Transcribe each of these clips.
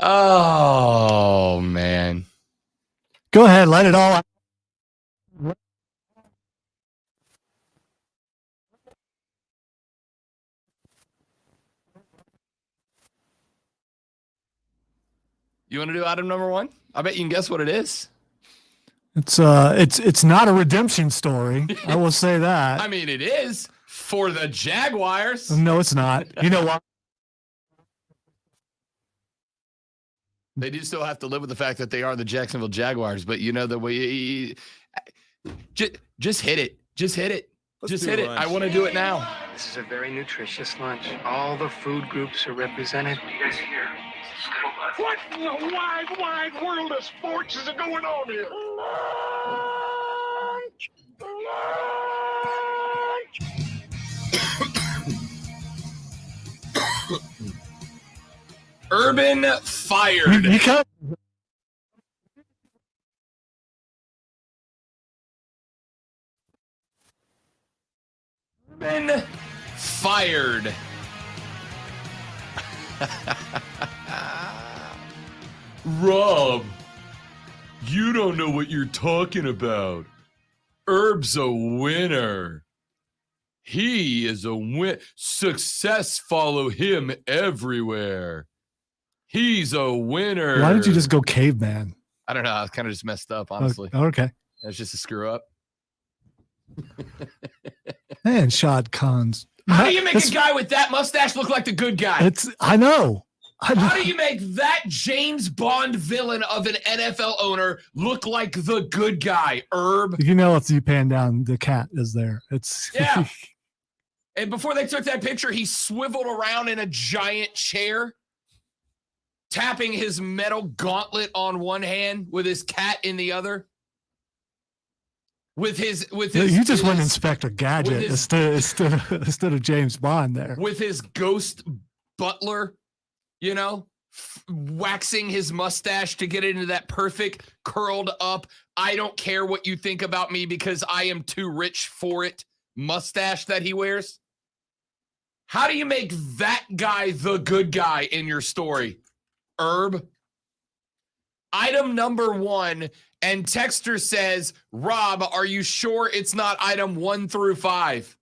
Oh, man. Go ahead. Let it all out. You want to do item number one? I bet you can guess what it is. It's not a redemption story. I will say that. I mean, it is for the Jaguars. No, it's not. You know what? They do still have to live with the fact that they are the Jacksonville Jaguars, but you know the way. Just hit it. Just hit it. Just hit it. I want to do it now. This is a very nutritious lunch. All the food groups are represented. You guys here? What in the wide world of sports is going on here? Urban fired. You can't. Urban fired. Rob, you don't know what you're talking about. Herb's a winner. He is a win. Success follow him everywhere. He's a winner. Why did you just go caveman? I don't know. I kind of just messed up, honestly. Okay. It's just a screw up. Man, Shad Khan's. How do you make a guy with that mustache look like the good guy? I know. How do you make that James Bond villain of an NFL owner look like the good guy, Herb? You know, if you pan down, the cat is there. It's yeah. And before they took that picture, he swiveled around in a giant chair, tapping his metal gauntlet on one hand with his cat in the other. With his you just went Inspector Gadget instead of James Bond there. With his ghost butler, you know, waxing his mustache to get it into that perfect curled up, I don't care what you think about me because I am too rich for it mustache that he wears. How do you make that guy the good guy in your story, Herb? Item number one, and Texter says, Rob, are you sure it's not item 1 through 5?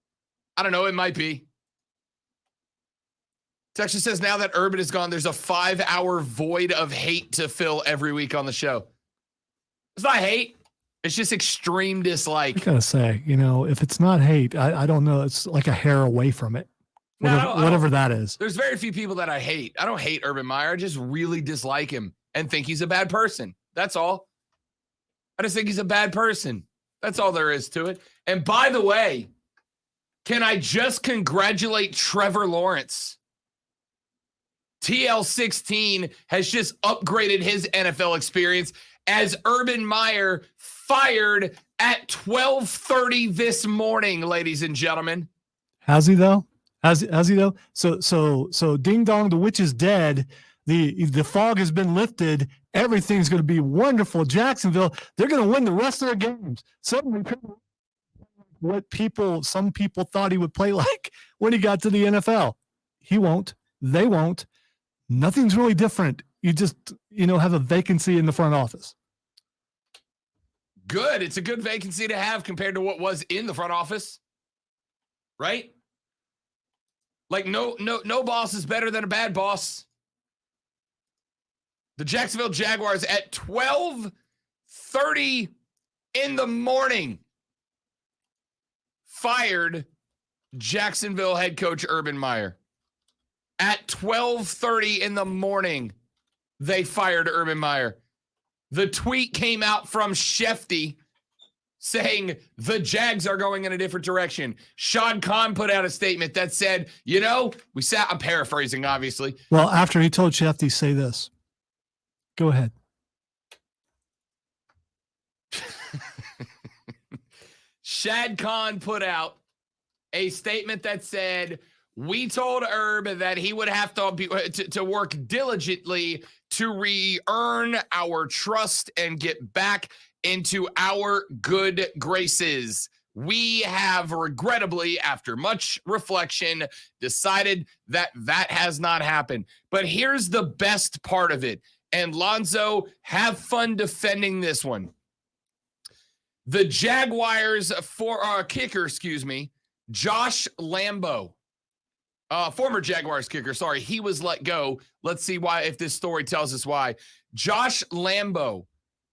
I don't know. It might be. Texter says, now that Urban is gone, there's a 5-hour void of hate to fill every week on the show. It's not hate. It's just extreme dislike. I gotta say, you know, if it's not hate, I don't know. It's like a hair away from it. Whatever that is. There's very few people that I hate. I don't hate Urban Meyer. I just really dislike him and think he's a bad person. That's all. I just think he's a bad person. That's all there is to it. And by the way, can I just congratulate Trevor Lawrence? TL16 has just upgraded his NFL experience as Urban Meyer fired at 12:30 this morning, ladies and gentlemen. Has he though? Has he though? So ding dong, the witch is dead. The fog has been lifted. Everything's going to be wonderful. Jacksonville, they're going to win the rest of their games. Suddenly, some people thought he would play like when he got to the NFL. He won't. They won't. Nothing's really different. You just, have a vacancy in the front office. Good. It's a good vacancy to have compared to what was in the front office. Right? Like no boss is better than a bad boss. The Jacksonville Jaguars at 12:30 in the morning fired Jacksonville head coach Urban Meyer. At 12:30 in the morning, they fired Urban Meyer. The tweet came out from Shefty saying the Jags are going in a different direction. Shad Khan put out a statement that said, I'm paraphrasing, obviously. Well, after he told Shefty, say this. Go ahead. Shad Khan put out a statement that said, we told Herb that he would have to work diligently to re-earn our trust and get back into our good graces. We have regrettably, after much reflection, decided that that has not happened. But here's the best part of it. And Lonzo, have fun defending this one. The Jaguars kicker, Josh Lambo, former Jaguars kicker. Sorry, he was let go. Let's see why, if this story tells us why. Josh Lambo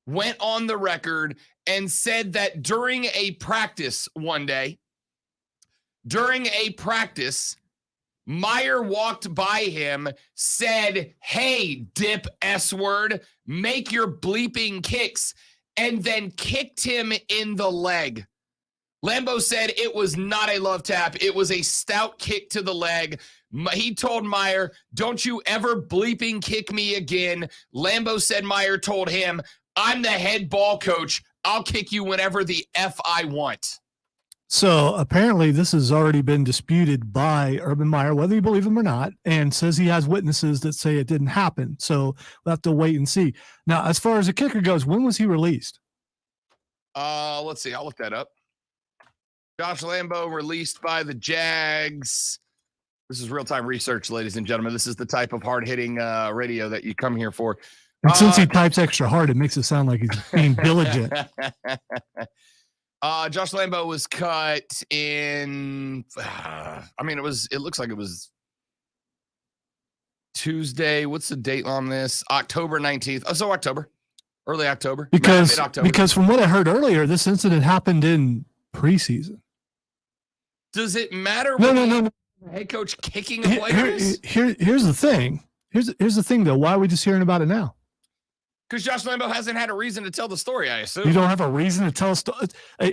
went on the record and said that during a practice one day, Meyer walked by him, said, "Hey, dip S word, make your bleeping kicks," and then kicked him in the leg. Lambo said it was not a love tap. It was a stout kick to the leg. He told Meyer, "Don't you ever bleeping kick me again." Lambo said Meyer told him, "I'm the head ball coach. I'll kick you whenever the F I want." So apparently this has already been disputed by Urban Meyer, whether you believe him or not, and says he has witnesses that say it didn't happen. So we'll have to wait and see. Now, as far as the kicker goes, when was he released? Let's see. I'll look that up. Josh Lambo released by the Jags. This is real-time research, ladies and gentlemen. This is the type of hard-hitting radio that you come here for. And since he types extra hard, it makes it sound like he's being diligent. Josh Lambo was cut in, it looks like it was Tuesday. What's the date on this? October 19th. Oh, so October, early October. Because from what I heard earlier, this incident happened in preseason. Does it matter? No. Head coach kicking the players? Here's the thing. Here's the thing, though. Why are we just hearing about it now? Because Josh Lambo hasn't had a reason to tell the story, I assume. You don't have a reason to tell a story.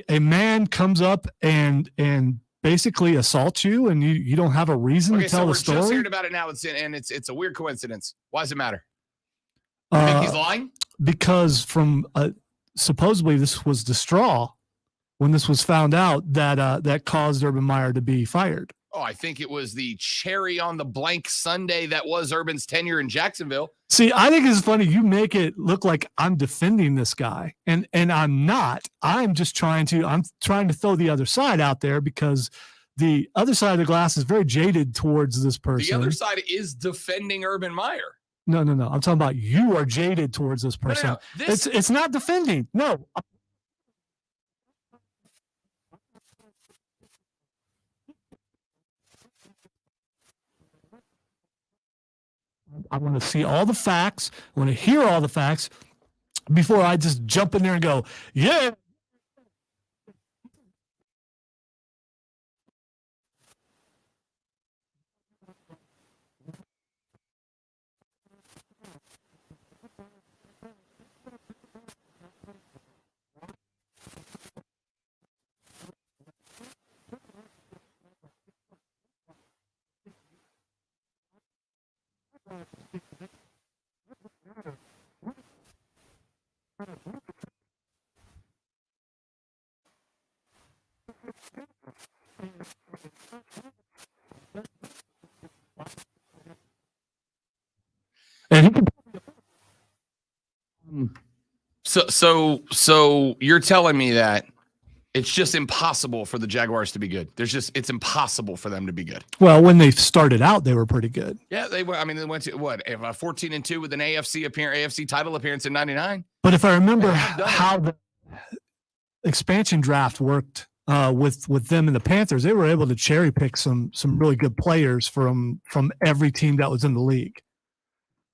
A man comes up and basically assaults you, and you don't have a reason to tell the story. We're just hearing about it now, it's a weird coincidence. Why does it matter? You think he's lying? Because from supposedly this was the straw when this was found out that caused Urban Meyer to be fired. Oh, I think it was the cherry on the blank sundae that was Urban's tenure in Jacksonville. See, I think it's funny. You make it look like I'm defending this guy, and I'm not. I'm trying to throw the other side out there because the other side of the glass is very jaded towards this person. The other side is defending Urban Meyer. No. I'm talking about you are jaded towards this person. No. It's not defending. No. I want to see all the facts. I want to hear all the facts before I just jump in there and go, yeah. And so you're telling me that it's just impossible for the Jaguars to be good. It's impossible for them to be good. Well, when they started out, they were pretty good. Yeah, they were. I mean, they went to 14-2 with an AFC title appearance in '99. But if I remember how the expansion draft worked with them and the Panthers, they were able to cherry pick some really good players from every team that was in the league,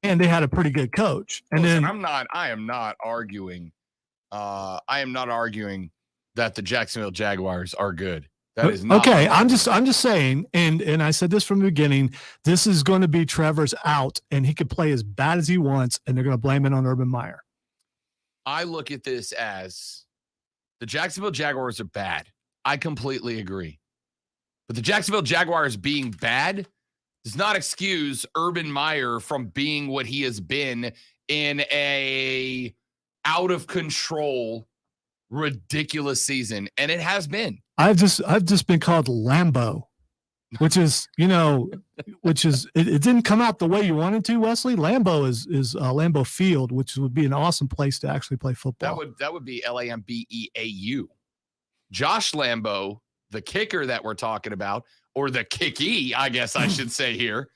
and they had a pretty good coach. And listen, then I am not arguing that the Jacksonville Jaguars are good. That is not okay. I'm just saying, and I said this from the beginning. This is going to be Trevor's out, and he could play as bad as he wants, and they're going to blame it on Urban Meyer. I look at this as the Jacksonville Jaguars are bad. I completely agree, but the Jacksonville Jaguars being bad does not excuse Urban Meyer from being what he has been in a out of control, ridiculous season, and it has been. I've just been called Lambo, which is it didn't come out the way you wanted to, Wesley. Lambo is Lambeau Field, which would be an awesome place to actually play football. That would be LAMBEAU. Josh Lambo, the kicker that we're talking about, or the kicky, I guess I should say here,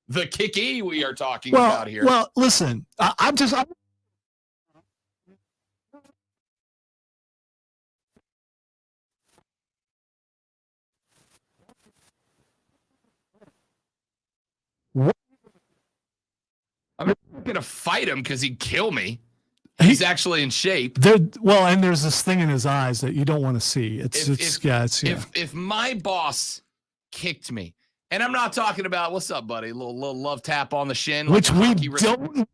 the kicky we are talking about here. Well, listen, I'm not going to fight him because he'd kill me. He's actually in shape. And there's this thing in his eyes that you don't want to see. If my boss kicked me, and I'm not talking about, what's up, buddy? A little love tap on the shin. Which we don't.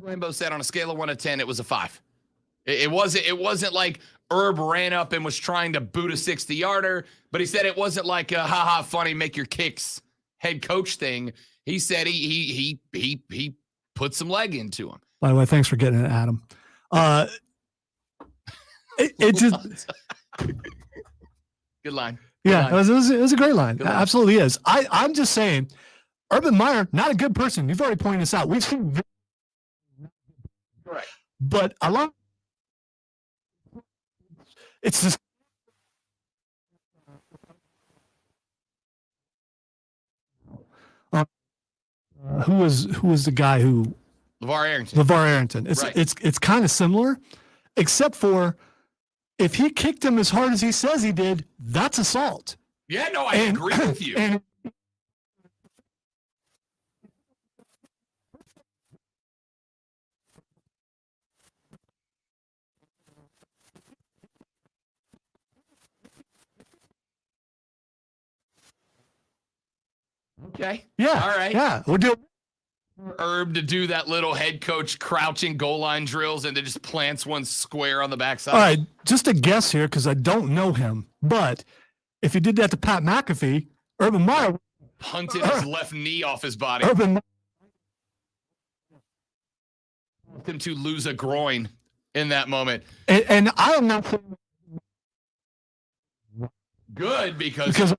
Lambo said on a scale of 1 to 10, it was a 5. It wasn't like Herb ran up and was trying to boot a 60-yarder, but he said it wasn't like a haha funny make your kicks head coach thing. He said he put some leg into him. By the way, thanks for getting it, Adam. It just good line. Yeah, it was a great line. Absolutely is. I'm just saying, Urban Meyer, not a good person. You've already pointed this out. We've seen, correct, but a lot. It's just. Who was the guy who? LeVar Arrington. It's kind of similar, except for if he kicked him as hard as he says he did, that's assault. Yeah, no, I agree with you. Okay. Yeah. All right. Yeah. We'll do. Herb to do that little head coach crouching goal line drills and then just plants one square on the backside. All right. Just a guess here because I don't know him. But if he did that to Pat McAfee, Urban Meyer punted his left knee off his body. Urban him to lose a groin in that moment. And I am not good because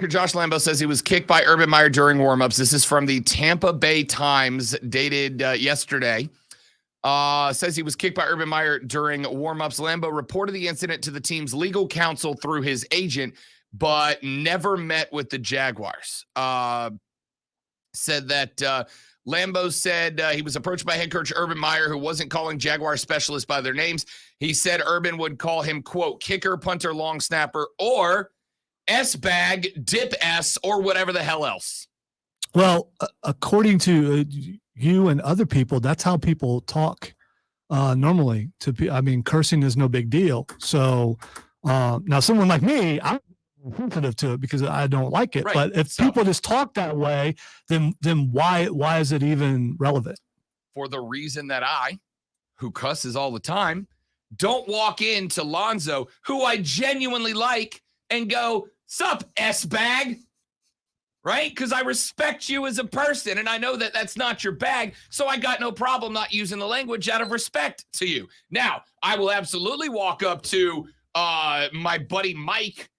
kicker Josh Lambo says he was kicked by Urban Meyer during warmups. This is from the Tampa Bay Times, dated yesterday. Says he was kicked by Urban Meyer during warmups. Lambo reported the incident to the team's legal counsel through his agent, but never met with the Jaguars. Said that Lambo said he was approached by head coach Urban Meyer, who wasn't calling Jaguar specialists by their names. He said Urban would call him, quote, kicker, punter, long snapper, or S-bag, dip S, or whatever the hell else. Well, according to you and other people, that's how people talk normally. Cursing is no big deal. So now someone like me, I'm sensitive to it because I don't like it. Right. But if people just talk that way, then why is it even relevant? For the reason that I, who cusses all the time, don't walk into Lonzo, who I genuinely like, and go, sup, S-bag, right? Because I respect you as a person, and I know that that's not your bag, so I got no problem not using the language out of respect to you. Now, I will absolutely walk up to my buddy Mike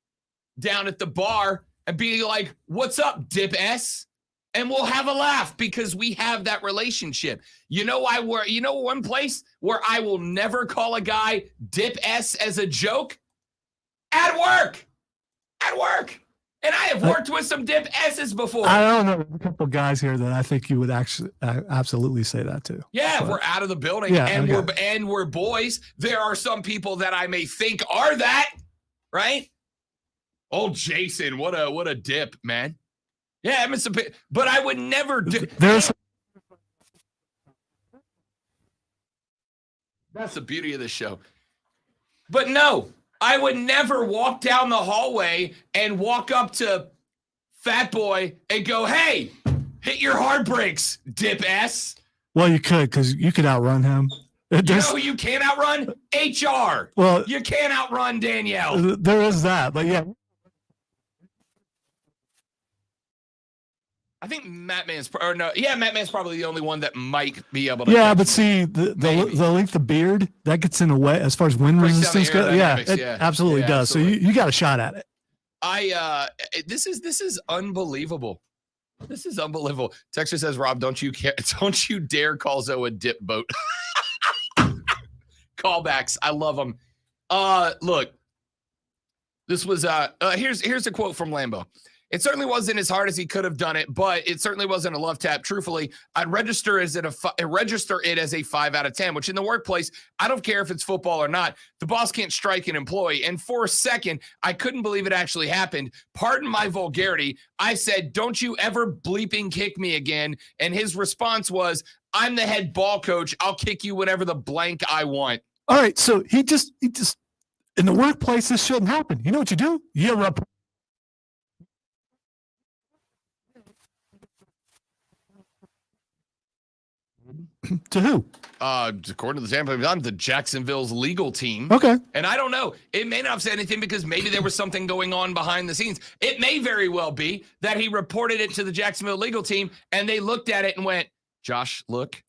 down at the bar and be like, what's up, dip S? And we'll have a laugh because we have that relationship. One place where I will never call a guy dip S as a joke? At work. And I have worked with some dip S's before. I don't know a couple guys here that I think you would actually absolutely say that to. Yeah, but we're out of the building we're boys. There are some people that I may think are that, right? Oh, Jason, what a dip, man. Yeah, but I would never do. That's the beauty of the show. But no, I would never walk down the hallway and walk up to Fat Boy and go, hey, hit your hard brakes, dip S. Well, you could, because you could outrun him. You know who you can't outrun? HR. Well, you can't outrun Danielle. There is that, but yeah. I think Matt Man's probably the only one that might be able to. Yeah, but see, the length of beard, that gets in the way as far as wind resistance goes. Yeah, it absolutely does. Absolutely. So you got a shot at it. This is unbelievable. This is unbelievable. Texter says, Rob, don't you dare call Zoe a dip boat. Callbacks. I love them. Look, this was here's a quote from Lambeau. It certainly wasn't as hard as he could have done it, but it certainly wasn't a love tap. Truthfully, I'd register it as a 5 out of 10, which in the workplace, I don't care if it's football or not. The boss can't strike an employee. And for a second, I couldn't believe it actually happened. Pardon my vulgarity. I said, don't you ever bleeping kick me again. And his response was, I'm the head ball coach. I'll kick you whenever the blank I want. All right. So he just in the workplace, this shouldn't happen. You know what you do? You report. To who? According to the Tampa Bay, the Jacksonville's legal team. Okay. And I don't know. It may not have said anything because maybe there was something going on behind the scenes. It may very well be that he reported it to the Jacksonville legal team and they looked at it and went, Josh, look,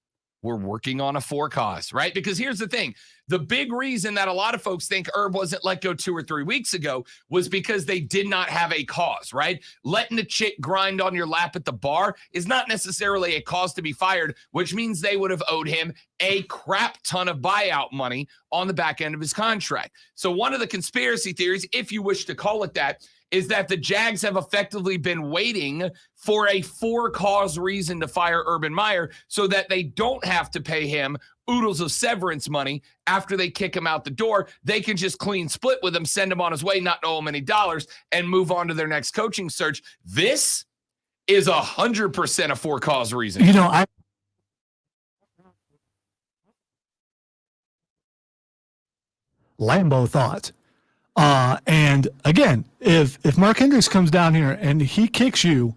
we're working on a for cause, right? Because here's the thing. The big reason that a lot of folks think Herb wasn't let go 2 or 3 weeks ago was because they did not have a cause, right? Letting a chick grind on your lap at the bar is not necessarily a cause to be fired, which means they would have owed him a crap ton of buyout money on the back end of his contract. So one of the conspiracy theories, if you wish to call it that, is that the Jags have effectively been waiting for a for-cause reason to fire Urban Meyer so that they don't have to pay him oodles of severance money after they kick him out the door. They can just clean split with him, send him on his way, not owe him any dollars, and move on to their next coaching search. This is 100% a for-cause reason. You know, Lambeau thought. And again, if Mark Hendricks comes down here and he kicks you,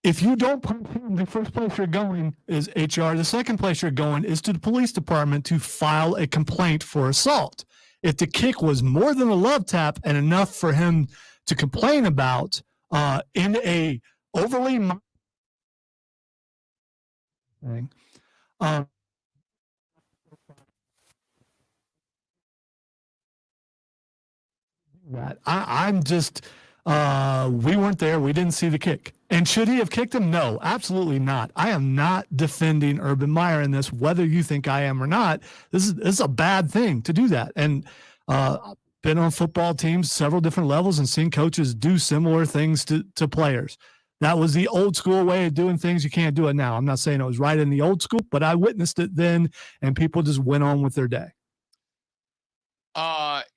if you don't punch him, the first place you're going is HR. The second place you're going is to the police department to file a complaint for assault. If the kick was more than a love tap and enough for him to complain about in a overly thing, that I'm just we weren't there. We didn't see the kick. And should he have kicked him? No, absolutely not. I am not defending Urban Meyer in this, whether you think I am or not. This is a bad thing to do that. And been on football teams, several different levels, and seen coaches do similar things to players. That was the old school way of doing things. You can't do it now. I'm not saying it was right in the old school, but I witnessed it then, and people just went on with their day.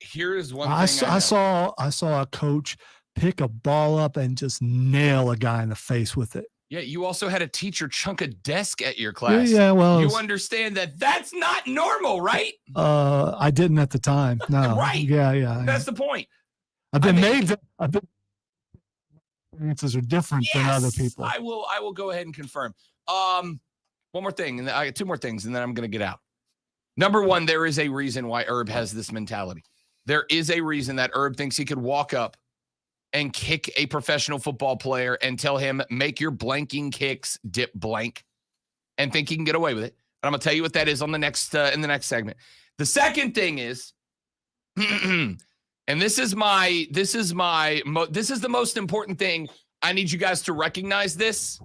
Here's one thing I saw a coach pick a ball up and just nail a guy in the face with it. Yeah, you also had a teacher chunk a desk at your class. Yeah, well, you understand that that's not normal, right? I didn't at the time. No, right? Yeah. That's the point. Experiences are different than other people. I will go ahead and confirm. One more thing, and I got 2 more things, and then I'm going to get out. Number one, there is a reason why Herb has this mentality. There is a reason that Herb thinks he could walk up and kick a professional football player and tell him, make your blanking kicks dip blank, and think he can get away with it. And I'm going to tell you what that is on the next in the next segment. The second thing is, and this is the most important thing. I need you guys to recognize this.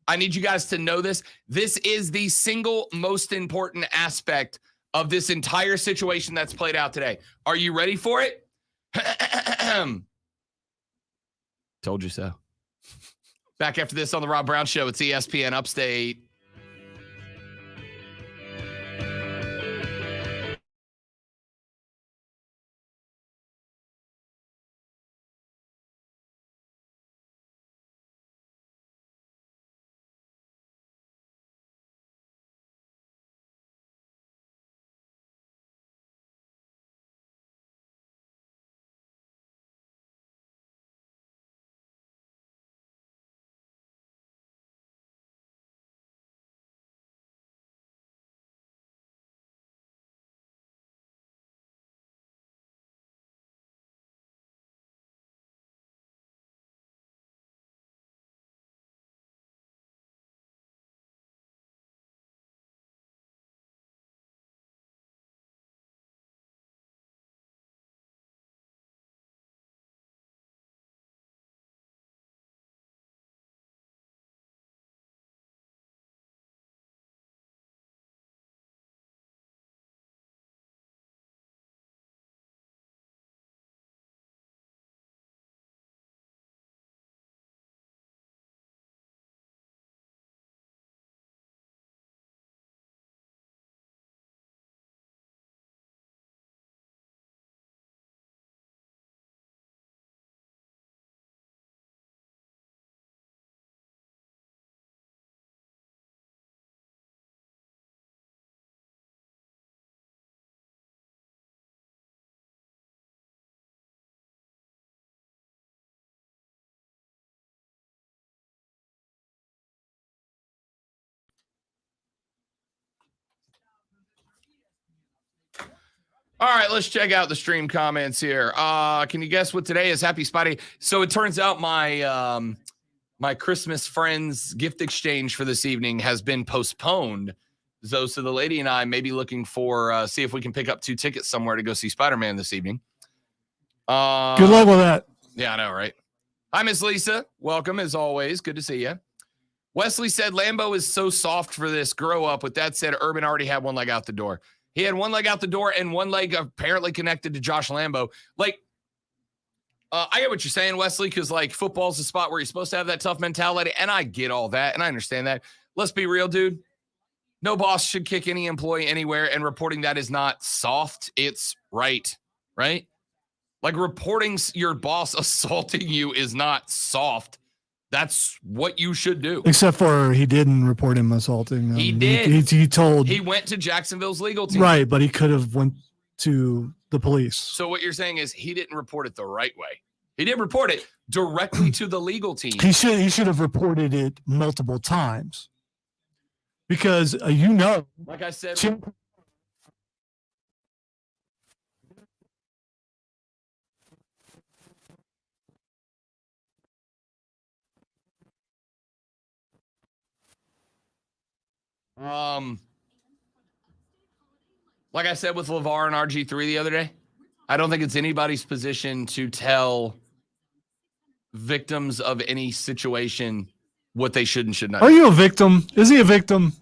I need you guys to know this. This is the single most important aspect of this entire situation that's played out today. Are you ready for it? Told you so. Back after this on the Rob Brown Show. It's ESPN Upstate. All right, let's check out the stream comments here. Can you guess what today is? Happy Spotty. So it turns out my my Christmas friends gift exchange for this evening has been postponed. So the lady and I may be looking for see if we can pick up 2 tickets somewhere to go see Spider-Man this evening. Good luck with that. Yeah, I know, right? Hi, Miss Lisa. Welcome as always. Good to see you. Wesley said Lambo is so soft for this. Grow up. With that said, Urban already had one leg out the door. He had one leg out the door and one leg apparently connected to Josh Lambo. Like, I get what you're saying, Wesley, because, like, football's the spot where you're supposed to have that tough mentality, and I get all that, and I understand that. Let's be real, dude. No boss should kick any employee anywhere, and reporting that is not soft. It's right? Like, reporting your boss assaulting you is not soft. That's what you should do. Except for he didn't report him assaulting. He did. He went to Jacksonville's legal team. Right, but he could have went to the police. So what you're saying is he didn't report it the right way. He didn't report it directly to the legal team. He should have reported it multiple times. Because like I said, like I said with LeVar and RG3 the other day, I don't think it's anybody's position to tell victims of any situation what they should and should not. Are you a victim? Is he a victim?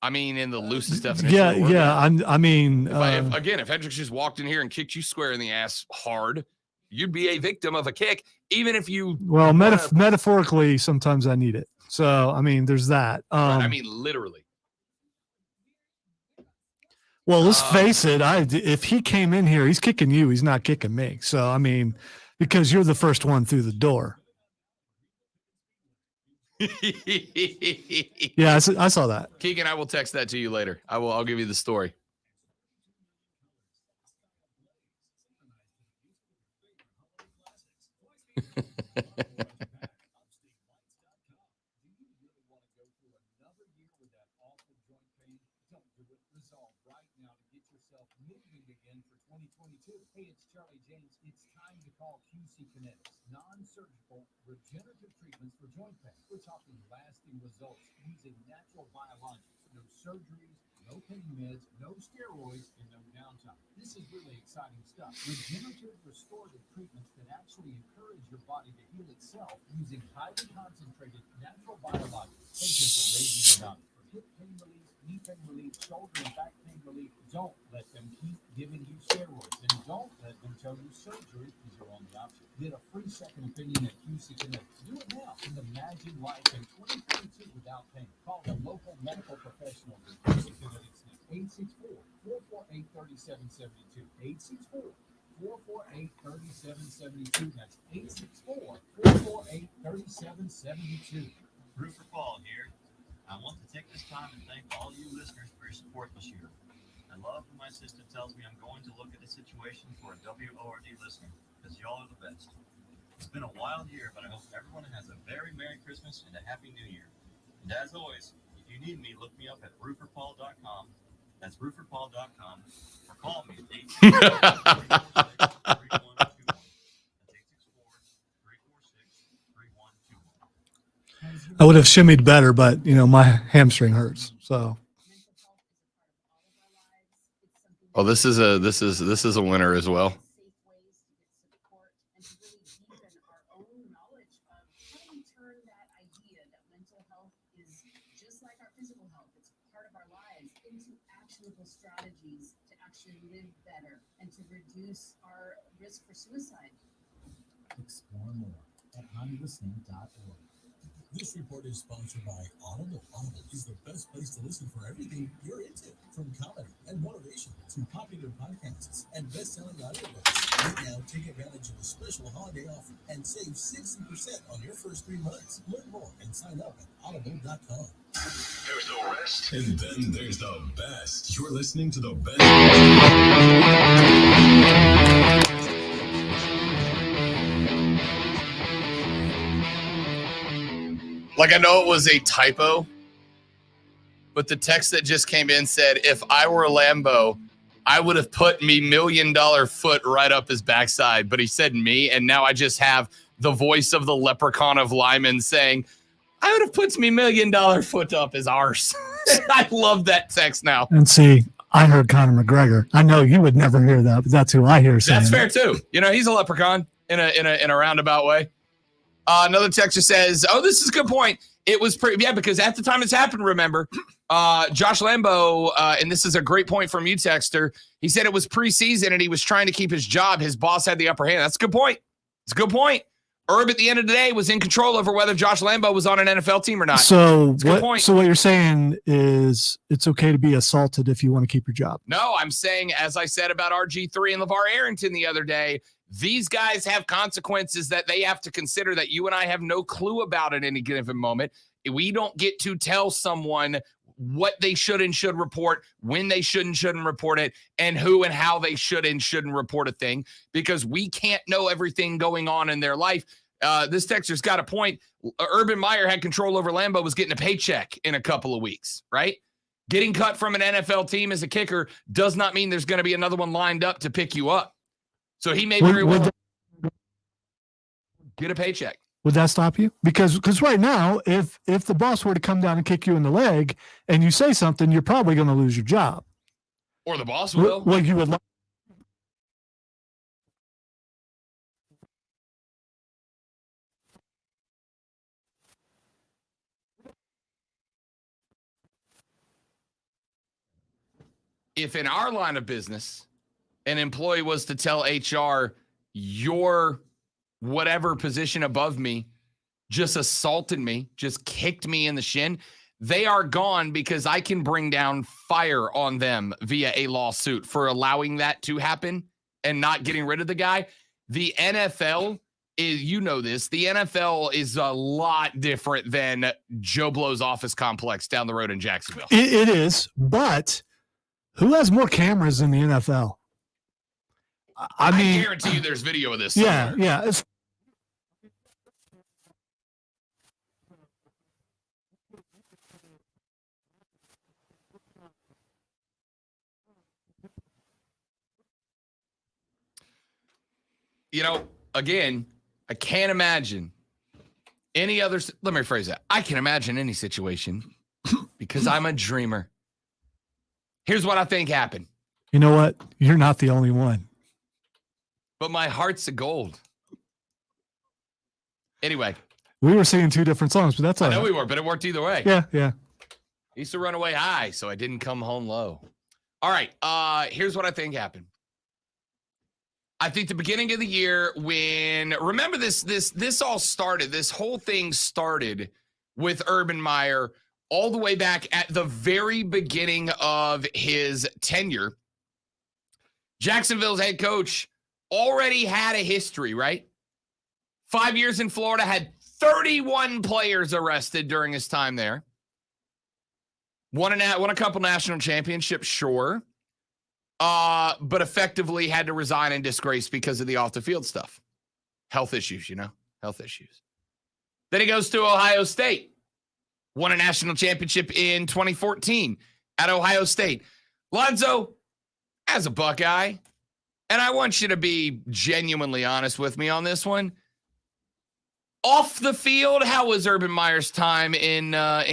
I mean, in the loosest definition. Yeah. I mean, if Hendricks just walked in here and kicked you square in the ass hard, you'd be a victim of a kick, even if you. Well, metaphorically, sometimes I need it. So, I mean, there's that. I mean, literally. Well, let's face it. If he came in here, he's kicking you. He's not kicking me. So, I mean, because you're the first one through the door. Yeah, I saw that. Keegan, I will text that to you later. I'll give you the story. Hey, it's Charlie James. It's time to call QC Kinetics. Non-surgical regenerative treatments for joint pain. We're talking lasting results using natural biologics. No surgeries, no pain meds, no steroids, and no downtime. This is really exciting stuff. Regenerative restorative treatments that actually encourage your body to heal itself using highly concentrated natural biologics. Patients are raving about it. For hip pain relief, knee pain relief, shoulder and back pain relief. Don't let them keep giving you steroids, and don't let them tell you surgery is your only option. Get a free second opinion at QC Kinetics. Do it now and imagine life in 2022 without pain. Call the local medical professional at QC Kinetics now. 864-448-3772. 864-448-3772. That's 864-448-3772. Roofer Paul here. I want to take this time and thank all you listeners for your support this year. I love when my sister tells me I'm going to look at the situation for a WORD listener, because y'all are the best. It's been a wild year, but I hope everyone has a very Merry Christmas and a Happy New Year. And as always, if you need me, look me up at rooferpaul.com. That's rooferpaul.com. Or call me at 864-346-3121. I would have shimmied better, but my hamstring hurts. So. Oh, this is a winner as well. Strategies to actually live better and to reduce our risk for suicide. Explore more at honeylistening.org. This report is sponsored by Audible. Audible is the best place to listen for everything you're into, from comedy and motivation to popular podcasts and best-selling audiobooks. Right now, take advantage of a special holiday offer and save 60% on your first 3 months. Learn more and sign up at audible.com. There's the rest, and then there's the best. You're listening to the best. Like, I know it was a typo, but the text that just came in said, if I were Lambo, I would have put me $1 million foot right up his backside, but he said me, and now I just have the voice of the leprechaun of Lyman saying, I would have put me $1 million foot up his arse. I love that text now. And see, I heard Conor McGregor. I know you would never hear that, but that's who I hear saying. That's fair too. You know, he's a leprechaun in a roundabout way. Another texter says, "Oh, this is a good point. It was because at the time it's happened. Remember, Josh Lambo, and this is a great point from you, texter. He said it was preseason and he was trying to keep his job. His boss had the upper hand. That's a good point. It's a good point. Herb, at the end of the day, was in control over whether Josh Lambo was on an NFL team or not. So what you're saying is it's okay to be assaulted if you want to keep your job. No, I'm saying, as I said about RG3 and LeVar Arrington the other day, these guys have consequences that they have to consider that you and I have no clue about at any given moment. We don't get to tell someone what they should and should report, when they should and shouldn't report it, and who and how they should and shouldn't report a thing, because we can't know everything going on in their life. This texter's got a point. Urban Meyer had control over Lambo, was getting a paycheck in a couple of weeks, right? Getting cut from an NFL team as a kicker does not mean there's going to be another one lined up to pick you up. So he may very well get a paycheck. Would that stop you? Because right now, if the boss were to come down and kick you in the leg and you say something, you're probably going to lose your job. Or the boss will. Well, you would. If in our line of business, an employee was to tell HR, your whatever position above me just assaulted me, just kicked me in the shin, they are gone because I can bring down fire on them via a lawsuit for allowing that to happen and not getting rid of the guy. The NFL is, you know this, the NFL is a lot different than Joe Blow's office complex down the road in Jacksonville. It is, but who has more cameras in the NFL? I mean, guarantee you there's video of this. Yeah, somewhere. yeah. You know, again, I can't imagine any other. Let me rephrase that. I can imagine any situation because I'm a dreamer. Here's what I think happened. You know what? You're not the only one. But my heart's of gold. Anyway. We were singing two different songs, but that's all I know right. we were, but it worked either way. Yeah, yeah. I used to run away high, so I didn't come home low. All right. Here's what I think happened. I think the beginning of the year when, remember this all started, this whole thing started with Urban Meyer all the way back at the very beginning of his tenure. Jacksonville's head coach already had a history, right? 5 years in Florida, had 31 players arrested during his time there. Won a couple national championships, sure. But effectively had to resign in disgrace because of the off-the-field stuff. Health issues, health issues. Then he goes to Ohio State. Won a national championship in 2014 at Ohio State. Lonzo, as a Buckeye, and I want you to be genuinely honest with me on this one. Off the field, how was Urban Meyer's time in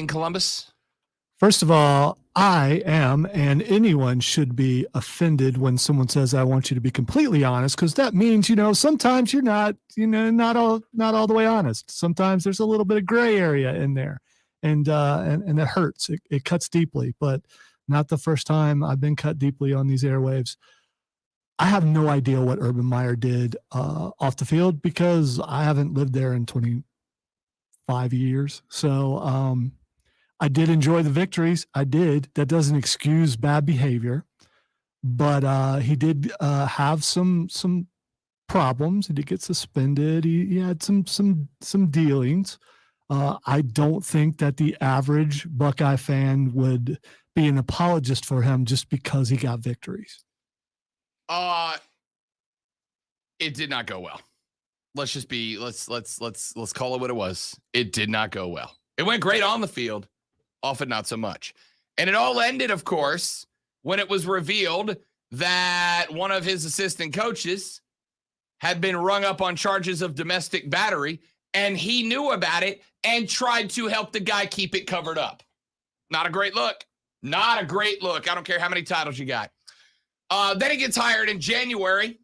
Columbus? First of all, I am, and anyone should be offended when someone says, I want you to be completely honest, because that means, sometimes you're not, not all the way honest. Sometimes there's a little bit of gray area in there, and that hurts. It cuts deeply, but not the first time I've been cut deeply on these airwaves. I have no idea what Urban Meyer did off the field because I haven't lived there in 25 years. So, I did enjoy the victories. I did. That doesn't excuse bad behavior, but he did have some problems. He did get suspended. He had some dealings. I don't think that the average Buckeye fan would be an apologist for him just because he got victories. It did not go well. Let's call it what it was. It did not go well. It went great on the field. Often not so much. And it all ended, of course, when it was revealed that one of his assistant coaches had been rung up on charges of domestic battery, and he knew about it and tried to help the guy keep it covered up. Not a great look. Not a great look. I don't care how many titles you got. Then he gets hired in January.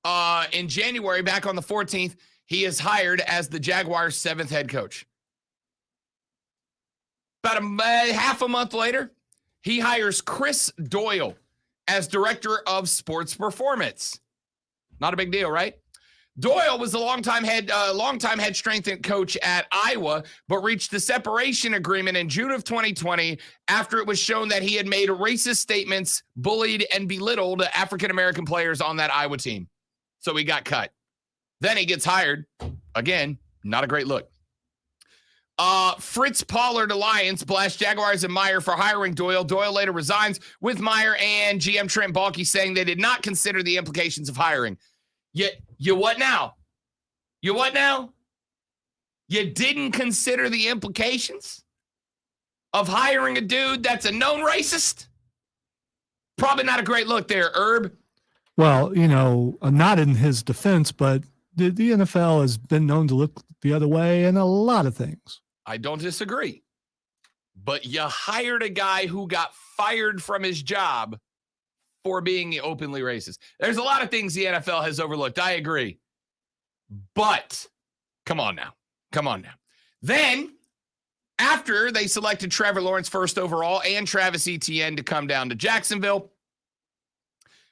Back on the 14th, he is hired as the Jaguars' 7th head coach. About half a month later, he hires Chris Doyle as director of sports performance. Not a big deal, right? Doyle was a longtime head strength coach at Iowa, but reached the separation agreement in June of 2020 after it was shown that he had made racist statements, bullied, and belittled African-American players on that Iowa team. So he got cut. Then he gets hired. Again, not a great look. Fritz Pollard Alliance blasts Jaguars and Meyer for hiring Doyle. Doyle later resigns, with Meyer and GM Trent Baalke saying they did not consider the implications of hiring. You what now? You what now? You didn't consider the implications of hiring a dude that's a known racist? Probably not a great look there, Herb. Well, not in his defense, but the NFL has been known to look the other way in a lot of things. I don't disagree. But you hired a guy who got fired from his job for being openly racist. There's a lot of things the NFL has overlooked. I agree. But come on now. Then, after they selected Trevor Lawrence first overall and Travis Etienne to come down to Jacksonville,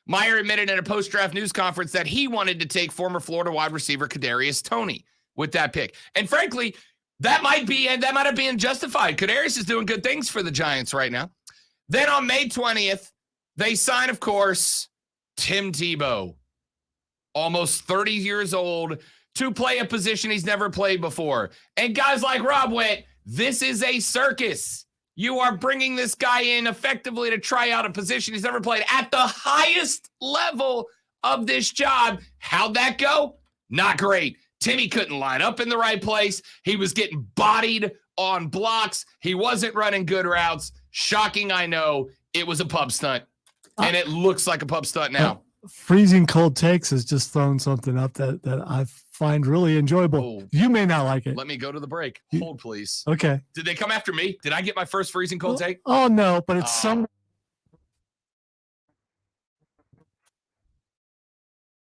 Meyer admitted in a post-draft news conference that he wanted to take former Florida wide receiver Kadarius Toney with that pick. And frankly, that might have been justified. Kadarius is doing good things for the Giants right now. Then on May 20th, they sign, of course, Tim Tebow, almost 30 years old, to play a position he's never played before. And guys like Rob went, this is a circus. You are bringing this guy in effectively to try out a position he's never played at the highest level of this job. How'd that go? Not great. Timmy couldn't line up in the right place. He was getting bodied on blocks. He wasn't running good routes. Shocking, I know. It was a pub stunt. And it looks like a pub stunt now. Freezing Cold Takes has just thrown something up that I find really enjoyable. Oh. You may not like it. Let me go to the break. Hold, please. Okay. Did they come after me? Did I get my first freezing cold take? Oh, no, but it's some.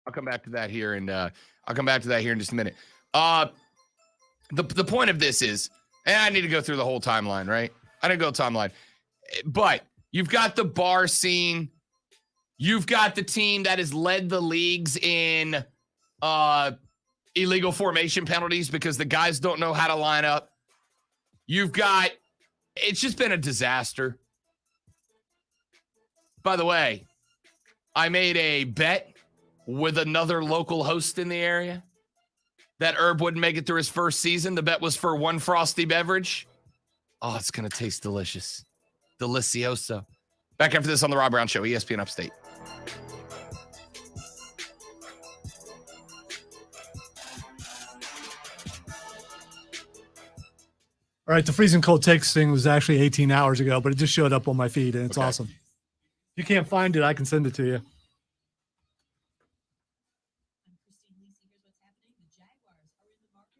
I'll come back to that here, and I'll come back to that here in just a minute. The point of this is, and I need to go through the whole timeline, right? I didn't go timeline, but you've got the bar scene. You've got the team that has led the leagues in illegal formation penalties because the guys don't know how to line up. It's just been a disaster. By the way, I made a bet with another local host in the area that Herb wouldn't make it through his first season. The bet was for one frosty beverage. Oh, it's going to taste delicious. Delicioso. Back after this on the Rob Brown Show, ESPN Upstate. All right, the Freezing Cold Takes thing was actually 18 hours ago, but it just showed up on my feed, and it's awesome. If you can't find it, I can send it to you.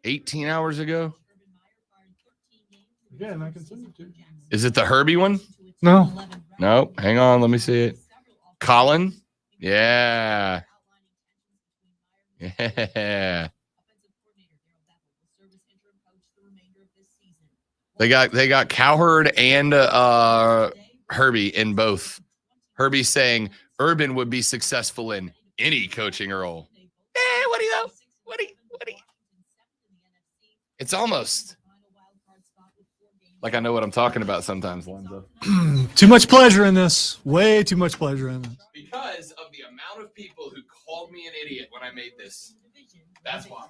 18 hours ago? Yeah, and I can send it to you. Is it the Herbie one? No. No, hang on. Let me see it. Colin? Yeah. Yeah. They got Cowherd and Herbie in both. Herbie saying Urban would be successful in any coaching role. What do you know? What do you? It's almost like I know what I'm talking about sometimes, Lonzo. Too much pleasure in this. Way too much pleasure in this. Because of the amount of people who called me an idiot when I made this. That's why.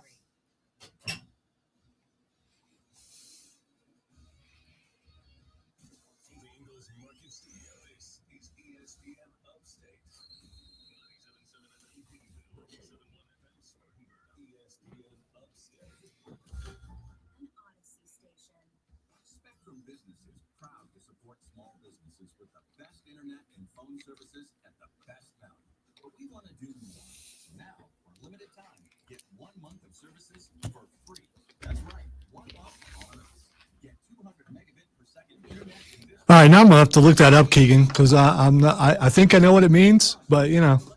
proud to support small businesses with the best internet and phone services at the best value. But we want to do more. Now, for a limited time, get 1 month of services for free. That's right, 1 month on us. Get 200 megabit per second internet in this. All right, now I'm gonna have to look that up, Keegan, because I'm not. I think I know what it means, but you know. Let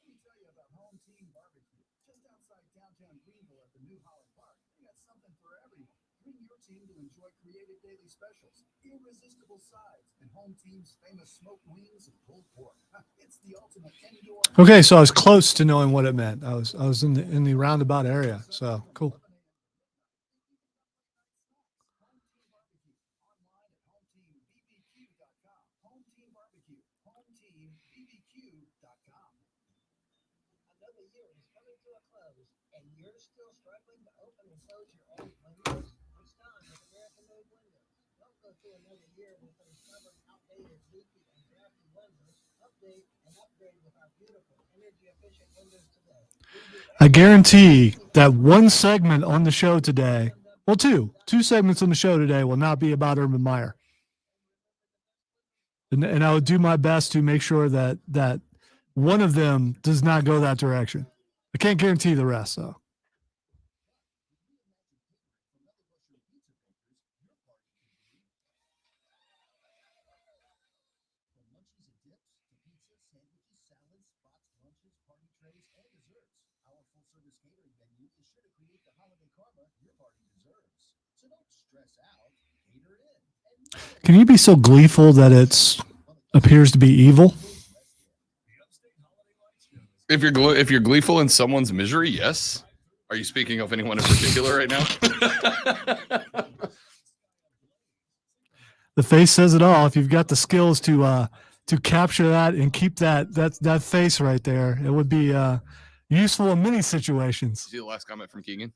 me tell you about Home Team Barbecue. Just outside downtown Greenville at the new Holland Park. They got something for everyone. Bring your team to enjoy creative daily specials, irresistible sides, and Home Team's famous smoked wings and pulled pork. It's the ultimate indoor. Okay, so I was close to knowing what it meant. I was in the roundabout area. So cool. Another year is coming to a close, and you're still struggling to open and close your old windows? It's time with American-made windows. Don't go through another year with those stubborn, outdated, leaky, and drafty windows. Update and upgrade with our beautiful, energy-efficient windows today. I guarantee that one segment on the show today, well, two segments on the show today will not be about Urban Meyer. And I would do my best to make sure that one of them does not go that direction. I can't guarantee the rest, though. Can you be so gleeful that it appears to be evil? If you're gleeful in someone's misery, yes. Are you speaking of anyone in particular right now? The face says it all. If you've got the skills to capture that and keep that face right there, it would be useful in many situations. See the last comment from Keegan?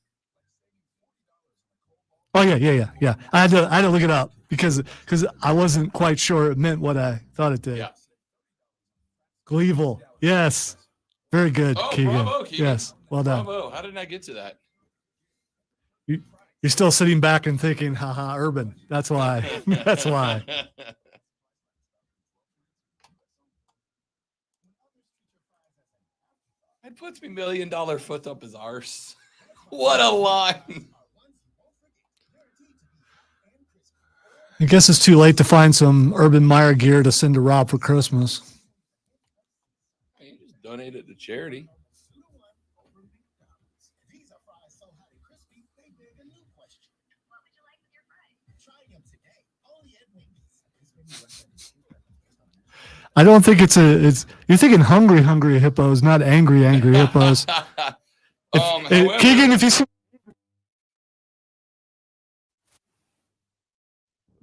Oh yeah. I had to look it up because I wasn't quite sure it meant what I thought it did. Yeah. Gleeful. Yes. Very good, Oh, Keegan. bravo, Keegan. Yes. Well done. Bravo. How did I get to that? You're still sitting back and thinking, haha, Urban. That's why. That's why. It puts me $1 million foot up his arse. What a line. I guess it's too late to find some Urban Meyer gear to send to Rob for Christmas. You just donate it to charity. I don't think it's you're thinking hungry hippos, not angry hippos. Keegan, if you see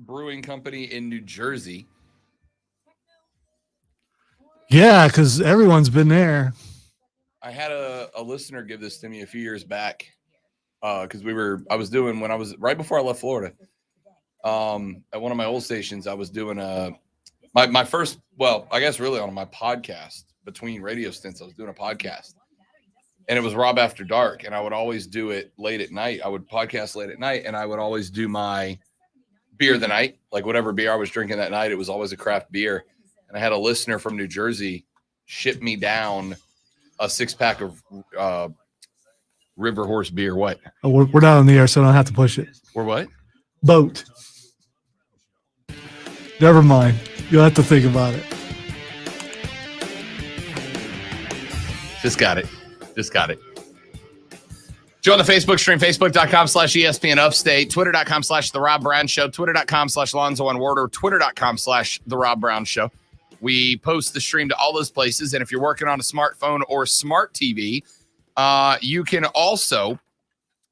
brewing company in New Jersey. Yeah, because everyone's been there. I had a listener give this to me a few years back because I was doing when I was right before I left Florida at one of my old stations. I was doing my first, well, I guess really on my podcast between radio stints. I was doing a podcast and it was Rob After Dark, and I would always do it late at night. I would podcast late at night, and I would always do my beer of the night, like whatever beer I was drinking that night. It was always a craft beer. And I had a listener from New Jersey ship me down a 6-pack of River Horse beer. What? Oh, we're not on the air, so I don't have to push it. We're what? Boat. Never mind. You'll have to think about it. Just got it. Join the Facebook stream, facebook.com/ESPN Upstate, twitter.com/The Rob Brown Show, twitter.com/Lonzo and Warder, twitter.com/The Rob Brown Show. We post the stream to all those places. And if you're working on a smartphone or smart TV, you can also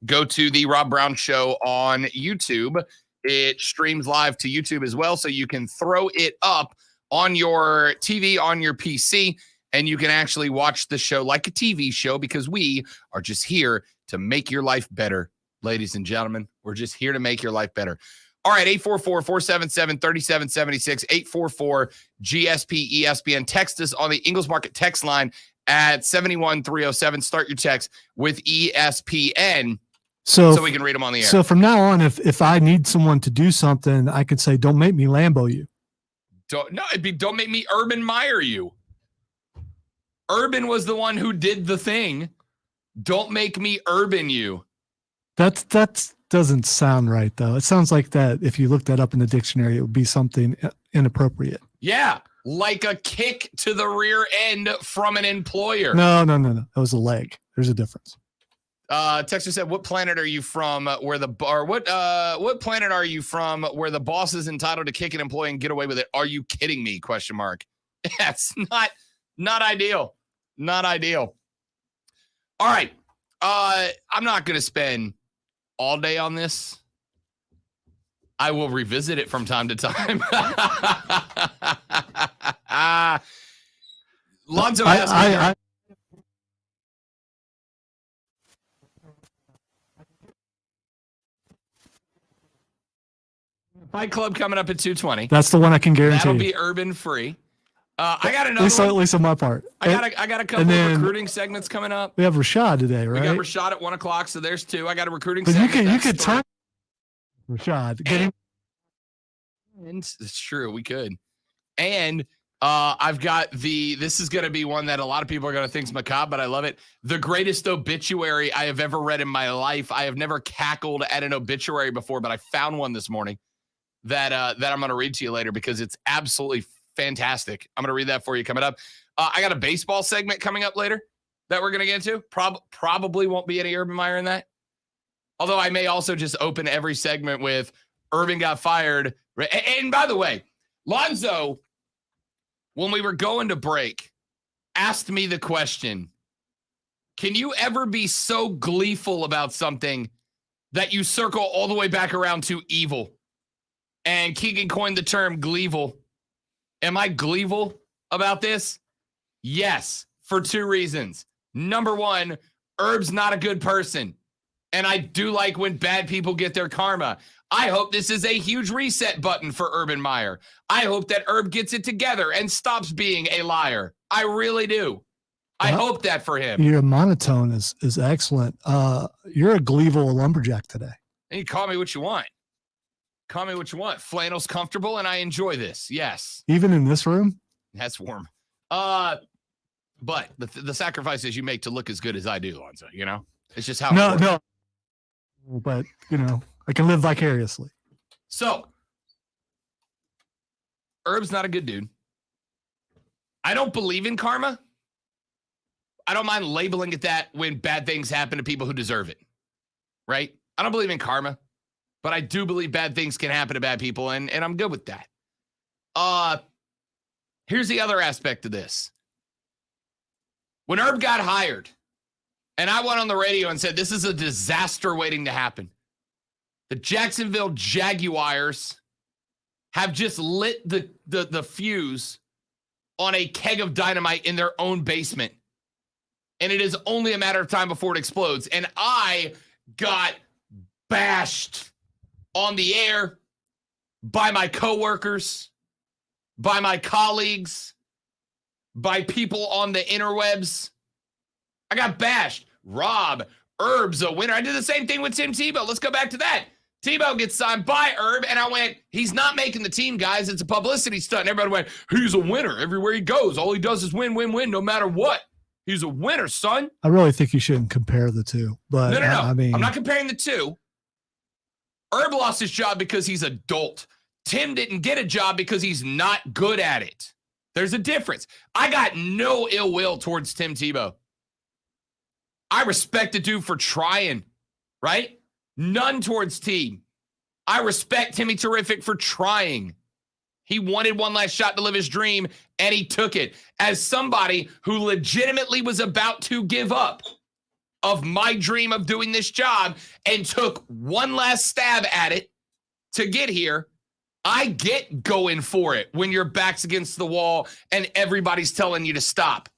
go to The Rob Brown Show on YouTube. It streams live to YouTube as well. So you can throw it up on your TV, on your PC, and you can actually watch the show like a TV show because we are just here to make your life better, ladies and gentlemen. We're just here to make your life better. All right, 844-477-3776, 844-GSP-ESPN. Text us on the Ingles Market text line at 71307. Start your text with ESPN So we can read them on the air. So from now on, if I need someone to do something, I could say, "Don't make me Lambo you." Don't make me Urban Meyer you. Urban was the one who did the thing. Don't make me Urban you. That doesn't sound right, though. It sounds like that if you looked that up in the dictionary, it would be something inappropriate. Yeah, like a kick to the rear end from an employer. No. That was a leg. There's a difference. Texter said, "What planet are you from? What planet are you from? Where the boss is entitled to kick an employee and get away with it? Are you kidding me?" ? That's not ideal. Not ideal. All right. I'm not going to spend all day on this. I will revisit it from time to time. Lonzo asked me. Fight Club coming up at 2:20. That's the one I can guarantee. That'll be urban free. I got another at least on my part. I got a couple of recruiting segments coming up. We have Rashad today, right? We got Rashad at 1:00, so there's 2. I got a recruiting but segment. You could turn Rashad. It's true, we could. And I've got this is going to be one that a lot of people are going to think is macabre, but I love it. The greatest obituary I have ever read in my life. I have never cackled at an obituary before, but I found one this morning that I'm going to read to you later because it's absolutely fantastic. I'm going to read that for you coming up. I got a baseball segment coming up later that we're going to get into. Probably won't be any Urban Meyer in that. Although I may also just open every segment with Urban got fired. And by the way, Lonzo, when we were going to break, asked me the question, can you ever be so gleeful about something that you circle all the way back around to evil? And Keegan coined the term gleeful. Am I gleeful about this? Yes, for 2 reasons. Number 1, Herb's not a good person. And I do like when bad people get their karma. I hope this is a huge reset button for Urban Meyer. I hope that Herb gets it together and stops being a liar. I really do. I hope that for him. Your monotone is excellent. You're a gleeful lumberjack today. And you call me what you want. Call me what you want. Flannel's comfortable, and I enjoy this. Yes. Even in this room? That's warm. But the sacrifices you make to look as good as I do, Lonzo, you know? It's just how it works. No. But, I can live vicariously. So, Herb's not a good dude. I don't believe in karma. I don't mind labeling it that when bad things happen to people who deserve it. Right? I don't believe in karma. But I do believe bad things can happen to bad people, and I'm good with that. Here's the other aspect of this. When Herb got hired, and I went on the radio and said, this is a disaster waiting to happen. The Jacksonville Jaguars have just lit the fuse on a keg of dynamite in their own basement. And it is only a matter of time before it explodes. And I got bashed on the air by my coworkers, by my colleagues, by people on the interwebs. I got bashed. Rob, Herb's a winner. I did the same thing with Tim Tebow. Let's go back to that. Tebow gets signed by Herb, and I went, he's not making the team, guys. It's a publicity stunt. And everybody went, he's a winner. Everywhere he goes, all he does is win, win, win, no matter what. He's a winner, son. I really think you shouldn't compare the two. But No. I mean, I'm not comparing the two. Herb lost his job because he's a dolt. Tim didn't get a job because he's not good at it. There's a difference. I got no ill will towards Tim Tebow. I respect the dude for trying, right? None towards T. I respect Timmy Terrific for trying. He wanted one last shot to live his dream, and he took it. As somebody who legitimately was about to give up of my dream of doing this job and took one last stab at it to get here, I get going for it when your back's against the wall and everybody's telling you to stop.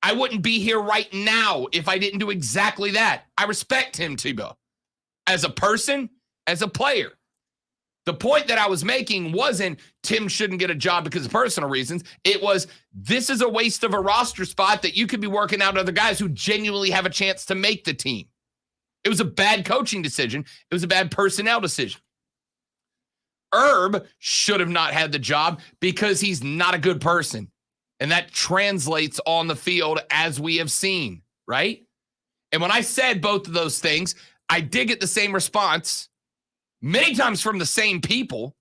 I wouldn't be here right now if I didn't do exactly that. I respect Tim Tebow as a person, as a player. The point that I was making wasn't Tim shouldn't get a job because of personal reasons. It was, this is a waste of a roster spot that you could be working out other guys who genuinely have a chance to make the team. It was a bad coaching decision. It was a bad personnel decision. Herb should have not had the job because he's not a good person. And that translates on the field as we have seen, right? And when I said both of those things, I did get the same response many times from the same people.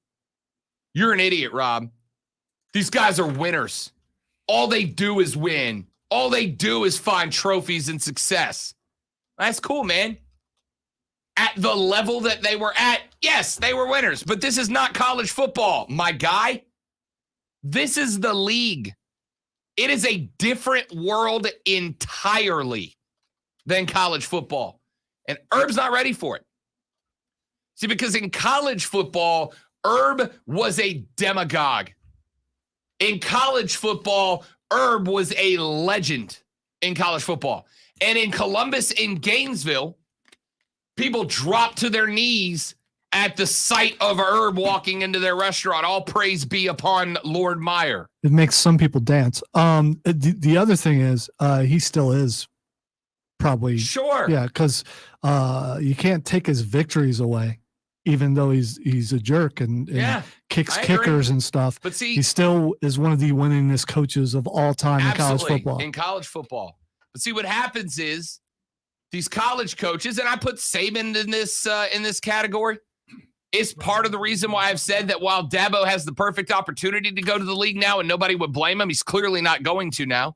You're an idiot, Rob. These guys are winners. All they do is win. All they do is find trophies and success. That's cool, man. At the level that they were at, yes, they were winners. But this is not college football, my guy. This is the league. It is a different world entirely than college football. And Herb's not ready for it. See, because in college football, Herb was a demagogue. In college football, Herb was a legend in college football. And in Columbus, in Gainesville, people dropped to their knees at the sight of Herb walking into their restaurant. All praise be upon Lord Meyer. It makes some people dance. The other thing is, he still is probably. Sure. Yeah, because you can't take his victories away, even though he's a jerk and kicks kickers and stuff. But see, he still is one of the winningest coaches of all time in college football. In college football. But see, what happens is these college coaches, and I put Saban in this category, is part of the reason why I've said that while Dabo has the perfect opportunity to go to the league now and nobody would blame him, he's clearly not going to now.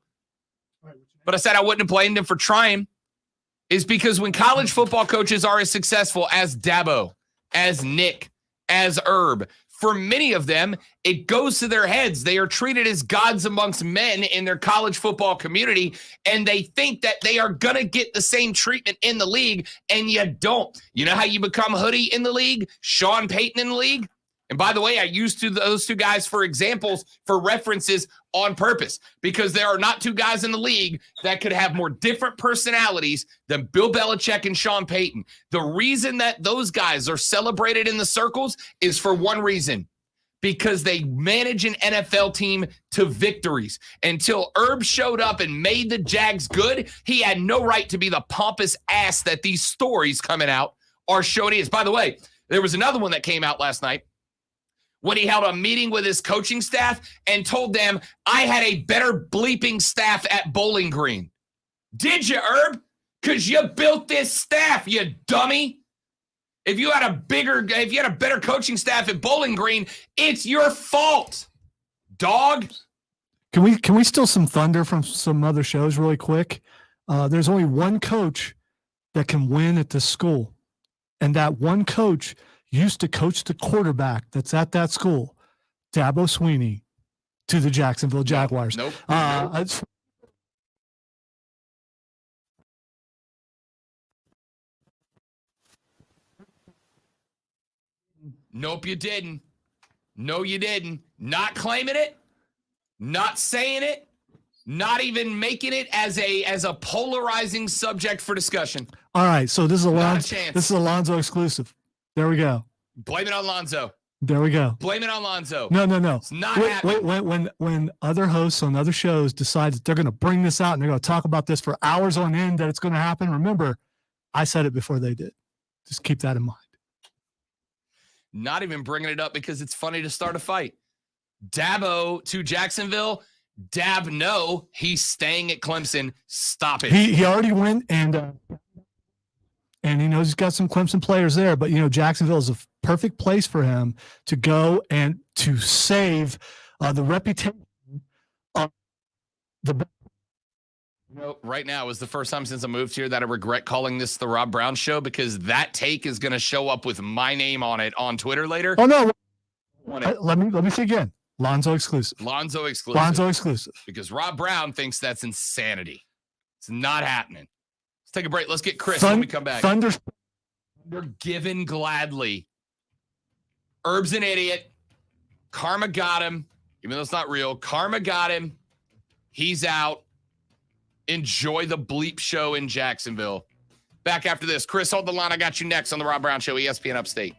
But I said I wouldn't have blamed him for trying, is because when college football coaches are as successful as Dabo, as Nick, as Herb, for many of them, it goes to their heads. They are treated as gods amongst men in their college football community, and they think that they are going to get the same treatment in the league, and you don't. You know how you become Hoodie in the league? Sean Payton in the league? And by the way, I used those two guys for examples, for references on purpose, because there are not two guys in the league that could have more different personalities than Bill Belichick and Sean Payton. The reason that those guys are celebrated in the circles is for one reason, because they manage an NFL team to victories. Until Herb showed up and made the Jags good, he had no right to be the pompous ass that these stories coming out are showing he is. By the way, there was another one that came out last night when he held a meeting with his coaching staff and told them, I had a better bleeping staff at Bowling Green. Did you, Herb? Because you built this staff, you dummy. If you had a better coaching staff at Bowling Green, it's your fault, dog. Can we steal some thunder from some other shows really quick? There's only one coach that can win at this school, and that one coach used to coach the quarterback that's at that school, Dabo Swinney, to the Jacksonville Jaguars. Nope. Nope, you didn't. No, you didn't. Not claiming it, not saying it, not even making it as a polarizing subject for discussion. All right, so this is This is a Lonzo exclusive. There we go. Blame it on Lonzo. There we go. Blame it on Lonzo. No. It's not happening. When other hosts on other shows decide that they're going to bring this out and they're going to talk about this for hours on end, that it's going to happen, remember, I said it before they did. Just keep that in mind. Not even bringing it up because it's funny to start a fight. Dabo to Jacksonville. Dab, no, he's staying at Clemson. Stop it. He already went and he knows he's got some Clemson players there, but Jacksonville is a perfect place for him to go and to save the reputation of the. Right now is the first time since I moved here that I regret calling this the Rob Brown Show, because that take is going to show up with my name on it on Twitter later. Oh no! Let me say again. Lonzo exclusive. Lonzo exclusive. Lonzo exclusive. Because Rob Brown thinks that's insanity. It's not happening. Let's take a break. Let's get Chris when we come back. Thunder given gladly. Herb's an idiot. Karma got him. Even though it's not real. Karma got him. He's out. Enjoy the bleep show in Jacksonville. Back after this. Chris, hold the line. I got you next on the Rob Brown Show, ESPN Upstate.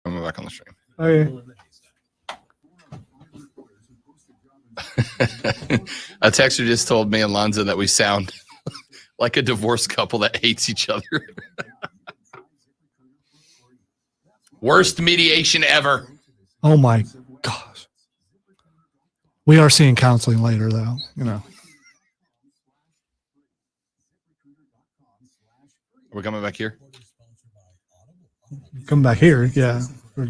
I'm back on the stream. Okay. A texter just told me and Lonzo that we sound like a divorced couple that hates each other. Worst mediation ever. Oh my gosh. We are seeing counseling later, though. You know. We're coming back here. Come back here, yeah. For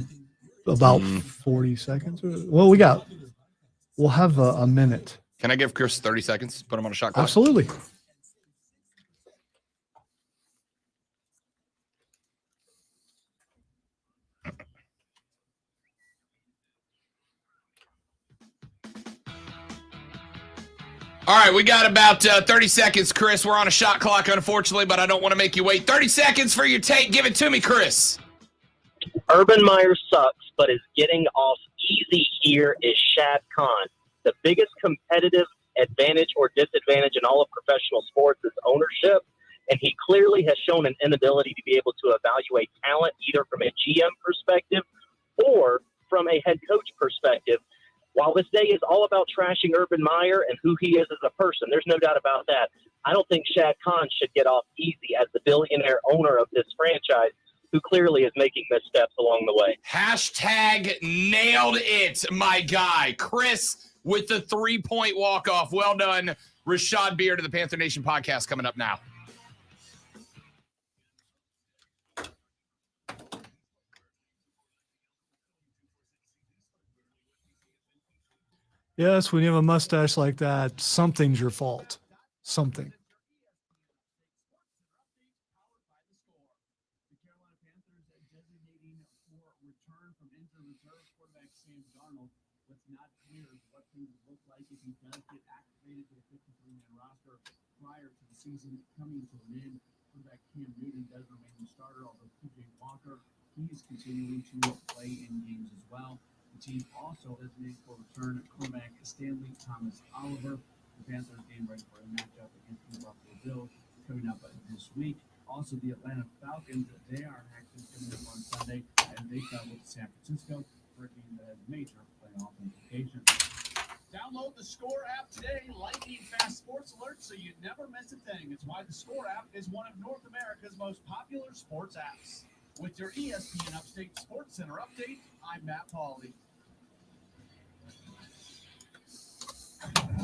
about 40 seconds. Well, we'll have a minute. Can I give Chris 30 seconds? Put him on a shot clock? Absolutely. All right, we got about 30 seconds, Chris. We're on a shot clock, unfortunately, but I don't want to make you wait. 30 seconds for your take. Give it to me, Chris. Urban Meyer sucks, but is getting off easy here is Shad Khan. The biggest competitive advantage or disadvantage in all of professional sports is ownership, and he clearly has shown an inability to be able to evaluate talent either from a GM perspective or from a head coach perspective. While this day is all about trashing Urban Meyer and who he is as a person, there's no doubt about that. I don't think Shad Khan should get off easy as the billionaire owner of this franchise who clearly is making missteps along the way. Hashtag nailed it, my guy. Chris with the 3-point walk-off. Well done. Rashad Beard of the Panther Nation podcast coming up now. Yes, when you have a mustache like that, something's your fault. Something. Prior to the season coming to an end, quarterback Cam Newton does remain the starter, although PJ Walker, he is continuing to play in games as well. The team also designated for return quarterback Stanley Thomas Oliver. The Panthers getting ready for a matchup against the Buffalo Bills coming up this week. Also, the Atlanta Falcons, they are actually coming up on Sunday as they travel to San Francisco for a game that has major playoff implications. Download the Score app today, lightning fast sports alerts so you never miss a thing. It's why the Score app is one of North America's most popular sports apps. With your ESPN Upstate Sports Center update, I'm Matt Pauley.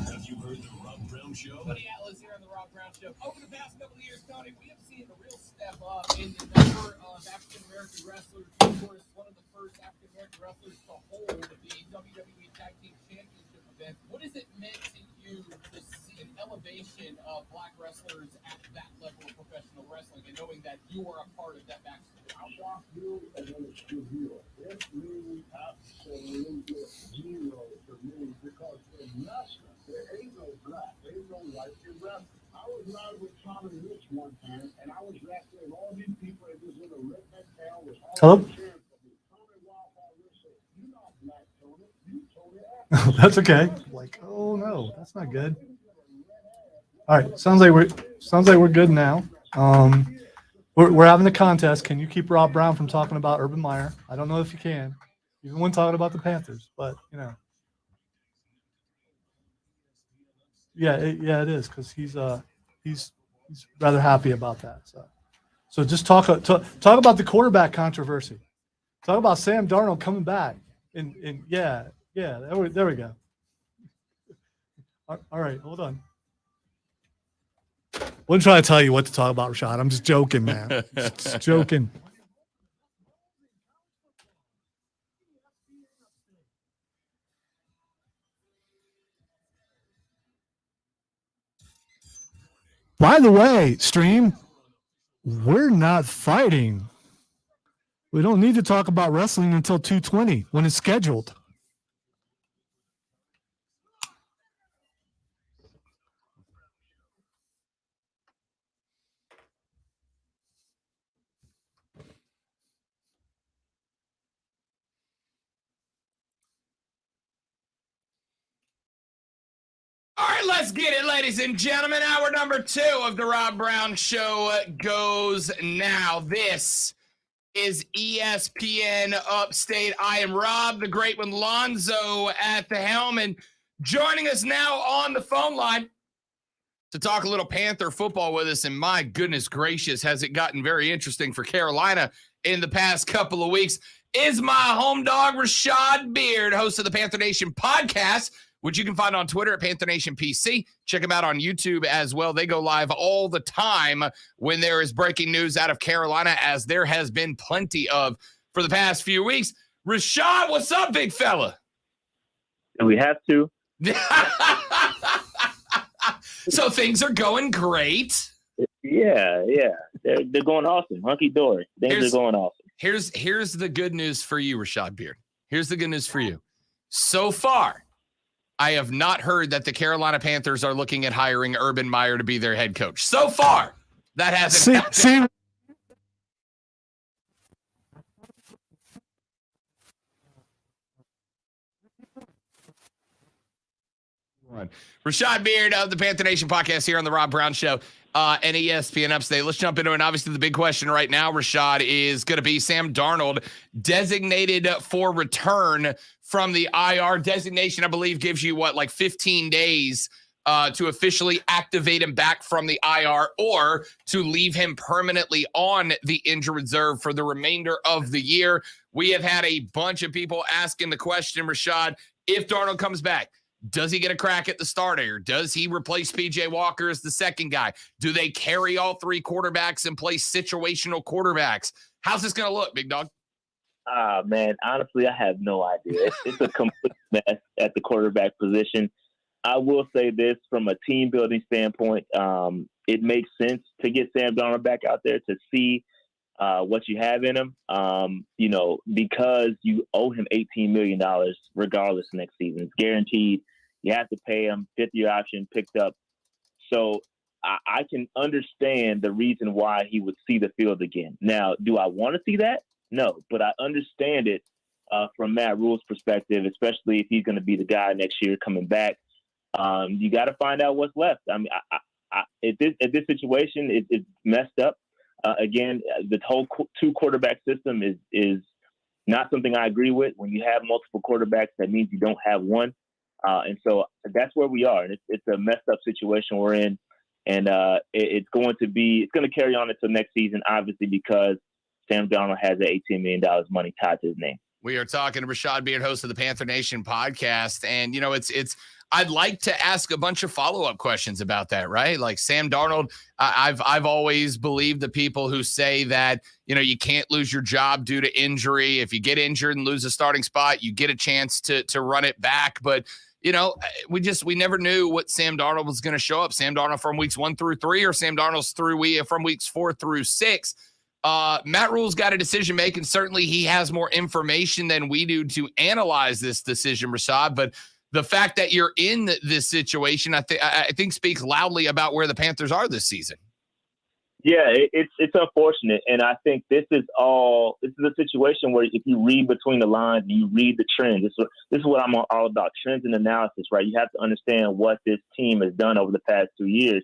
Have you heard the Rob Brown Show? Tony Atlas here on the Rob Brown Show. Over the past couple of years, Tony, we have seen a real step up in the number of African-American wrestlers. Of course, one of the first African-American wrestlers to hold the WWE Tag Team Championship event. What has it meant to you to see an elevation of black wrestlers at that level of professional wrestling and knowing that you are a part of that backstory? I want you as an studio. It means absolutely zero to me because in wrestling, there ain't no black, there ain't no white in wrestling. I was not with Tommy Rich one time, and I was wrestling all these people that was in a redneck town with all the cheering for me. Tommy Wildfire Rich said, "You're not black, Tony. You Tony." That's okay. Like, oh no, that's not good. All right, sounds like we're good now. We're having a contest. Can you keep Rob Brown from talking about Urban Meyer? I don't know if you can, even when talking about the Panthers, but you know. Yeah, it is because he's rather happy about that. So just talk about the quarterback controversy. Talk about Sam Darnold coming back. And yeah, there we go. All right, hold on. Wasn't trying to tell you what to talk about, Rashad. I'm just joking, man. Just joking. By the way, stream, we're not fighting. We don't need to talk about wrestling until 2:20 when it's scheduled. All right, let's get it, ladies and gentlemen. Hour number 2 of the Rob Brown Show goes now. This is ESPN Upstate. I am Rob, the great one, Lonzo at the helm, and joining us now on the phone line to talk a little Panther football with us. And my goodness gracious, has it gotten very interesting for Carolina in the past couple of weeks, is my home dog, Rashad Beard, host of the Panther Nation podcast, which you can find on Twitter at Panther Nation PC. Check them out on YouTube as well. They go live all the time when there is breaking news out of Carolina, as there has been plenty of for the past few weeks. Rashad, what's up, big fella? Do we have to? So things are going great. Yeah. They're going awesome. Hunky-dory. Things are going awesome. Here's the good news for you, Rashad Beard. Here's the good news for you. So far, I have not heard that the Carolina Panthers are looking at hiring Urban Meyer to be their head coach. So far, that hasn't happened. See, Rashad Beard of the Panther Nation podcast here on the Rob Brown Show and ESPN Upstate. Let's jump into it. And obviously, the big question right now, Rashad, is going to be Sam Darnold designated for return from the IR. Designation, I believe, gives you, 15 days to officially activate him back from the IR or to leave him permanently on the injured reserve for the remainder of the year. We have had a bunch of people asking the question, Rashad, if Darnold comes back, does he get a crack at the starter? Does he replace PJ Walker as the second guy? Do they carry all three quarterbacks and play situational quarterbacks? How's this going to look, big dog? Man, honestly, I have no idea. It's a complete mess at the quarterback position. I will say this from a team building standpoint, it makes sense to get Sam Darnold back out there to see what you have in him, because you owe him $18 million regardless next season. It's guaranteed. You have to pay him, fifth-year option picked up. So I can understand the reason why he would see the field again. Now, do I want to see that? No, but I understand it from Matt Rule's perspective, especially if he's going to be the guy next year coming back. You got to find out what's left. I mean, at this situation, it's messed up. Again, the whole two quarterback system is not something I agree with. When you have multiple quarterbacks, that means you don't have one. And so that's where we are. And it's a messed up situation we're in. And it's going to carry on until next season, obviously, because Sam Darnold has that $18 million money tied to his name. We are talking to Rashad Beard, host of the Panther Nation podcast. And, I'd like to ask a bunch of follow-up questions about that, right? Like Sam Darnold, I've always believed the people who say that, you can't lose your job due to injury. If you get injured and lose a starting spot, you get a chance to run it back. But, we never knew what Sam Darnold was going to show up. Sam Darnold from weeks 1 through 3 or Sam Darnold's from weeks 4 through 6. Matt Rule's got a decision making. Certainly he has more information than we do to analyze this decision, Rashad, but the fact that you're in this situation, I think speaks loudly about where the Panthers are this season. Yeah, it's unfortunate. And I think this is a situation where if you read between the lines and you read the trends, this is what I'm all about, trends and analysis, right? You have to understand what this team has done over the past 2 years.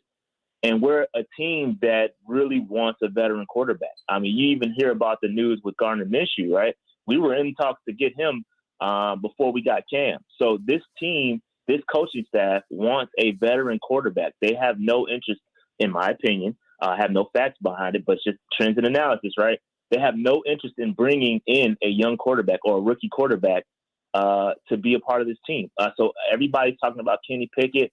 And we're a team that really wants a veteran quarterback. I mean, you even hear about the news with Gardner Minshew, right? We were in talks to get him before we got Cam. So this team, this coaching staff wants a veteran quarterback. They have no interest, in my opinion, have no facts behind it, but just trends and analysis, right? They have no interest in bringing in a young quarterback or a rookie quarterback to be a part of this team. So everybody's talking about Kenny Pickett,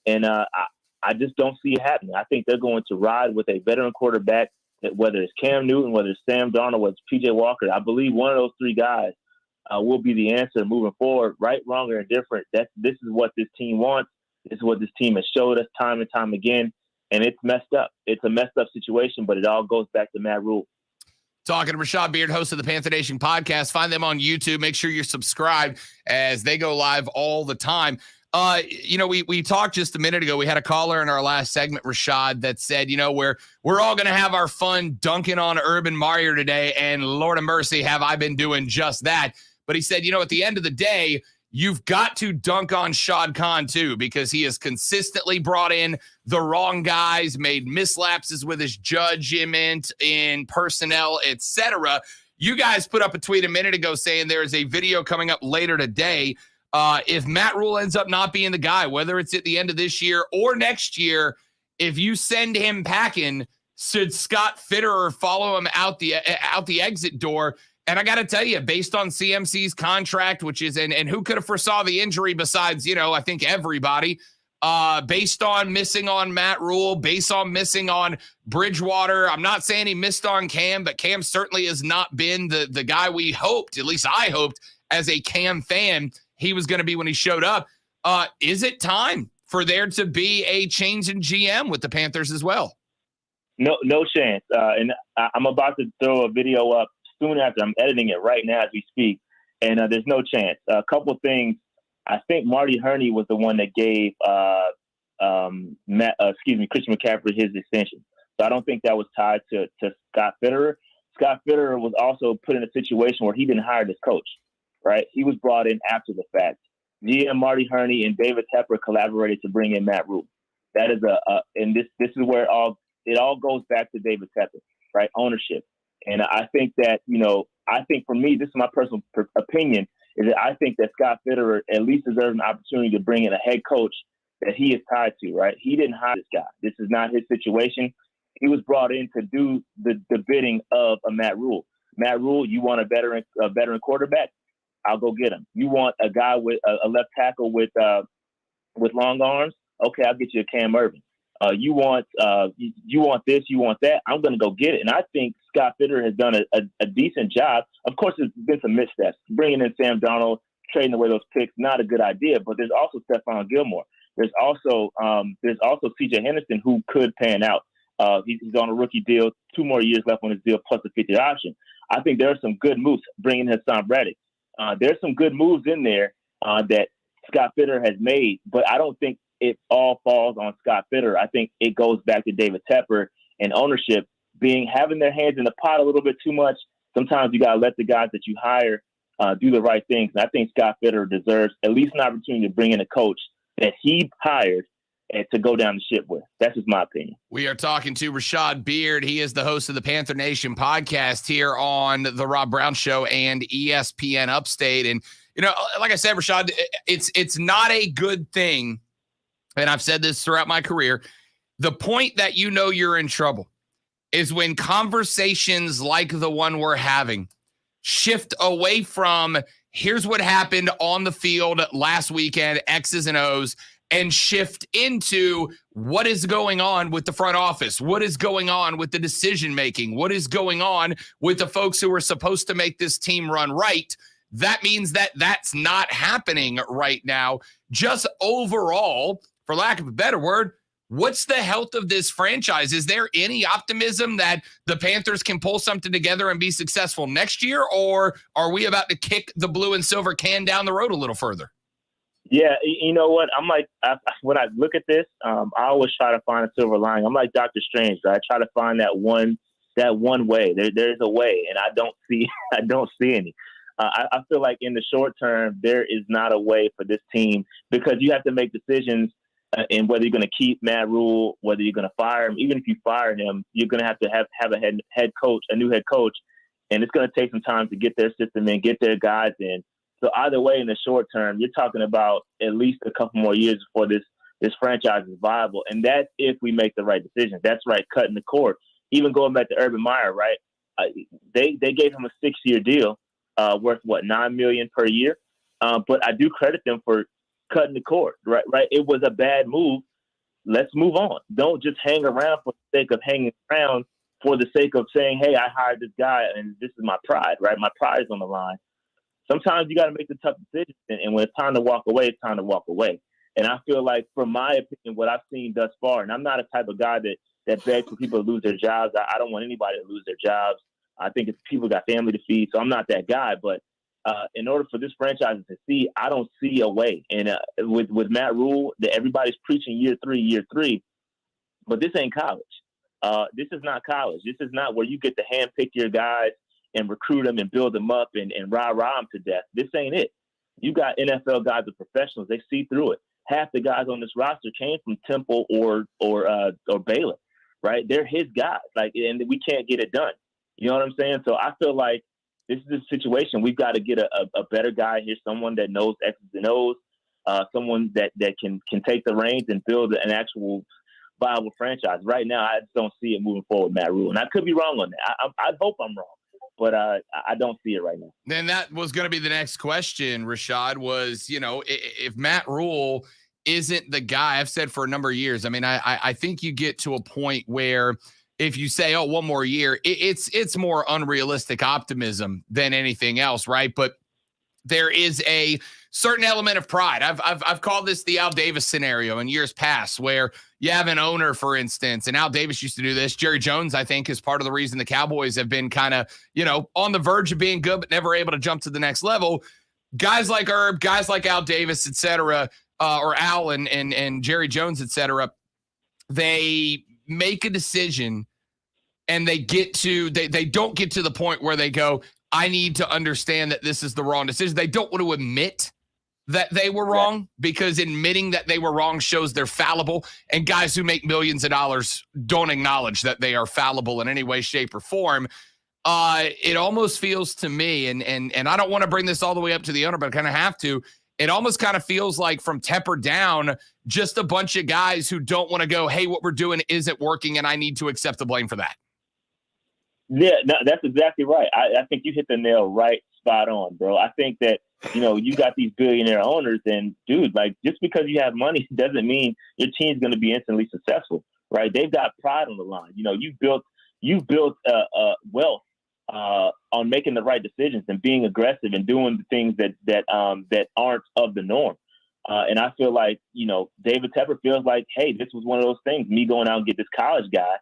and I just don't see it happening. I think they're going to ride with a veteran quarterback, whether it's Cam Newton, whether it's Sam Darnold, whether it's PJ Walker. I believe one of those three guys will be the answer moving forward. Right, wrong, or indifferent. This is what this team wants. This is what this team has showed us time and time again, and it's messed up. It's a messed up situation, but it all goes back to Matt Rule. Talking to Rashad Beard, host of the Panther Nation podcast. Find them on YouTube. Make sure you're subscribed as they go live all the time. We talked just a minute ago. We had a caller in our last segment, Rashad, that said, we're all going to have our fun dunking on Urban Meyer today, and Lord of mercy, have I been doing just that. But he said, at the end of the day, you've got to dunk on Shad Khan too, because he has consistently brought in the wrong guys, made mislapses with his judgment in personnel, etc. You guys put up a tweet a minute ago saying there is a video coming up later today. If Matt Rule ends up not being the guy, whether it's at the end of this year or next year, if you send him packing, should Scott Fitterer follow him out the exit door? And I got to tell you, based on CMC's contract, which is, and who could have foresaw the injury besides, I think everybody, based on missing on Matt Rule, based on missing on Bridgewater. I'm not saying he missed on Cam, but Cam certainly has not been the guy we hoped, at least I hoped as a Cam fan, he was going to be when he showed up. Is it time for there to be a change in GM with the Panthers as well? No chance. And I'm about to throw a video up soon after. I'm editing it right now as we speak, and there's no chance. A couple things. I think Marty Herney was the one that gave Christian McCaffrey his extension. So I don't think that was tied to Scott Fitterer. Scott Fitterer was also put in a situation where he didn't hire this coach, right? He was brought in after the fact. GM Marty Herney and David Tepper collaborated to bring in Matt Rule. That is and this is where it all goes back to David Tepper, right? Ownership. And I think that, I think for me, this is my personal opinion, is that I think that Scott Fitterer at least deserves an opportunity to bring in a head coach that he is tied to, right? He didn't hire this guy. This is not his situation. He was brought in to do the bidding of a Matt Rule. Matt Rule, you want a veteran quarterback? I'll go get him. You want a guy with a left tackle with long arms? Okay, I'll get you a Cam Irvin. You want this, you want that? I'm going to go get it. And I think Scott Fitterer has done a decent job. Of course, there's been some missteps. Bringing in Sam Darnold, trading away those picks, not a good idea. But there's also Stephon Gilmore. There's also C.J. Henderson, who could pan out. He's on a rookie deal, 2 more years left on his deal, plus a 50 option. I think there are some good moves. Bringing in Hassan Reddick. There's some good moves in there that Scott Fitterer has made, but I don't think it all falls on Scott Fitterer. I think it goes back to David Tepper and ownership having their hands in the pot a little bit too much. Sometimes you got to let the guys that you hire do the right things. And I think Scott Fitterer deserves at least an opportunity to bring in a coach that he hired and to go down the ship with. That's just my opinion. We are talking to Rashad Beard. He is the host of the Panther Nation podcast here on the Rob Brown Show and ESPN Upstate. And, like I said, Rashad, it's not a good thing. And I've said this throughout my career. The point that you're in trouble is when conversations like the one we're having shift away from here's what happened on the field last weekend, X's and O's, and shift into what is going on with the front office, what is going on with the decision-making, what is going on with the folks who are supposed to make this team run right. That means that that's not happening right now. Just overall, for lack of a better word, what's the health of this franchise? Is there any optimism that the Panthers can pull something together and be successful next year, or are we about to kick the blue and silver can down the road a little further? Yeah, you know what? I'm like, when I look at this, I always try to find a silver lining. I'm like Dr. Strange. Right? I try to find that one way. There's a way, and I don't see any. I feel like in the short term, there is not a way for this team because you have to make decisions in whether you're going to keep Matt Rule, whether you're going to fire him. Even if you fire him, you're going to have a head coach, a new head coach, and it's going to take some time to get their system in, get their guys in. So either way, in the short term, you're talking about at least a couple more years before this franchise is viable, and that's if we make the right decisions. That's right, cutting the cord. Even going back to Urban Meyer, right? They gave him a 6-year deal worth $9 million per year, but I do credit them for cutting the cord. Right? It was a bad move. Let's move on. Don't just hang around for the sake of hanging around for the sake of saying, "Hey, I hired this guy, and this is my pride." Right? My pride is on the line. Sometimes you got to make the tough decisions, and when it's time to walk away, it's time to walk away. And I feel like, from my opinion, what I've seen thus far, and I'm not a type of guy that begs for people to lose their jobs. I don't want anybody to lose their jobs. I think it's people got family to feed, so I'm not that guy. But in order for this franchise to succeed, I don't see a way. And with Matt Rule, everybody's preaching year three, but this ain't college. This is not college. This is not where you get to handpick your guys and recruit them and build them up and rah-rah them to death. This ain't it. You got NFL guys that are professionals. They see through it. Half the guys on this roster came from Temple or Baylor, right? They're his guys. And we can't get it done. You know what I'm saying? So I feel like this is a situation. We've got to get a better guy here, someone that knows X's and O's, someone that can take the reins and build an actual viable franchise. Right now, I just don't see it moving forward, Matt Rule. And I could be wrong on that. I hope I'm wrong, but I don't see it right now. Then that was going to be the next question, Rashad, was, if Matt Rule isn't the guy, I've said for a number of years, I mean, I think you get to a point where if you say, oh, one more year, it's more unrealistic optimism than anything else, right? But there is a certain element of pride. I've called this the Al Davis scenario in years past, where you have an owner, for instance, and Al Davis used to do this. Jerry Jones, I think, is part of the reason the Cowboys have been kind of, on the verge of being good, but never able to jump to the next level. Guys like Herb, guys like Al Davis, et cetera, or Al and Jerry Jones, et cetera, they make a decision and they don't get to the point where they go, I need to understand that this is the wrong decision. They don't want to admit that they were wrong, because admitting that they were wrong shows they're fallible. And guys who make millions of dollars don't acknowledge that they are fallible in any way, shape, or form. It almost feels to me, and I don't want to bring this all the way up to the owner, but I kind of have to. It almost kind of feels like from Tepper down, just a bunch of guys who don't want to go, hey, what we're doing isn't working, and I need to accept the blame for that. Yeah, no, that's exactly right. I think you hit the nail right spot on, bro. I think that, you got these billionaire owners, and dude, like, just because you have money doesn't mean your team's going to be instantly successful, right? They've got pride on the line. You've built wealth on making the right decisions and being aggressive and doing the things that aren't of the norm. And I feel like, David Tepper feels like, hey, this was one of those things, me going out and get this college guy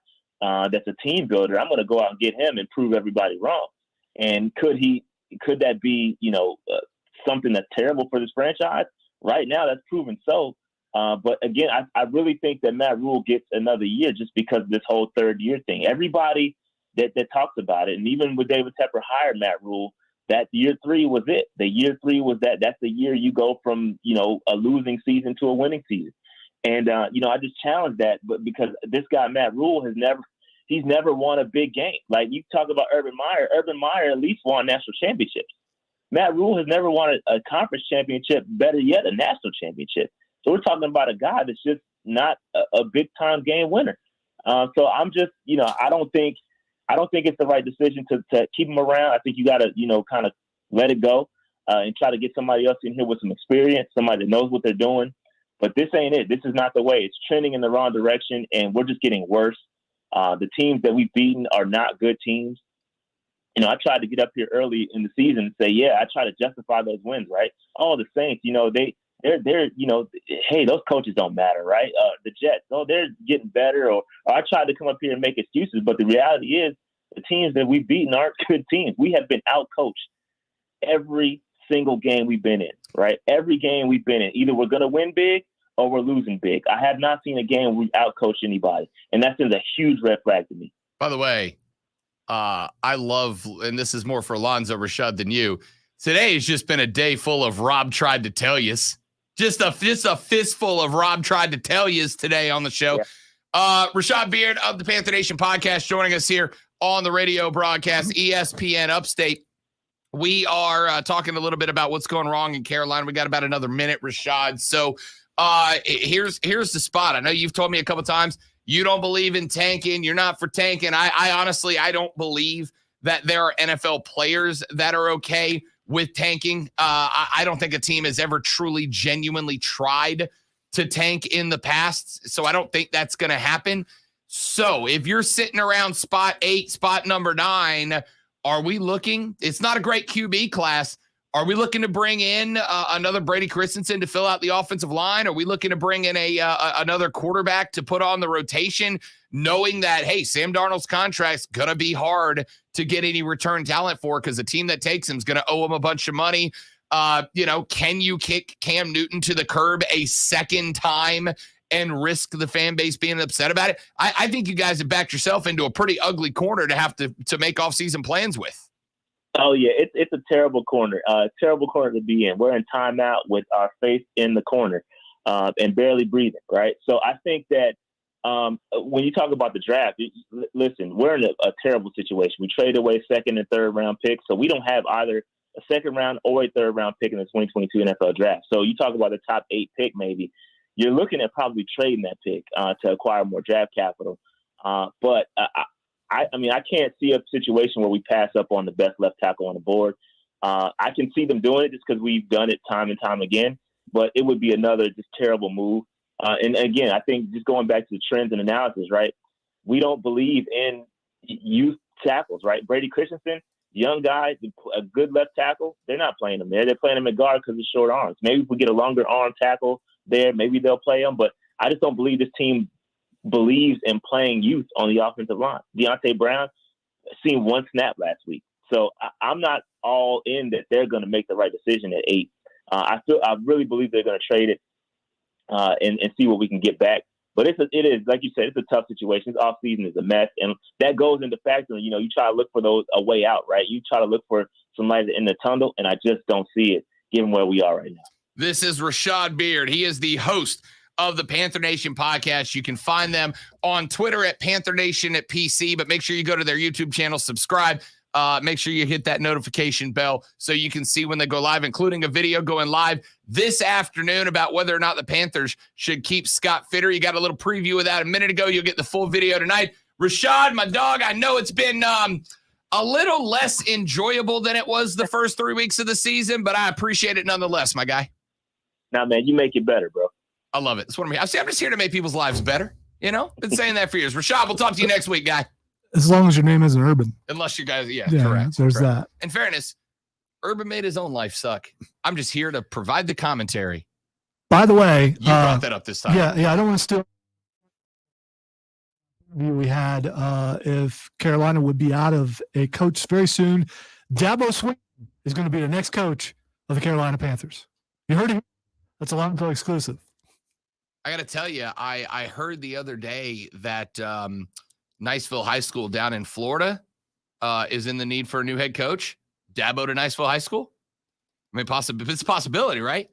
that's a team builder. I'm going to go out and get him and prove everybody wrong. And could that be, something that's terrible for this franchise? Right now, that's proven so. But again, I really think that Matt Rule gets another year just because of this whole third year thing. Everybody that talks about it, and even with David Tepper hired Matt Rule, that year 3 was it. The year 3 was that's the year you go from, a losing season to a winning season. And, I just challenge that, but because this guy, Matt Rule, he's never won a big game. Like, you talk about Urban Meyer. Urban Meyer at least won national championships. Matt Rule has never won a conference championship, better yet, a national championship. So we're talking about a guy that's just not a big-time game winner. So I'm just, I don't think it's the right decision to keep him around. I think you got to, kind of let it go and try to get somebody else in here with some experience, somebody that knows what they're doing. But this ain't it. This is not the way. It's trending in the wrong direction, and we're just getting worse. The teams that we've beaten are not good teams. I tried to get up here early in the season and say, yeah, I try to justify those wins, right? Oh, the Saints, they're hey, those coaches don't matter, right? The Jets, they're getting better. Or I tried to come up here and make excuses, but the reality is the teams that we've beaten aren't good teams. We have been out-coached every single game we've been in, right? Every game we've been in. Either we're going to win big or we're losing big. I have not seen a game where we out-coach anybody, and that sends a huge red flag to me. By the way, I love, and this is more for Alonzo Rashad than you, today has just been a day full of Rob tried to tell yous. Just a fistful of Rob tried to tell yous today on the show. Yeah. Rashad Beard of the Panther Nation podcast joining us here on the radio broadcast, ESPN Upstate. We are talking a little bit about what's going wrong in Carolina. We got about another minute, Rashad. So here's the spot. I know you've told me a couple times you don't believe in tanking. You're not for tanking. I honestly, I don't believe that there are NFL players that are okay with tanking. I don't think a team has ever truly, genuinely tried to tank in the past. So I don't think that's going to happen. So if you're sitting around spot 8, spot number 9, are we looking? It's not a great QB class. Are we looking to bring in another Brady Christensen to fill out the offensive line? Are we looking to bring in another quarterback to put on the rotation, knowing that, hey, Sam Darnold's contract's going to be hard to get any return talent for because the team that takes him is going to owe him a bunch of money? Can you kick Cam Newton to the curb a second time and risk the fan base being upset about it? I think you guys have backed yourself into a pretty ugly corner to have to make offseason plans with. Oh, yeah, it's a terrible corner to be in. We're in timeout with our face in the corner and barely breathing, right? So I think that when you talk about the draft, listen, we're in a terrible situation. We traded away second and third round picks, so we don't have either a second round or a third round pick in the 2022 NFL draft. So you talk about the top 8 pick, maybe you're looking at probably trading that pick to acquire more draft capital. But I mean, I can't see a situation where we pass up on the best left tackle on the board. I can see them doing it just because we've done it time and time again, but it would be another just terrible move. And again, I think just going back to the trends and analysis, right? We don't believe in youth tackles, right? Brady Christensen, young guy, a good left tackle, they're not playing him there. They're playing him at guard because of short arms. Maybe if we get a longer arm tackle there, maybe they'll play him. But I just don't believe this team believes in playing youth on the offensive line. Deontay Brown seen one snap last week. So I'm not all in that they're going to make the right decision at 8. I really believe they're going to trade it and see what we can get back. But it is, like you said, it's a tough situation. This offseason is a mess. And that goes into factoring, you try to look for a way out, right? You try to look for some light in the tunnel, and I just don't see it given where we are right now. This is Rashad Beard. He is the host of the Panther Nation podcast. You can find them on Twitter at Panther Nation at PC, but make sure you go to their YouTube channel, subscribe. Make sure you hit that notification bell so you can see when they go live, including a video going live this afternoon about whether or not the Panthers should keep Scott Fitter. You got a little preview of that a minute ago. You'll get the full video tonight. Rashad, my dog, I know it's been a little less enjoyable than it was the first 3 weeks of the season, but I appreciate it nonetheless, my guy. Nah, man, you make it better, bro. I love it. That's what I'm here. I'm just here to make people's lives better. Been saying that for years. Rashad, we'll talk to you next week, guy. As long as your name isn't Urban. Unless you guys, Yeah, correct. there's correct. that. In fairness, Urban made his own life suck. I'm just here to provide the commentary. By the way, You brought that up this time. Yeah, I don't want to steal. We had if Carolina would be out of a coach very soon, Dabo Swinney is going to be the next coach of the Carolina Panthers. You heard him? That's a Lonzo exclusive. I got to tell you, I heard the other day that Niceville High School down in Florida is in the need for a new head coach. Dabo to Niceville High School. I mean, it's a possibility, right?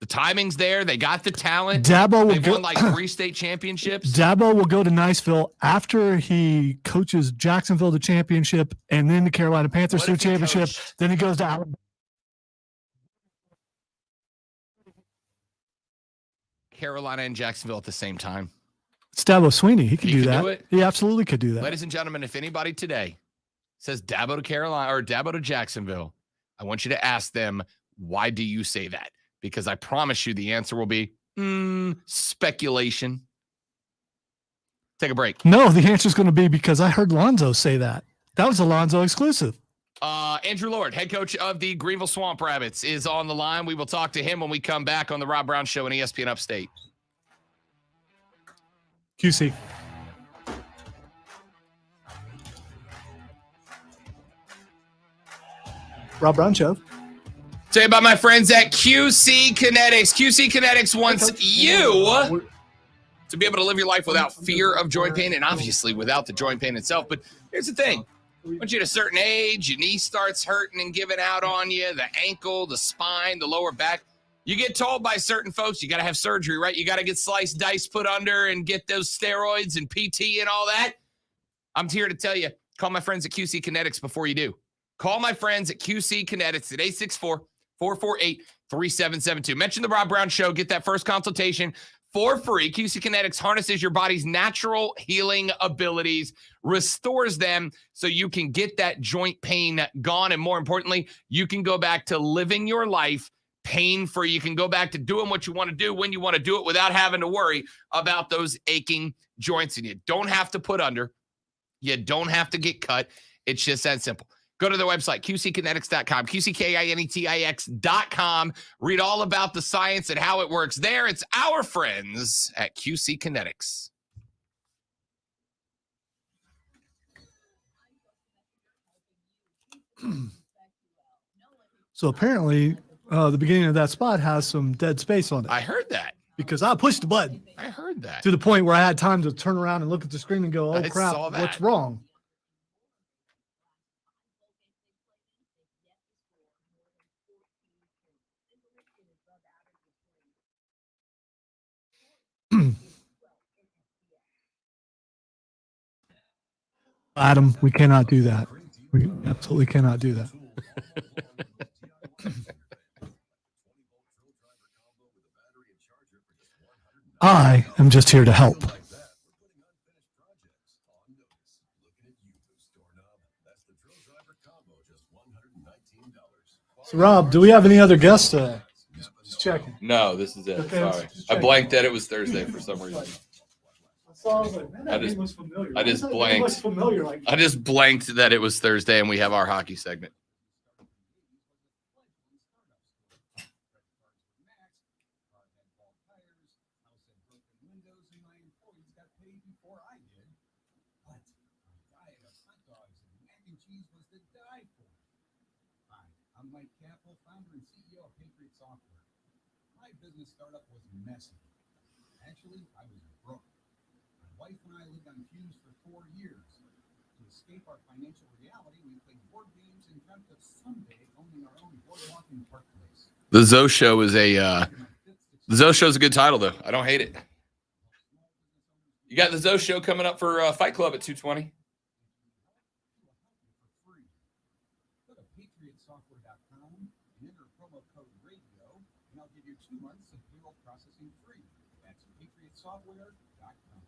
The timing's there. They got the talent. Dabo will They've won like 3 state championships. Dabo will go to Niceville after he coaches Jacksonville to championship and then the Carolina Panthers to the championship. Then he goes to Alabama. Carolina and Jacksonville at the same time. It's Dabo Swinney. He could do that. Do it. He absolutely could do that. Ladies and gentlemen, if anybody today says Dabo to Carolina or Dabo to Jacksonville, I want you to ask them, why do you say that? Because I promise you the answer will be speculation. Take a break. No, the answer is going to be because I heard Lonzo say that. That was a Lonzo exclusive. Andrew Lord, head coach of the Greenville Swamp Rabbits, is on the line. We will talk to him when we come back on the Rob Brown Show on ESPN Upstate. QC. Rob Brown Show. Tell you about my friends at QC Kinetics. QC Kinetics wants you to be able to live your life without fear of joint pain and obviously without the joint pain itself. But here's the thing. Once you hit a certain age, your knee starts hurting and giving out on you, the ankle, the spine, the lower back. You get told by certain folks you got to have surgery, right? You got to get sliced dice put under and get those steroids and PT and all that. I'm here to tell you, call my friends at QC Kinetics before you do. Call my friends at QC Kinetics at 864-448-3772. Mention the Rob Brown Show. Get that first consultation for free. QC Kinetics harnesses your body's natural healing abilities, restores them so you can get that joint pain gone. And more importantly, you can go back to living your life pain-free. You can go back to doing what you want to do when you want to do it without having to worry about those aching joints. And you don't have to put under. You don't have to get cut. It's just that simple. Go to their website, qckinetics.com, qckinetics.com. Read all about the science and how it works there. It's our friends at QC Kinetics. So apparently, the beginning of that spot has some dead space on it. I heard that. Because I pushed the button. I heard that. To the point where I had time to turn around and look at the screen and go, oh, crap, what's wrong? Adam, we cannot do that. We absolutely cannot do that. I am just here to help. So, Rob, do we have any other guests today? Just checking. No, this is it. Okay, Sorry. I blanked that it was Thursday for some reason. I just blanked. I just blanked that it was Thursday and we have our hockey segment. I'm Mike Capel, founder and CEO of Feyered Software. My business startup was messy. Actually, I was broke. My wife and I lived on fumes for 4 years. To escape our financial reality, we played board games and dreamt of someday owning our own boardwalk and park place. The Zoe Show is a good title though. I don't hate it. You got the Zoe Show coming up for Fight Club at 220. Software.com and enter promo code radio, and I'll give you 2 months of payroll processing free. That's patriotsoftware.com.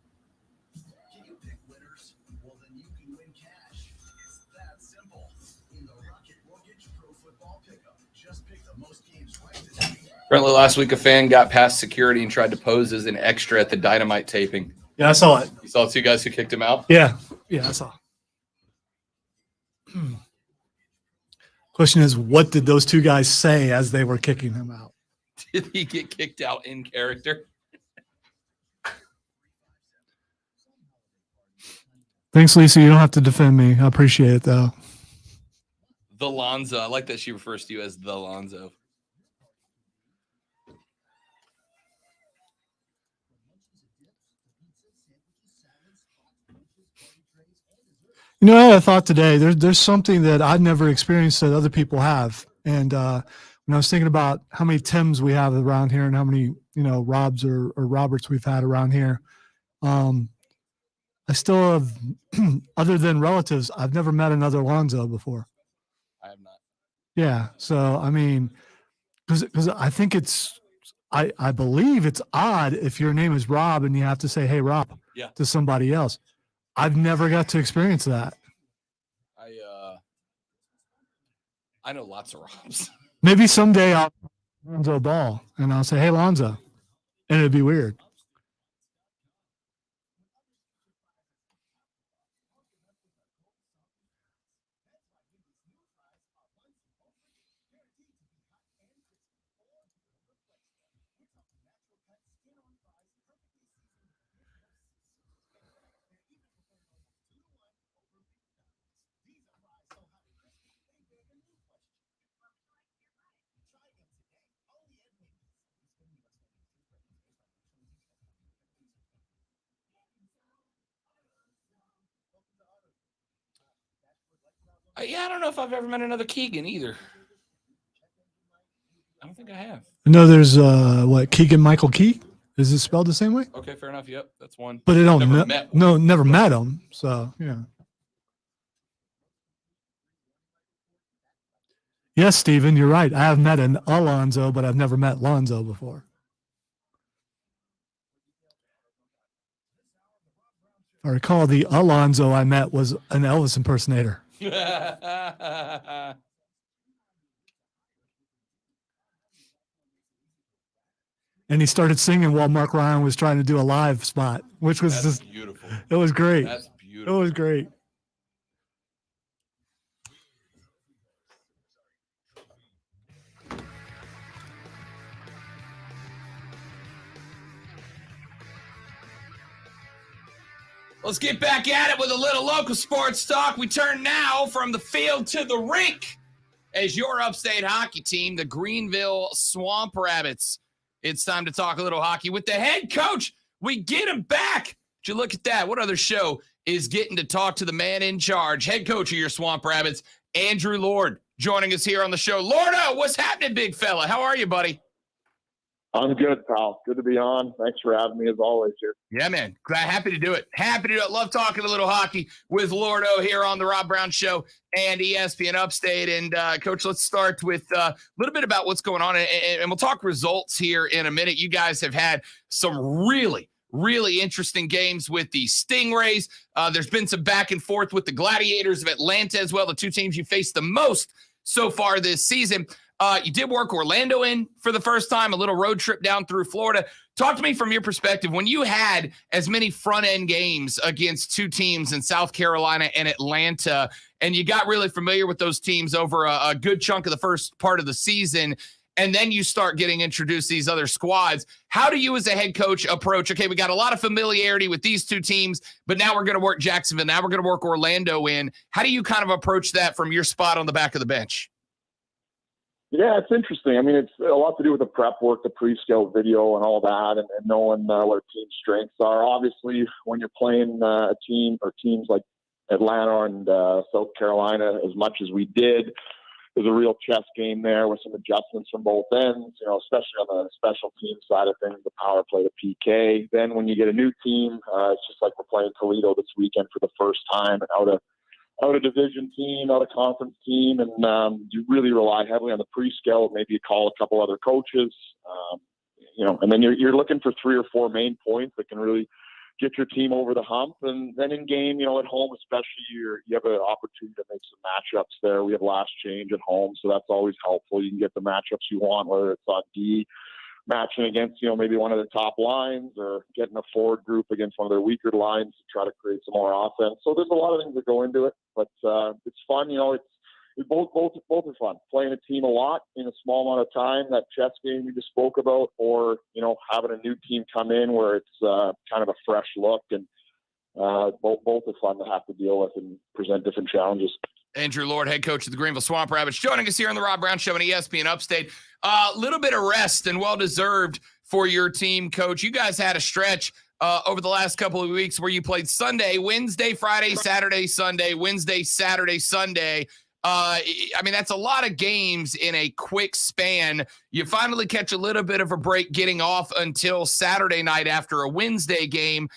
Can you pick winners? Well, then you can win cash. It's that simple. In the Rocket Mortgage Pro Football Pickup, just pick the most games right this week. Apparently last week a fan got past security and tried to pose as an extra at the Dynamite taping. Yeah, I saw it. You saw 2 guys who kicked him out? Yeah, I saw. Question is, what did those 2 guys say as they were kicking him out? Did he get kicked out in character? Thanks, Lisa. You don't have to defend me. I appreciate it, though. The Lonzo. I like that she refers to you as the Lonzo. You know, I had a thought today. There's something that I've never experienced that other people have. And when I was thinking about how many Tims we have around here and how many, Robs or Roberts we've had around here, I still have, other than relatives, I've never met another Lonzo before. I have not. Yeah. So, I mean, because I think I believe it's odd if your name is Rob and you have to say, hey, Rob, to somebody else. I've never got to experience that. I know lots of Robs. Maybe someday I'll Lonzo Ball and I'll say, hey, Lonzo. And it'd be weird. Yeah, I don't know if I've ever met another Keegan either. I don't think I have. No, there's Keegan Michael Key? Is it spelled the same way? Okay, fair enough. Yep, that's one. But never met him. So yeah. Yes, Steven, you're right. I have met an Alonzo, but I've never met Lonzo before. I recall the Alonzo I met was an Elvis impersonator. And he started singing while Mark Ryan was trying to do a live spot, which was just beautiful. It was great. That's beautiful. It was great. Let's get back at it with a little local sports talk. We turn now from the field to the rink as your upstate hockey team, the Greenville Swamp Rabbits. It's time to talk a little hockey with the head coach. We get him back. Did you look at that? What other show is getting to talk to the man in charge, head coach of your Swamp Rabbits, Andrew Lord, joining us here on the show. Lordo, what's happening, big fella? How are you, buddy? I'm good, pal. Good to be on. Thanks for having me as always here. Yeah, man. Happy to do it. Happy to do it. Love talking a little hockey with Lordo here on the Rob Brown Show and ESPN Upstate. And, Coach, let's start with a little bit about what's going on. And we'll talk results here in a minute. You guys have had some really interesting games with the Stingrays. There's been some back and forth with the Gladiators of Atlanta as well, the two teams you faced the most so far this season. You did work Orlando in for the first time, a little road trip down through Florida. Talk to me from your perspective. When you had as many front-end games against two teams in South Carolina and Atlanta, and you got really familiar with those teams over a good chunk of the first part of the season, and then you start getting introduced to these other squads, how do you as a head coach approach, okay, we got a lot of familiarity with these two teams, but now we're going to work Jacksonville, now we're going to work Orlando in. How do you kind of approach that from your spot on the back of the bench? Yeah, it's interesting. I mean, it's a lot to do with the prep work, the pre-scout video and all that, and knowing what a team's strengths are. Obviously, when you're playing a team or teams like Atlanta and South Carolina, as much as we did, there's a real chess game there with some adjustments from both ends, especially on the special team side of things, the power play, the PK. Then when you get a new team, it's just like we're playing Toledo this weekend for the first time, out of division team, out of conference team, and you really rely heavily on the pre-scout. Maybe you call a couple other coaches, and then you're looking for 3 or 4 main points that can really get your team over the hump. And then in game, at home especially, you have an opportunity to make some matchups there. We have last change at home, so that's always helpful. You can get the matchups you want, whether it's on D, matching against, maybe one of the top lines, or getting a forward group against one of their weaker lines to try to create some more offense. So there's a lot of things that go into it, but it's fun. It's both are fun. Playing a team a lot in a small amount of time, that chess game we just spoke about, or having a new team come in where it's kind of a fresh look, and both are fun to have to deal with and present different challenges. Andrew Lord, head coach of the Greenville Swamp Rabbits, joining us here on the Rob Brown Show and ESPN Upstate. A little bit of rest and well-deserved for your team, Coach. You guys had a stretch over the last couple of weeks where you played Sunday, Wednesday, Friday, Saturday, Sunday, Wednesday, Saturday, Sunday. That's a lot of games in a quick span. You finally catch a little bit of a break getting off until Saturday night after a Wednesday game.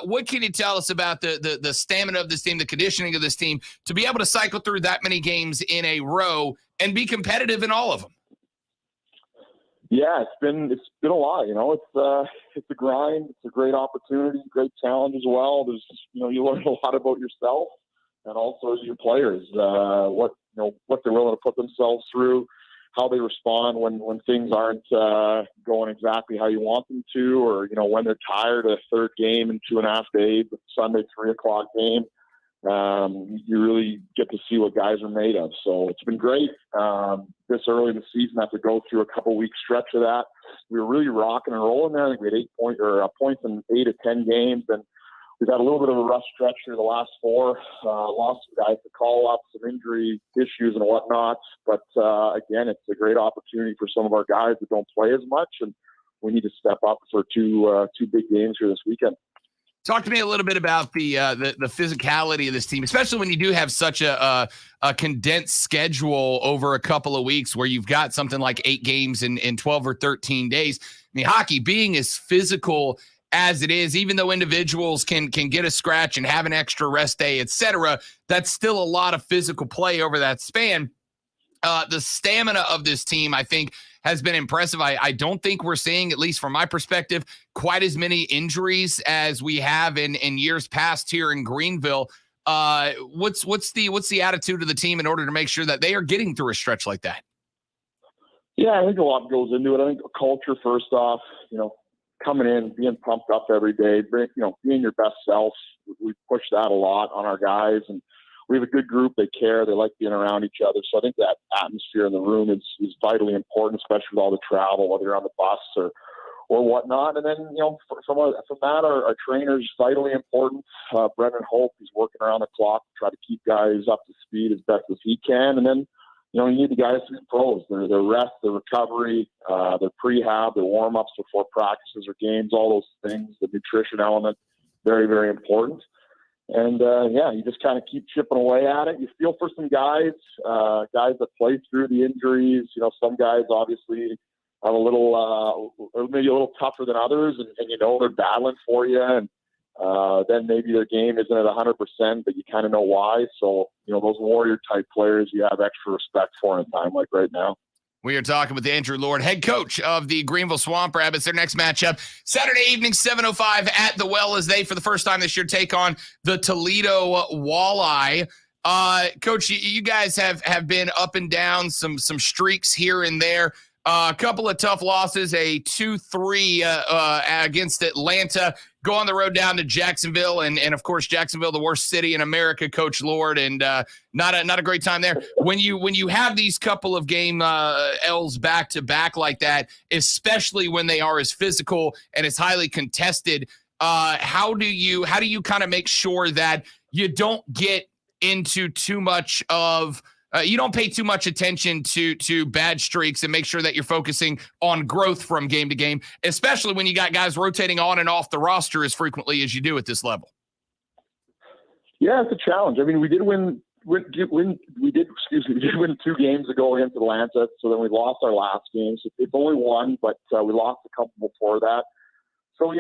What can you tell us about the stamina of this team, the conditioning of this team, to be able to cycle through that many games in a row and be competitive in all of them? Yeah, it's been a lot. It's a grind. It's a great opportunity, great challenge as well. There's you learn a lot about yourself and also your players, what they're willing to put themselves through, how they respond when things aren't going exactly how you want them to, or when they're tired of a third game in 2.5 days, the Sunday 3:00 game. You really get to see what guys are made of. So it's been great. This early in the season, after go through a couple week stretch of that, we were really rocking and rolling there. I think we had points in 8 of 10 games, and we've had a little bit of a rough stretch through the last 4. Lost some guys to call up, some injury issues and whatnot. But again, it's a great opportunity for some of our guys that don't play as much, and we need to step up for two big games here this weekend. Talk to me a little bit about the physicality of this team, especially when you do have such a condensed schedule over a couple of weeks where you've got something like 8 games in 12 or 13 days. Hockey being as physical as it is, even though individuals can get a scratch and have an extra rest day, etc., that's still a lot of physical play over that span. The stamina of this team, I think, has been impressive. I don't think we're seeing, at least from my perspective, quite as many injuries as we have in years past here in Greenville. What's the attitude of the team in order to make sure that they are getting through a stretch like that? Yeah, I think a lot goes into it. I think culture, first off, coming in, being pumped up every day, being your best self. We push that a lot on our guys, and we have a good group. They care. They like being around each other. So I think that atmosphere in the room is vitally important, especially with all the travel, whether you're on the bus or whatnot. And then, from that, our trainer's vitally important. Brendan Hope, he's working around the clock to try to keep guys up to speed as best as he can. And then, you need the guys to be pros. Their rest, their recovery, their prehab, their warm-ups before practices or games, all those things, the nutrition element, very, very important. And, you just kind of keep chipping away at it. You feel for some guys that play through the injuries. Some guys, obviously, have a little, or maybe a little tougher than others, and they're battling for you, and then maybe their game isn't at 100%, but you kind of know why. So, those warrior type players, you have extra respect for in a time like right now. We are talking with Andrew Lord, head coach of the Greenville Swamp Rabbits. Their next matchup, Saturday evening, 7:05 at the Well, as they, for the first time this year, take on the Toledo Walleye. Coach, you guys have been up and down, some streaks here and there. A couple of tough losses, a 2-3 against Atlanta. Go on the road down to Jacksonville, and of course Jacksonville, the worst city in America, Coach Lord, and not a great time there. When you have these couple of game L's back to back like that, especially when they are as physical and as highly contested, how do you kind of make sure that you don't get into too much of you don't pay too much attention to bad streaks and make sure that you're focusing on growth from game to game, especially when you got guys rotating on and off the roster as frequently as you do at this level? Yeah, it's a challenge. I mean, we did win 2 games ago against Atlanta, so then we lost our last game. So it's only one, but we lost a couple before that. So,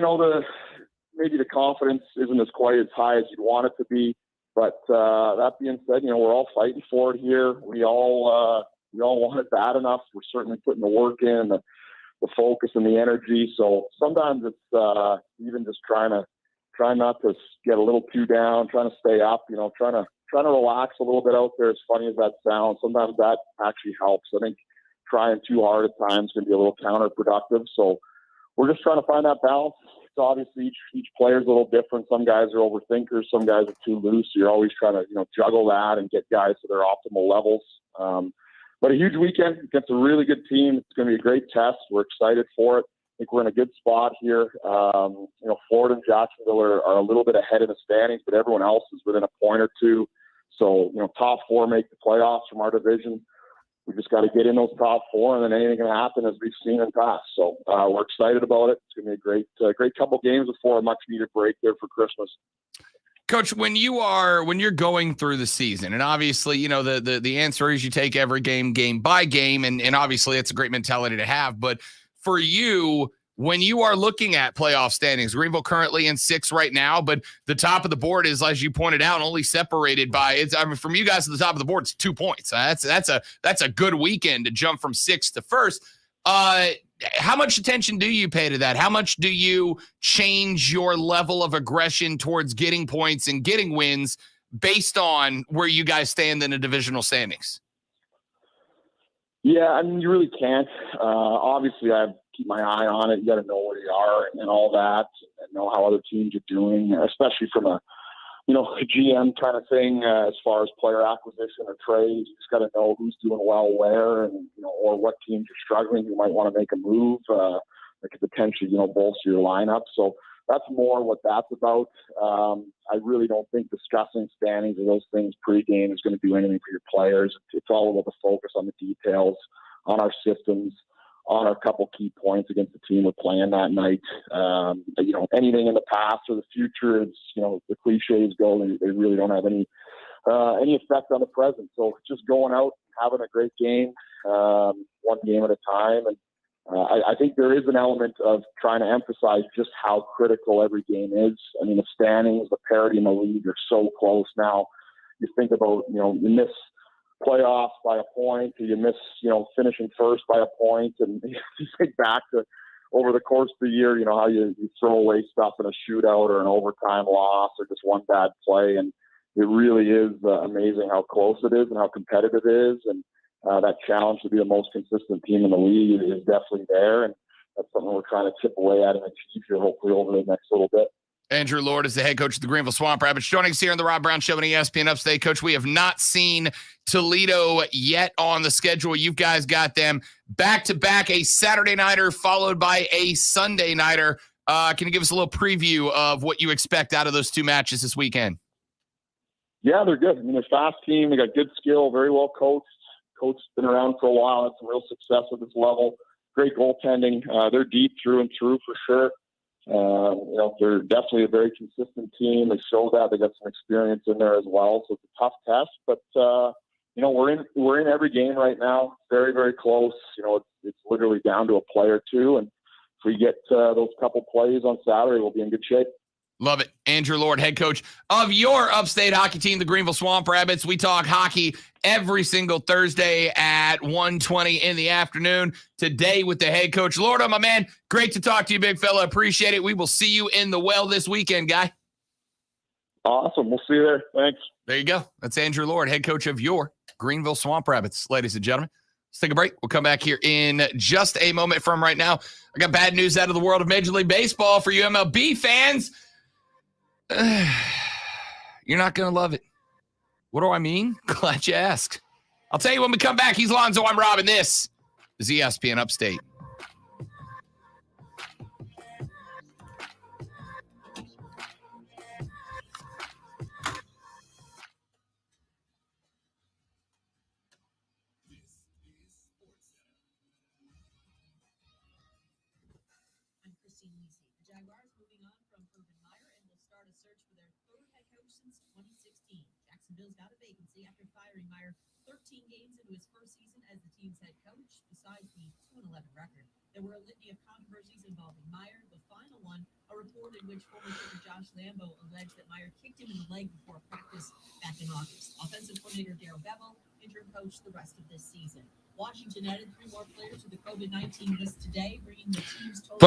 maybe the confidence isn't as quite as high as you'd want it to be. But that being said, we're all fighting for it here. We all want it bad enough. We're certainly putting the work in, the focus and the energy. So sometimes it's even just trying not to get a little too down, trying to stay up, trying to relax a little bit out there. As funny as that sounds, sometimes that actually helps. I think trying too hard at times can be a little counterproductive. So we're just trying to find that balance. So obviously each player is a little different. Some guys are overthinkers, some guys are too loose. So you're always trying to juggle that and get guys to their optimal levels. But a huge weekend against a really good team. It's going to be a great test. We're excited for it. I think we're in a good spot here. Florida and Jacksonville are a little bit ahead in the standings, but everyone else is within a point or two. So top 4 make the playoffs from our division. We just got to get in those top 4, and then anything can happen, as we've seen in past. So we're excited about it. It's going to be a great couple games before a much-needed break there for Christmas. Coach, when you're going through the season, and obviously, the answer is you take every game by game, and obviously it's a great mentality to have. But for you, when you are looking at playoff standings, Greenville currently in 6 right now, but the top of the board is, as you pointed out, only separated by from you guys to the top of the board, it's 2 points. That's a good weekend to jump from 6th to 1st. How much attention do you pay to that? How much do you change your level of aggression towards getting points and getting wins based on where you guys stand in the divisional standings? Yeah, I mean, you really can't. Obviously, I keep my eye on it. You got to know where you are and all that, and know how other teams are doing, especially from a GM kind of thing as far as player acquisition or trades. You just got to know who's doing well where, and or what teams are struggling. You might want to make a move that could potentially bolster your lineup. So that's more what that's about. I really don't think discussing standings or those things pregame is going to do anything for your players. It's all about the focus on the details, on our systems, on our couple key points against the team we're playing that night. Anything in the past or the future, it's, the cliches go, they really don't have any effect on the present. So just going out, having a great game, one game at a time. And I think there is an element of trying to emphasize just how critical every game is. I mean, the standings, the parity in the league are so close now. You think about, you miss playoffs by a point, or you miss, finishing first by a point, and you think back to over the course of the year, how you throw away stuff in a shootout or an overtime loss or just one bad play, and it really is amazing how close it is and how competitive it is, and that challenge to be the most consistent team in the league is definitely there, and that's something we're trying to chip away at and achieve here hopefully over the next little bit. Andrew Lord is the head coach of the Greenville Swamp Rabbits, joining us here on the Rob Brown Show on ESPN Upstate. Coach, we have not seen Toledo yet on the schedule. You guys got them back-to-back, a Saturday nighter followed by a Sunday nighter. Can you give us a little preview of what you expect out of those 2 matches this weekend? Yeah, they're good. I mean, they're a fast team. They got good skill, very well coached. Coach's been around for a while. Had some real success at this level. Great goaltending. They're deep through and through for sure. They're definitely a very consistent team. They show that. They got some experience in there as well. So it's a tough test, but we're in every game right now. Very, very close. It's literally down to a play or two, and if we get those couple plays on Saturday, we'll be in good shape. Love it. Andrew Lord, head coach of your upstate hockey team, the Greenville Swamp Rabbits. We talk hockey every single Thursday at 1:20 in the afternoon. Today with the head coach. Lord, my man, great to talk to you, big fella. Appreciate it. We will see you in the well this weekend, guy. Awesome. We'll see you there. Thanks. There you go. That's Andrew Lord, head coach of your Greenville Swamp Rabbits. Ladies and gentlemen, let's take a break. We'll come back here in just a moment from right now. I got bad news out of the world of Major League Baseball for you MLB fans. You're not going to love it. What do I mean? Glad you asked. I'll tell you when we come back. He's Lonzo. I'm Robin. This is ESPN Upstate. The Jaguars moving on from Urban Meyer and will start a search for their third head coach since 2016. Jacksonville's got a vacancy after firing Meyer 13 games into his first season as the team's head coach, besides the 2-11 record. There were a litany of controversies involving Meyer. The final one, a report in which former kicker Josh Lambo alleged that Meyer kicked him in the leg before practice back in August. Offensive coordinator Darryl Bevel, interim coach the rest of this season. Washington added 3 more players to the COVID-19 list today, bringing the team's total.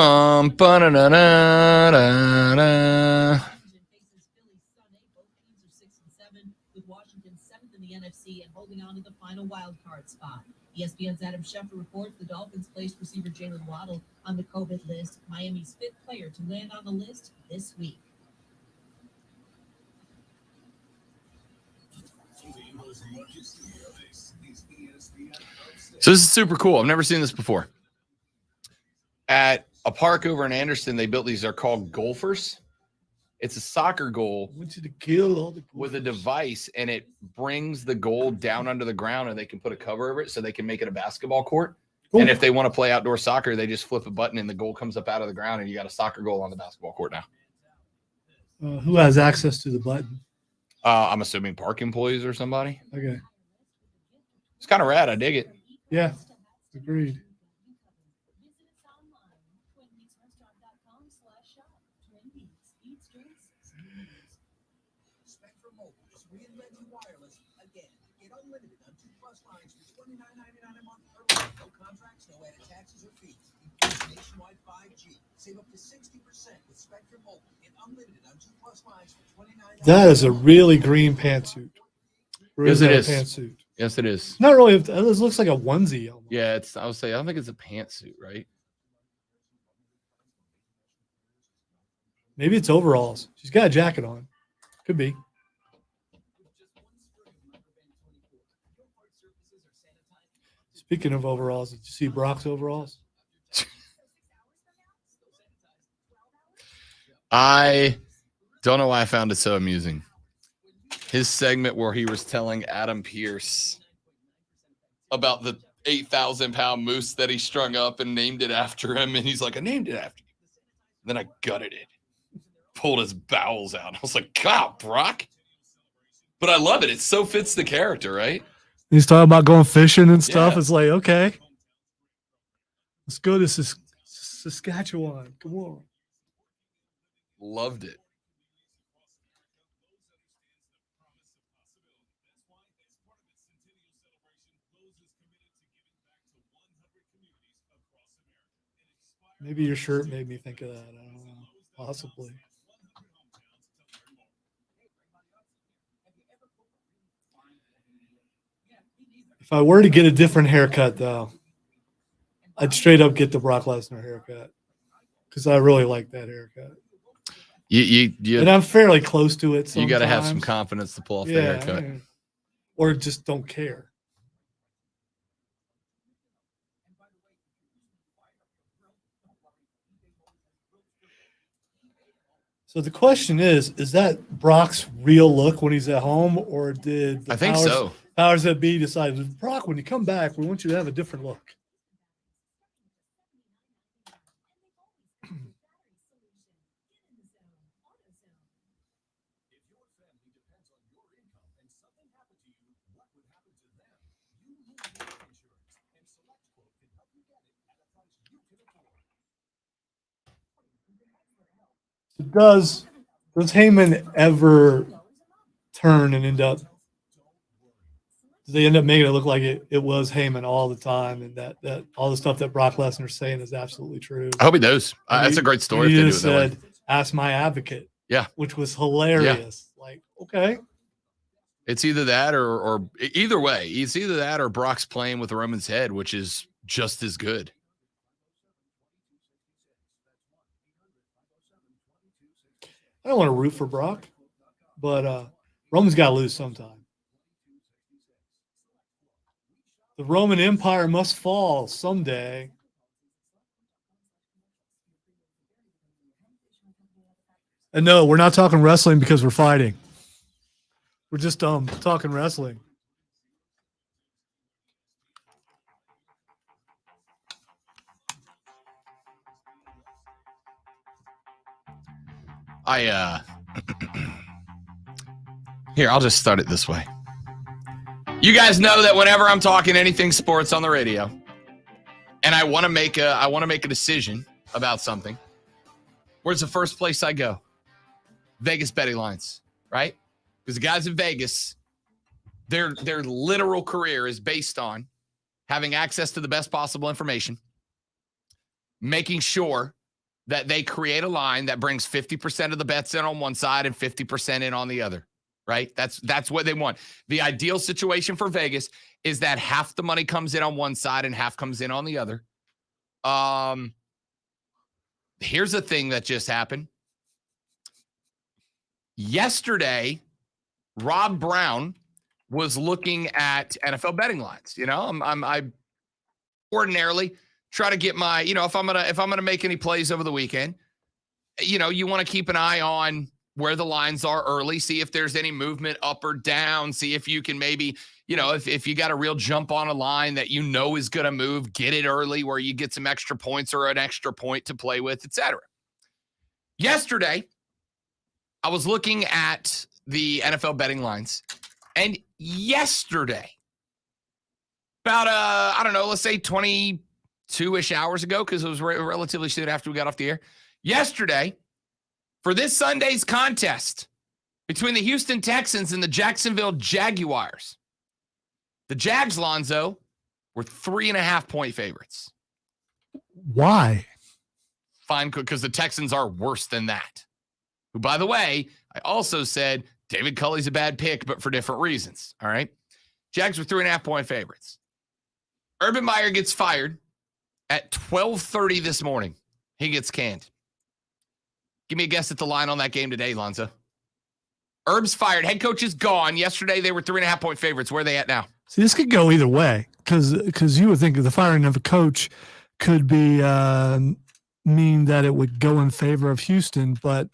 Faces Philly Sunday. Both teams are 6 and 7, with Washington 7th in the NFC and holding on to the final wild card spot. ESPN's Adam Schefter reports the Dolphins placed receiver Jalen Waddle on the COVID list, Miami's 5th player to land on the list this week. So this is super cool. I've never seen this before. At a park over in Anderson, they built these. They're called golfers. It's a soccer goal. I want you to kill all the with a device, and it brings the goal down under the ground, and they can put a cover over it so they can make it a basketball court. Cool. And if they want to play outdoor soccer, they just flip a button, and the goal comes up out of the ground, and you got a soccer goal on the basketball court now. Who has access to the button? I'm assuming park employees or somebody. Okay. It's kind of rad. I dig it. Yeah. Agreed. Spectrum Mobile is reinventing wireless again. Get unlimited on 2+ lines for $29.99 a month per month. No contracts, no added taxes or fees. Includes nationwide 5G. Save up to 60% with Spectrum Mobile. Get unlimited on 2+ lines for $29.99. That is a really green pantsuit. Yes, it is. Pantsuit. Yes, it is. Not really. It looks like a onesie. Almost. Yeah, I would say I don't think it's a pantsuit, right? Maybe it's overalls. She's got a jacket on. Could be. Speaking of overalls, did you see Brock's overalls? I don't know why I found it so amusing. His segment where he was telling Adam Pierce about the 8,000-pound moose that he strung up and named it after him. And he's like, I named it after you. Then I gutted it. Pulled his bowels out. I was like, God, Brock. But I love it. It so fits the character, right? He's talking about going fishing and stuff. Yeah. It's like, okay. Let's go to Saskatchewan. Come on. Loved it. Maybe your shirt made me think of that. I don't know. Possibly. If I were to get a different haircut, though, I'd straight up get the Brock Lesnar haircut because I really like that haircut. And I'm fairly close to it. You got to have some sometimes. confidence to pull off the haircut. Or just don't care. So the question is that Brock's real look when he's at home, or did the I think so. powers that be decide, Brock, when you come back, we want you to have a different look? Does Heyman ever turn and end up? They end up making it look like it was Heyman all the time, and that all the stuff that Brock Lesnar's saying is absolutely true. I hope he does. That's a great story. He If they do it just that way. said, "Ask my advocate." Yeah, which was hilarious. Like, okay, it's either that or either way. It's either that or Brock's playing with Roman's head, which is just as good. I don't want to root for Brock, but Roman's got to lose sometime. The Roman Empire must fall someday. And no, we're not talking wrestling because we're fighting. We're just talking wrestling. Here, I'll just start it this way. You guys know that whenever I'm talking anything sports on the radio, and I want to make a decision about something, where's the first place I go? Vegas betting lines, right? Because the guys in Vegas, their literal career is based on having access to the best possible information, making sure that they create a line that brings 50% of the bets in on one side and 50% in on the other, right? That's what they want. The ideal situation for Vegas is that half the money comes in on one side and half comes in on the other. Here's a thing that just happened. Yesterday, Rob Brown was looking at NFL betting lines. You know, I ordinarily try to get my, you know, if I'm gonna make any plays over the weekend, you know, you want to keep an eye on where the lines are early, see if there's any movement up or down, see if you can maybe, you know, if you got a real jump on a line that you know is going to move, get it early where you get some extra points or an extra point to play with, etc. Yesterday, I was looking at the NFL betting lines, and yesterday, about, I don't know, let's say 22-ish hours ago, because it was relatively soon after we got off the air. Yesterday, for this Sunday's contest between the Houston Texans and the Jacksonville Jaguars, the Jags, Lonzo, were 3.5-point favorites. Why? Fine, because the Texans are worse than that. Who, by the way, I also said David Culley's a bad pick, but for different reasons. All right. Jags were 3.5-point favorites. Urban Meyer gets fired at 12:30 this morning. He gets canned. Give me a guess at the line on that game today, Lonzo. Herb's fired. Head coach is gone. Yesterday, they were 3.5-point favorites. Where are they at now? See, this could go either way because you would think the firing of a coach could be mean that it would go in favor of Houston, but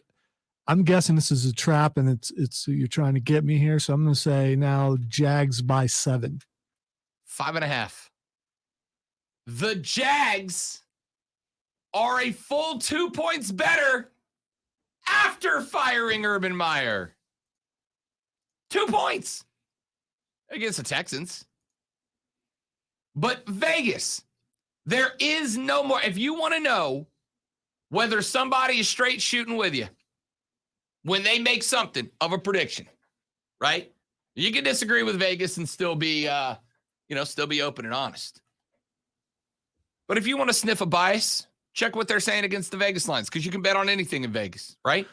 I'm guessing this is a trap and it's you're trying to get me here. So I'm going to say now Jags by 7. 5.5. The Jags are a full 2 points better after firing Urban Meyer. 2 points against the Texans. But Vegas, there is no more. If you want to know whether somebody is straight shooting with you when they make something of a prediction, right? You can disagree with Vegas and still be, still be open and honest. But if you want to sniff a bias, check what they're saying against the Vegas lines, because you can bet on anything in Vegas, right?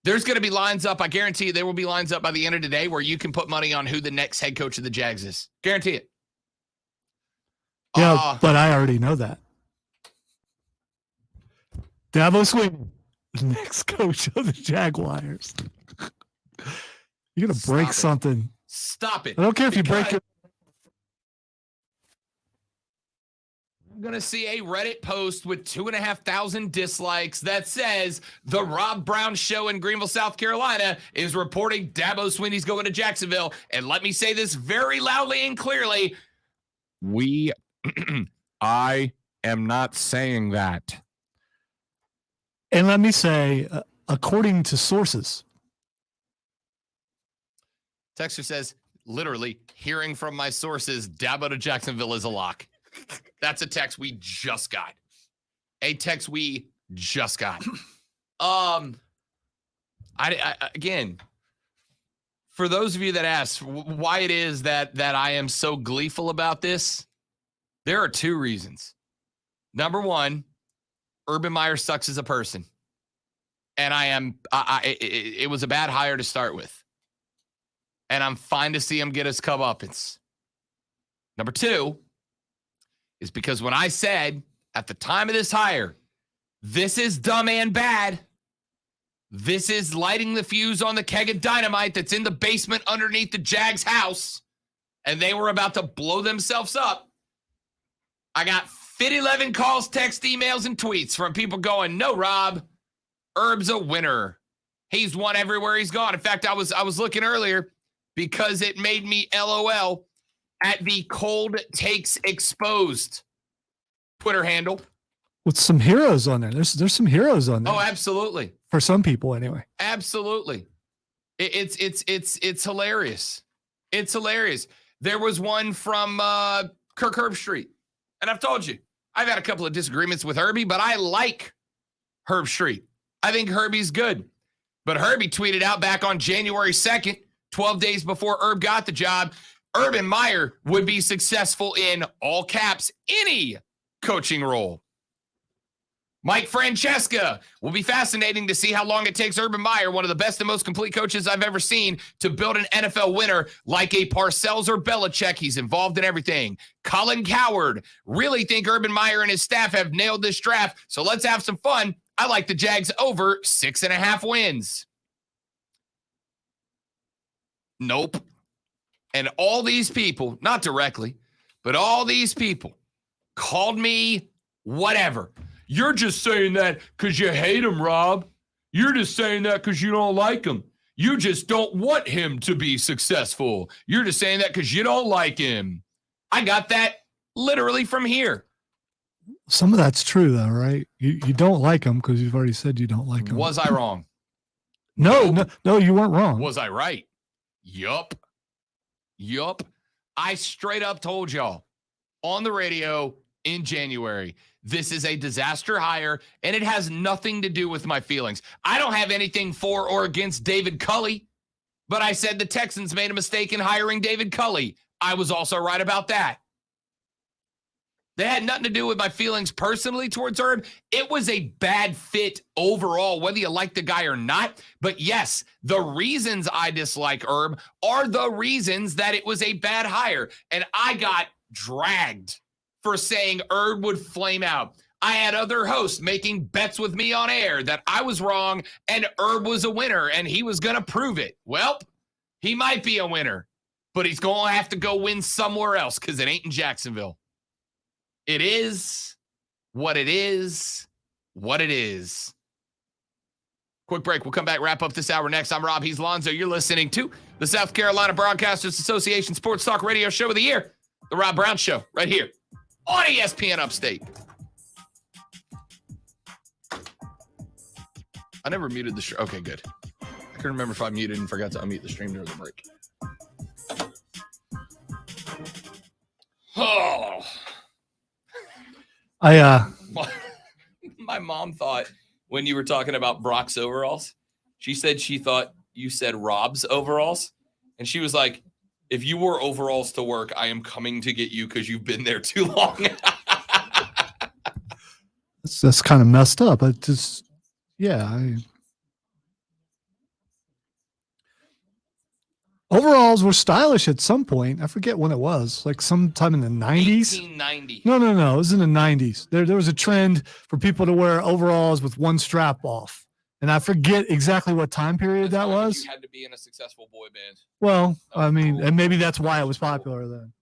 There's going to be lines up. I guarantee you there will be lines up by the end of today where you can put money on who the next head coach of the Jags is. Guarantee it. Yeah, but I already know that. Dabo Swinney, the next coach of the Jaguars. You're going to break something. Stop it. I don't care if you break it. I'm going to see a Reddit post with 2,500 dislikes that says the Rob Brown Show in Greenville, South Carolina is reporting Dabo Swinney's going to Jacksonville. And let me say this very loudly and clearly. I am not saying that. And let me say, according to sources. Texter says, literally, hearing from my sources, Dabo to Jacksonville is a lock. That's a text we just got. A text we just got. Again, for those of you that asked why it is that I am so gleeful about this, there are two reasons. Number one, Urban Meyer sucks as a person. And it was a bad hire to start with. And I'm fine to see him get his comeuppance. Number two is because when I said at the time of this hire, this is dumb and bad. This is lighting the fuse on the keg of dynamite that's in the basement underneath the Jags house. And they were about to blow themselves up. I got 11 calls, text, emails, and tweets from people going, no, Rob, Herb's a winner. He's won everywhere he's gone. In fact, I was looking earlier because it made me LOL at the Cold Takes Exposed Twitter handle. With some heroes on there. There's some heroes on there. Oh, absolutely. For some people, anyway. Absolutely. It's hilarious. It's hilarious. There was one from Kirk Herbstreit. And I've told you, I've had a couple of disagreements with Herbie, but I like Herbstreit. I think Herbie's good. But Herbie tweeted out back on January 2nd, 12 days before Herb got the job, Urban Meyer would be successful in, all caps, any coaching role. Mike Francesca, will be fascinating to see how long it takes Urban Meyer, one of the best and most complete coaches I've ever seen, to build an NFL winner like a Parcells or Belichick. He's involved in everything. Colin Coward, really think Urban Meyer and his staff have nailed this draft, so let's have some fun. I like the Jags over 6.5 wins. Nope. And all these people, not directly, but all these people called me whatever. You're just saying that because you hate him, Rob. You're just saying that because you don't like him. You just don't want him to be successful. You're just saying that because you don't like him. I got that literally from here. Some of that's true, though, right? You don't like him because you've already said you don't like him. Was I wrong? No, you weren't wrong. Was I right? Yup. I straight up told y'all on the radio in January, this is a disaster hire, and it has nothing to do with my feelings. I don't have anything for or against David Culley, but I said the Texans made a mistake in hiring David Culley. I was also right about that. They had nothing to do with my feelings personally towards Herb. It was a bad fit overall, whether you like the guy or not. But yes, the reasons I dislike Herb are the reasons that it was a bad hire. And I got dragged for saying Herb would flame out. I had other hosts making bets with me on air that I was wrong and Herb was a winner and he was going to prove it. Well, he might be a winner, but he's going to have to go win somewhere else because it ain't in Jacksonville. It is what it is, what it is. Quick break. We'll come back, wrap up this hour next. I'm Rob. He's Lonzo. You're listening to the South Carolina Broadcasters Association Sports Talk Radio Show of the Year, The Rob Brown Show, right here on ESPN Upstate. I never muted the stream. Okay, good. I couldn't remember if I muted and forgot to unmute the stream during the break. Oh. My mom thought when you were talking about Brock's overalls, she said she thought you said Rob's overalls. And she was like, if you wore overalls to work, I am coming to get you because you've been there too long. That's kind of messed up. Overalls were stylish at some point. I forget when it was, like sometime in the 90s. 1890. No. It was in the 90s. There was a trend for people to wear overalls with one strap off. And I forget exactly what time period that was. You had to be in a successful boy band. Well, I mean, and maybe that's why it was popular then.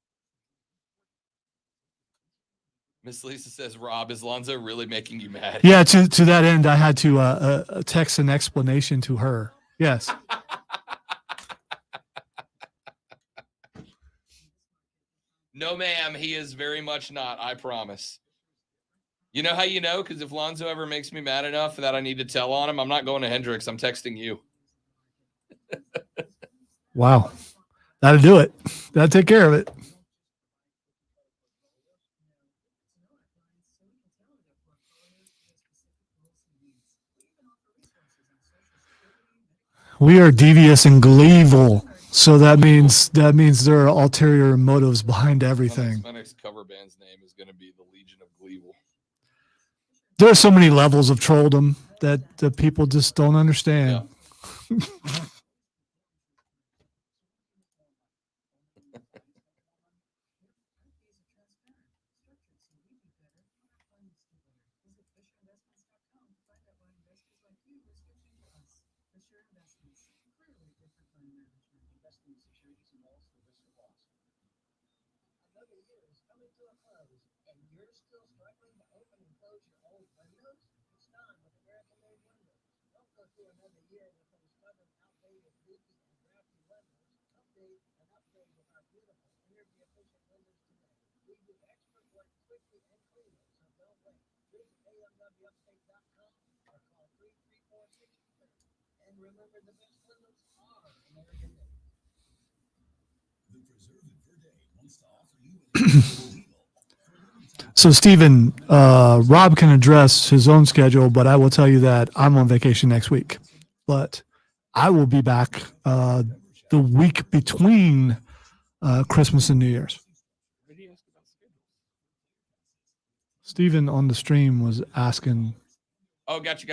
Miss Lisa says, Rob, is Lonzo really making you mad? Yeah, to that end, I had to text an explanation to her. Yes. No, ma'am, he is very much not, I promise. You know how you know? Because if Lonzo ever makes me mad enough that I need to tell on him, I'm not going to Hendrix. I'm texting you. Wow. That'll do it. That'll take care of it. We are devious and gleeful. So that means there are ulterior motives behind everything. My next cover band's name is going to be the Legion of Gleeville. There are so many levels of trolldom that the people just don't understand. Yeah. Another year is coming to a close, and you're still struggling to open and close your old windows? It's time with American-made windows. Don't go through another year with those stubborn, outdated, leaky, and drafty windows. Update and upgrade with our beautiful, energy-efficient windows today. We do expert work quickly and cleanly, so don't wait. Visit amwupstate.com or call 334-6030. And remember, the best windows are American-made. So, Stephen, Rob can address his own schedule, but I will tell you that I'm on vacation next week. But I will be back the week between Christmas and New Year's. Stephen on the stream was asking. Oh, gotcha.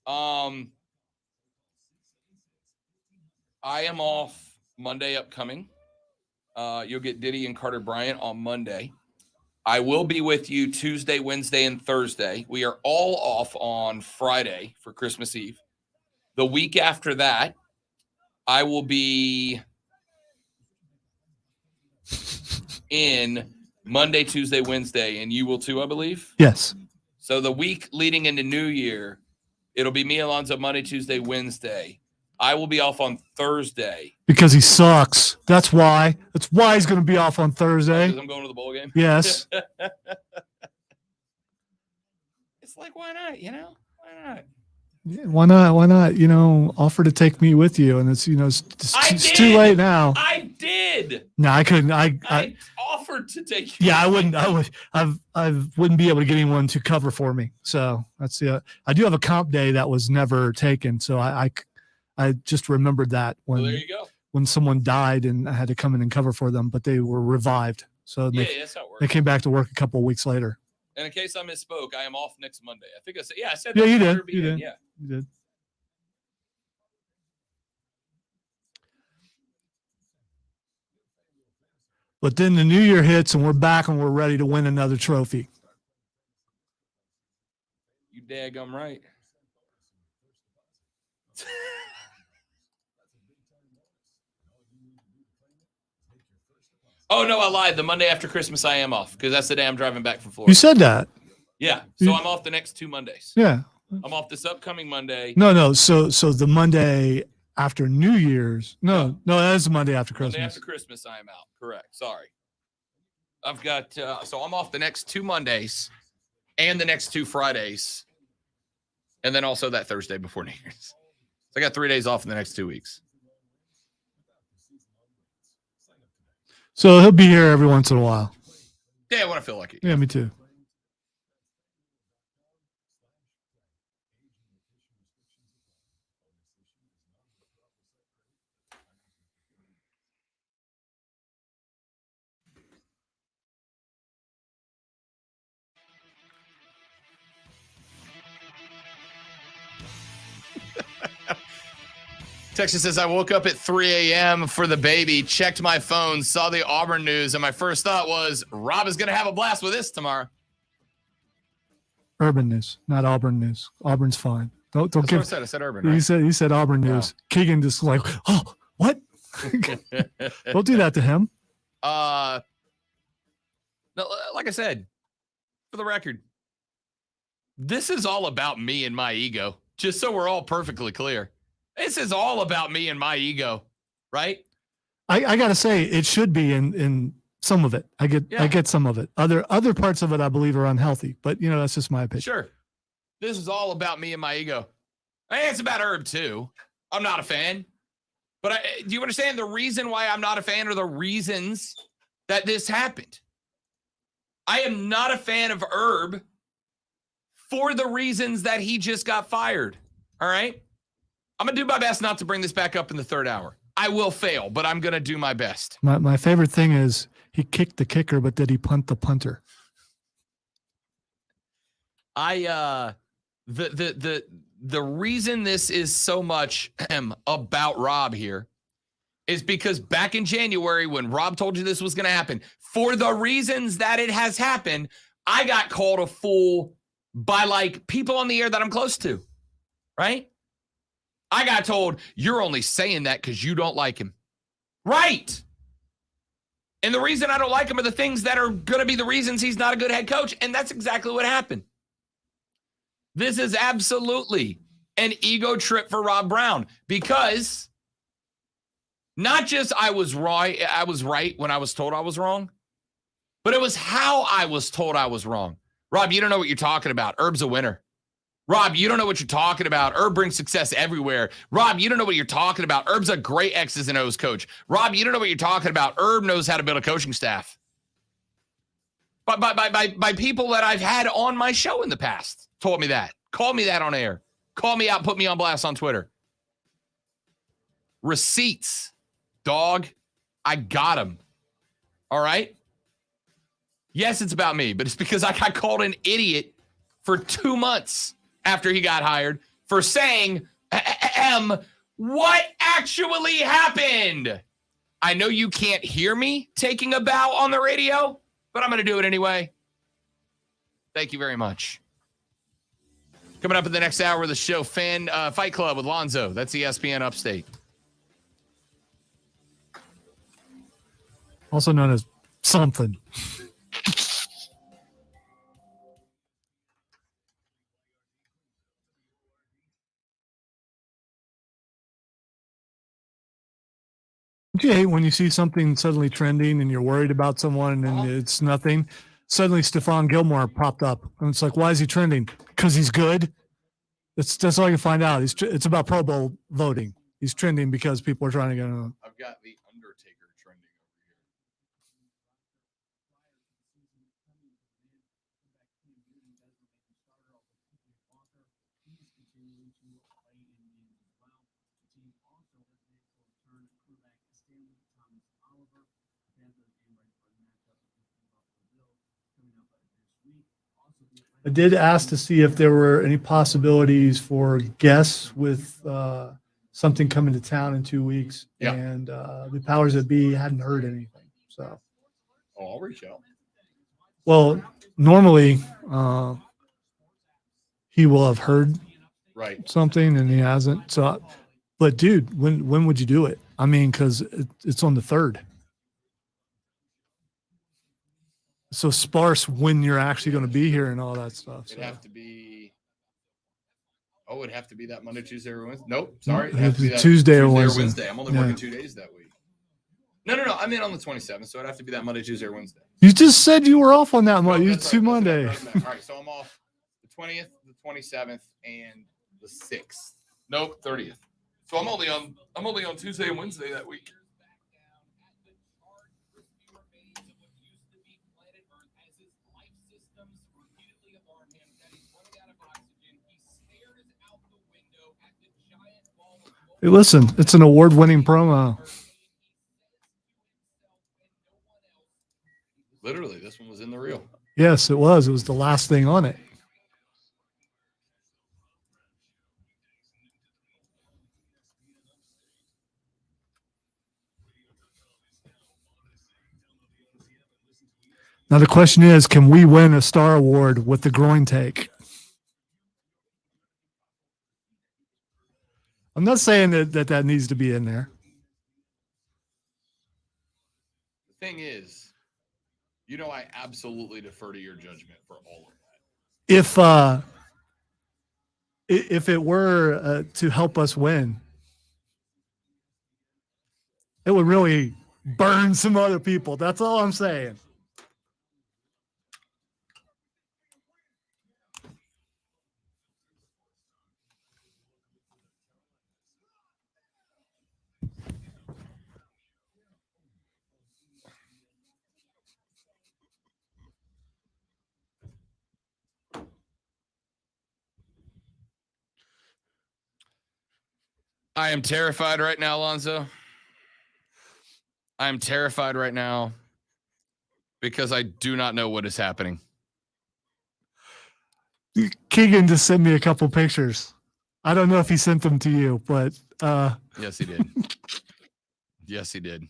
I am off Monday upcoming. You'll get Diddy and Carter Bryant on Monday. I will be with you Tuesday, Wednesday, and Thursday. We are all off on Friday for Christmas Eve. The week after that, I will be in Monday, Tuesday, Wednesday, and you will too, I believe? Yes. So the week leading into New Year, it'll be me, Alonzo, Monday, Tuesday, Wednesday. I will be off on Thursday. Because he sucks. That's why. That's why he's going to be off on Thursday. Because I'm going to the bowl game? Yes. It's like, why not? Why not? Yeah, why not? Why not? Offer to take me with you. And it's, it's too late now. I did. No, I couldn't. I offered to take you. Yeah, I wouldn't. I wouldn't be able to get anyone to cover for me. So that's the. I do have a comp day that was never taken. So I just remembered that Well, there you go. when someone died and I had to come in and cover for them, but they were revived. So That's how it works. they came back to work a couple of weeks later. And in case I misspoke, I am off next Monday. I think I said, I said Yeah, that. you Better did. be You in, did. Yeah. You did. But then the new year hits and we're back and we're ready to win another trophy. You daggum right. Oh, no, I lied. The Monday after Christmas, I am off because that's the day I'm driving back from Florida. You said that. Yeah. So I'm off the next 2 Mondays. Yeah. I'm off this upcoming Monday. No. So the Monday after New Year's. No, that is the Monday after Christmas. Monday after Christmas, I am out. Correct. Sorry. I've got, so I'm off the next 2 Mondays and the next 2 Fridays. And then also that Thursday before New Year's. So I got 3 days off in the next 2 weeks. So he'll be here every once in a while. Yeah, when I feel like it. Yeah, me too. Texas says, I woke up at 3 a.m. for the baby, checked my phone, saw the Auburn news, and my first thought was, Rob is going to have a blast with this tomorrow. Urban news, not Auburn news. Auburn's fine. Don't That's give. what I said. I said Urban. Right? You said Auburn news. Keegan just like, oh, what? Don't do that to him. No, like I said, for the record, this is all about me and my ego. Just so we're all perfectly clear. This is all about me and my ego, right? I gotta say, it should be in some of it. I get some of it. Other parts of it, I believe, are unhealthy. But that's just my opinion. Sure. This is all about me and my ego. Hey, it's about Herb too. I'm not a fan. But do you understand the reason why I'm not a fan or the reasons that this happened? I am not a fan of Herb for the reasons that he just got fired. All right? I'm going to do my best not to bring this back up in the third hour. I will fail, but I'm going to do my best. My favorite thing is he kicked the kicker, but did he punt the punter? The reason this is so much about Rob here is because back in January when Rob told you this was going to happen, for the reasons that it has happened, I got called a fool by like people on the air that I'm close to, right? I got told, you're only saying that because you don't like him. Right. And the reason I don't like him are the things that are going to be the reasons he's not a good head coach. And that's exactly what happened. This is absolutely an ego trip for Rob Brown because not just I was right when I was told I was wrong, but it was how I was told I was wrong. Rob, you don't know what you're talking about. Herb's a winner. Rob, you don't know what you're talking about. Herb brings success everywhere. Rob, you don't know what you're talking about. Herb's a great X's and O's coach. Rob, you don't know what you're talking about. Herb knows how to build a coaching staff. By people that I've had on my show in the past told me that. Called me that on air. Call me out, put me on blast on Twitter. Receipts. Dog, I got them. All right? Yes, it's about me, but it's because I got called an idiot for 2 months after he got hired for saying, what actually happened? I know you can't hear me taking a bow on the radio, but I'm going to do it anyway. Thank you very much. Coming up in the next hour of the show, Fight Club with Lonzo. That's ESPN Upstate. Also known as something. Don't you hate when you see something suddenly trending and you're worried about someone and it's nothing? Suddenly Stephon Gilmore popped up. And it's like, why is he trending? Because he's good? That's all you find out. It's about Pro Bowl voting. He's trending because people are trying to get him. I've got the Undertaker trending over here. I did ask to see if there were any possibilities for guests with something coming to town in 2 weeks. Yeah. And the powers that be hadn't heard anything. So, I'll reach out. well, normally he will have heard something and he hasn't. So, but dude, when would you do it? I mean, because it's on the 3rd. So sparse when you're actually going to be here and all that stuff. It'd have to be. Oh, it'd have to be that Monday, Tuesday, or Wednesday. Nope, sorry. It'd have to be that Tuesday or Wednesday. I'm only working 2 days that week. No. I'm in on the 27th, so it'd have to be that Monday, Tuesday, or Wednesday. You just said you were off on that Monday. No, It's Monday. All right, so I'm off the 20th, the 27th, and the 6th. Nope, 30th. So I'm only on Tuesday and Wednesday that week. Hey, listen, it's an award-winning promo. Literally, this one was in the reel. Yes, it was. It was the last thing on it. Now the question is, can we win a Star Award with the groin take? I'm not saying that needs to be in there. The thing is, I absolutely defer to your judgment for all of that. If it were to help us win, it would really burn some other people. That's all I'm saying. I am terrified right now, Alonzo. I'm terrified right now because I do not know what is happening. Keegan just sent me a couple pictures. I don't know if he sent them to you, but yes, he did. Yes, he did.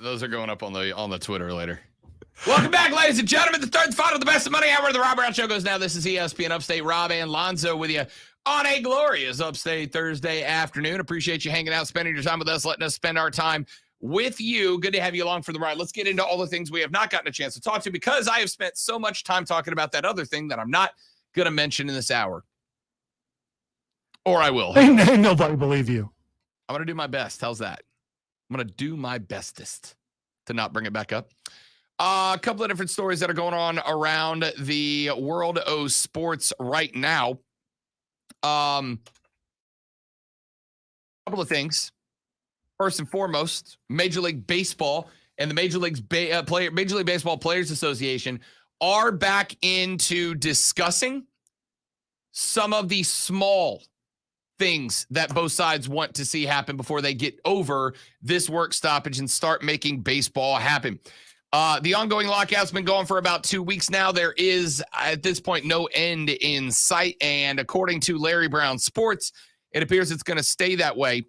Those are going up on the Twitter later. Welcome back, ladies and gentlemen. The third and final, the best of money hour of the Rob Brown Show goes now. This is ESPN Upstate. Rob and Lonzo with you on a glorious Upstate Thursday afternoon. Appreciate you hanging out, spending your time with us, letting us spend our time with you. Good to have you along for the ride. Let's get into all the things we have not gotten a chance to talk to because I have spent so much time talking about that other thing that I'm not going to mention in this hour. Or I will. Ain't nobody believe you. I'm going to do my best. How's that? I'm going to do my bestest to not bring it back up. A couple of different stories that are going on around the world of sports right now. Couple of things. First and foremost, Major League Baseball and the Major League Baseball Players Association are back into discussing some of the small things that both sides want to see happen before they get over this work stoppage and start making baseball happen. The ongoing lockout's been going for about 2 weeks now. There is, at this point, no end in sight. And according to Larry Brown Sports, it appears it's going to stay that way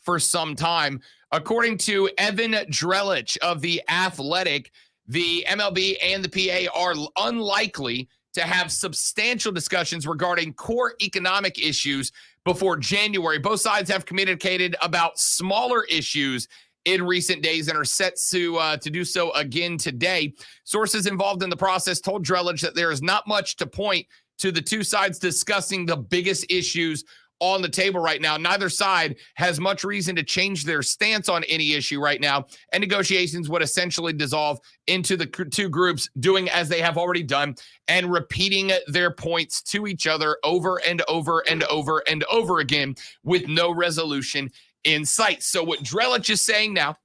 for some time. According to Evan Drellich of The Athletic, the MLB and the PA are unlikely to have substantial discussions regarding core economic issues before January. Both sides have communicated about smaller issues in recent days and are set to do so again today. Sources involved in the process told Drellich that there is not much to point to the two sides discussing the biggest issues on the table right now. Neither side has much reason to change their stance on any issue right now, and negotiations would essentially dissolve into the two groups doing as they have already done and repeating their points to each other over and over and over and over again with no resolution in sight. So what Drellich is saying now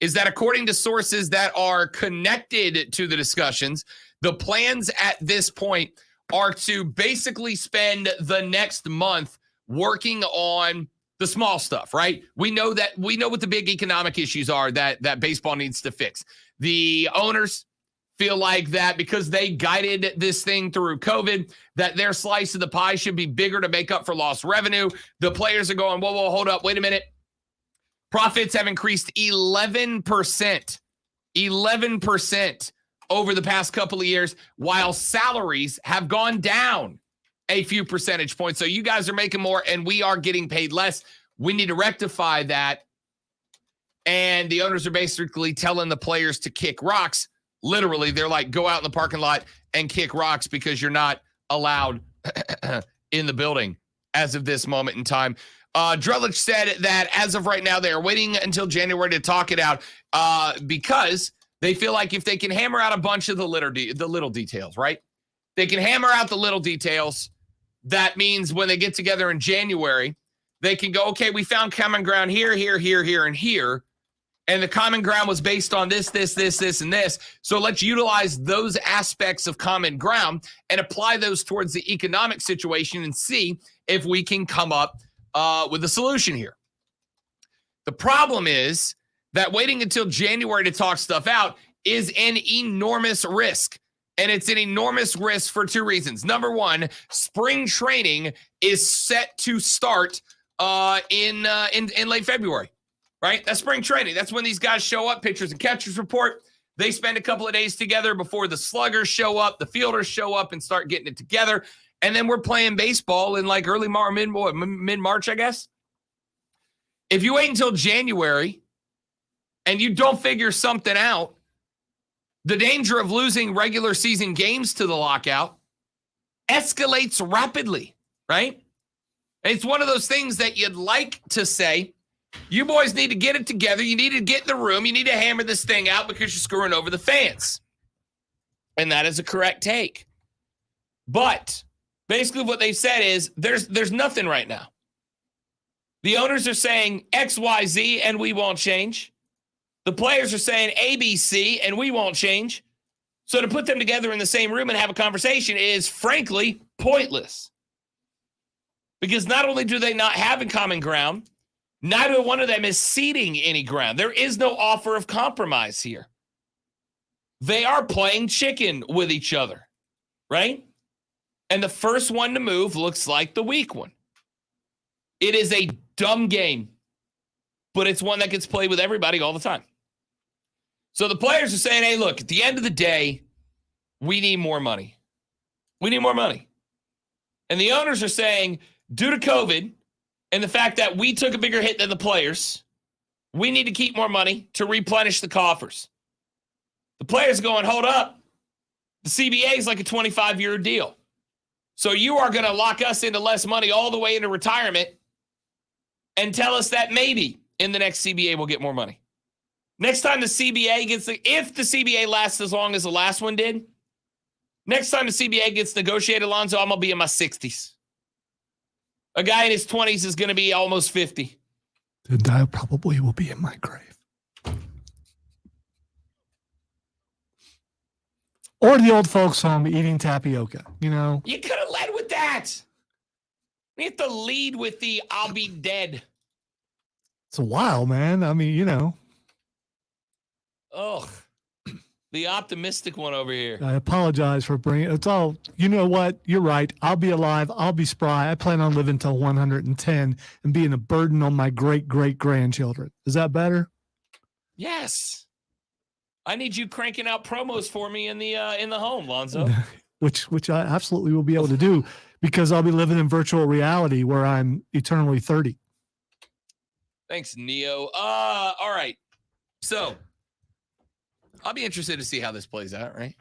is that according to sources that are connected to the discussions, the plans at this point are to basically spend the next month working on the small stuff, right? We know what the big economic issues are that baseball needs to fix. The owners feel like that because they guided this thing through COVID, that their slice of the pie should be bigger to make up for lost revenue. The players are going, whoa, hold up, wait a minute. Profits have increased 11%. 11% over the past couple of years, while salaries have gone down a few percentage points. So you guys are making more and we are getting paid less. We need to rectify that. And the owners are basically telling the players to kick rocks. Literally, they're like, go out in the parking lot and kick rocks because you're not allowed in the building as of this moment in time. Drellich said that as of right now, they are waiting until January to talk it out because they feel like if they can hammer out a bunch of the little details, right? They can hammer out the little details. That means when they get together in January, they can go, okay, we found common ground here, and here. And the common ground was based on this, and this. So let's utilize those aspects of common ground and apply those towards the economic situation and see if we can come up with a solution here. The problem is that waiting until January to talk stuff out is an enormous risk. And it's an enormous risk for two reasons. Number one, spring training is set to start in late February, right? That's spring training. That's when these guys show up, pitchers and catchers report. They spend a couple of days together before the sluggers show up, the fielders show up and start getting it together. And then we're playing baseball in like early March, mid-March, I guess. If you wait until January and you don't figure something out, the danger of losing regular season games to the lockout escalates rapidly, right? It's one of those things that you'd like to say, you boys need to get it together. You need to get in the room. You need to hammer this thing out because you're screwing over the fans. And that is a correct take. But basically what they said is there's nothing right now. The owners are saying X, Y, Z, and we won't change. The players are saying ABC, and we won't change. So to put them together in the same room and have a conversation is frankly pointless. Because not only do they not have a common ground, neither one of them is ceding any ground. There is no offer of compromise here. They are playing chicken with each other, right? And the first one to move looks like the weak one. It is a dumb game, but it's one that gets played with everybody all the time. So the players are saying, hey, look, at the end of the day, we need more money. We need more money. And the owners are saying, due to COVID and the fact that we took a bigger hit than the players, we need to keep more money to replenish the coffers. The players are going, hold up. The CBA is like a 25-year deal. So you are going to lock us into less money all the way into retirement and tell us that maybe in the next CBA we'll get more money. Next time the CBA gets, if the CBA lasts as long as the last one did, next time the CBA gets negotiated, Alonzo, I'm going to be in my 60s. A guy in his 20s is going to be almost 50. And I probably will be in my grave. Or the old folks home eating tapioca, you know. You could have led with that. We have to lead with the I'll be dead. It's a while, man. I mean, you know. Oh, the optimistic one over here. I apologize for bringing it's all, you know what? You're right. I'll be alive. I'll be spry. I plan on living till 110 and being a burden on my great-great-grandchildren. Is that better? Yes. I need you cranking out promos for me in the home, Lonzo. which I absolutely will be able to do because I'll be living in virtual reality where I'm eternally 30. Thanks, Neo. All right. So I'll be interested to see how this plays out, right?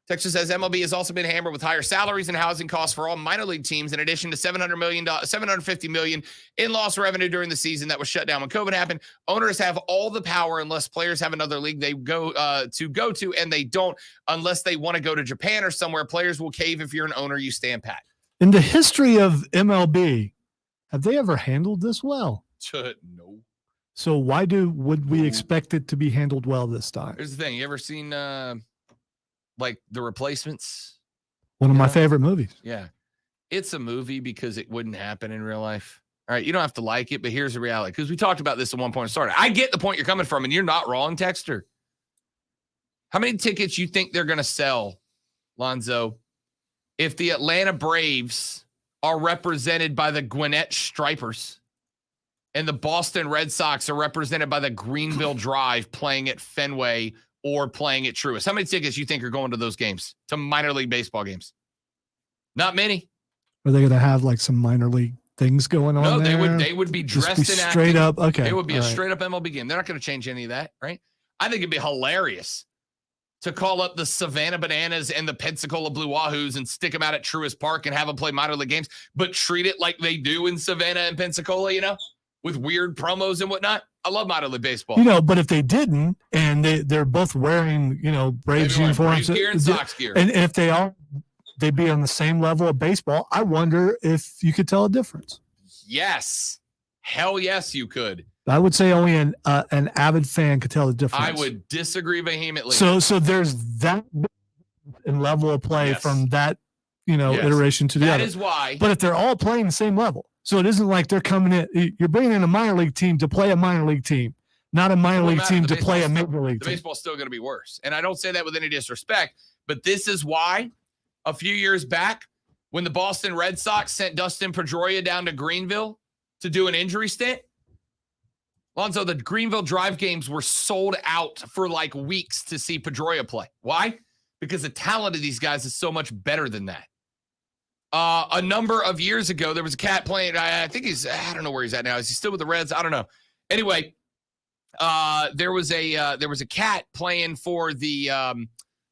Texas says MLB has also been hammered with higher salaries and housing costs for all minor league teams, in addition to $750 million in lost revenue during the season that was shut down when COVID happened. Owners have all the power unless players have another league they go to, and they don't unless they want to go to Japan or somewhere. Players will cave if you're an owner. You stand pat. In the history of MLB, have they ever handled this well? No. So why would we expect it to be handled well this time? Here's the thing. You ever seen like The Replacements? One of my favorite movies. Yeah. It's a movie because it wouldn't happen in real life. All right. You don't have to like it, but here's the reality. Because we talked about this at one point. Started. I get the point you're coming from, and you're not wrong, Texter. How many tickets you think they're going to sell, Lonzo, if the Atlanta Braves are represented by the Gwinnett Stripers and the Boston Red Sox are represented by the Greenville Drive playing at Fenway or playing at Truist? How many tickets you think are going to those games, to minor league baseball games? Not many. Are they going to have like some minor league things going on? No, there? they would be dressed in straight up. Okay, it would be a straight up MLB game. They're not going to change any of that, right? I think it'd be hilarious to call up the Savannah Bananas and the Pensacola Blue Wahoos and stick them out at Truist Park and have them play minor league games, but treat it like they do in Savannah and Pensacola, you know, with weird promos and whatnot. I love minor league baseball. You know, but if they didn't, and they're both wearing, you know, Braves uniforms, Braves gear and Sox gear, and if they are, they'd be on the same level of baseball. I wonder if you could tell a difference. Yes, hell yes, you could. I would say only an avid fan could tell the difference. I would disagree vehemently. So there's that in level of play from that, you know, iteration to the other. That is why. But if they're all playing the same level, so it isn't like they're coming in. You're bringing in a minor league team to play a minor league team, not a minor league team to play a major league team. The baseball's still going to be worse. And I don't say that with any disrespect, but this is why a few years back when the Boston Red Sox sent Dustin Pedroia down to Greenville to do an injury stint, Lonzo, the Greenville Drive games were sold out for like weeks to see Pedroia play. Why? Because the talent of these guys is so much better than that. A number of years ago, there was a cat playing. I think I don't know where he's at now. Is he still with the Reds? I don't know. Anyway, there was a cat playing for the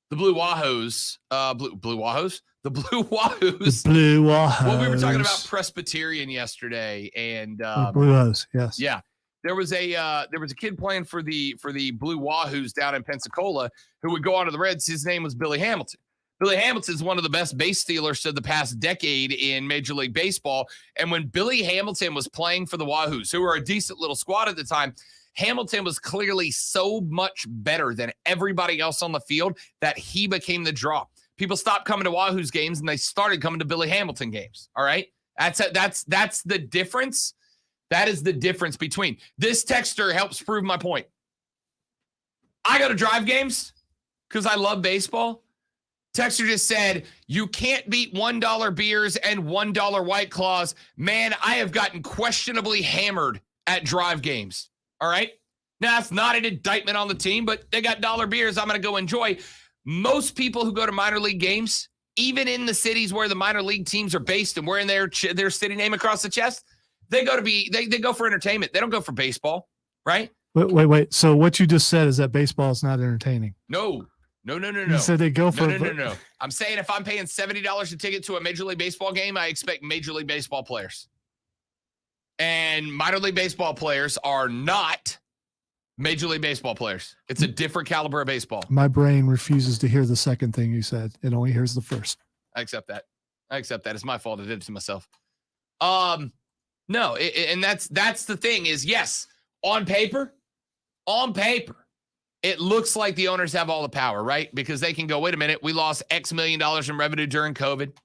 Blue Wahoos. Blue Wahoos? The Blue Wahoos. The Blue Wahoos. Well, we were talking about Presbyterian yesterday, and Blue Wahoos, yes. Yeah. There was a kid playing for the Blue Wahoos down in Pensacola who would go on to the Reds. His name was Billy Hamilton. Billy Hamilton is one of the best base stealers of the past decade in Major League Baseball. And when Billy Hamilton was playing for the Wahoos, who were a decent little squad at the time, Hamilton was clearly so much better than everybody else on the field that he became the draw. People stopped coming to Wahoo's games and they started coming to Billy Hamilton games. All right. That's the difference. That is the difference between this. Texter helps prove my point. I go to drive games because I love baseball. Texter just said, you can't beat $1 beers and $1 White Claws. Man, I have gotten questionably hammered at drive games. All right. Now, that's not an indictment on the team, but they got dollar beers I'm going to go enjoy. Most people who go to minor league games, even in the cities where the minor league teams are based and wearing their city name across the chest, they go for entertainment. They don't go for baseball, right? Wait. So what you just said is that baseball is not entertaining. No. You said they go for No. I'm saying if I'm paying $70 a ticket to a Major League Baseball game, I expect Major League Baseball players. And minor league baseball players are not Major League Baseball players. It's a different caliber of baseball. My brain refuses to hear the second thing you said. It only hears the first. I accept that. It's my fault. I did it to myself. No, and that's the thing is, yes, on paper, it looks like the owners have all the power, right? Because they can go, wait a minute, we lost X million dollars in revenue during COVID.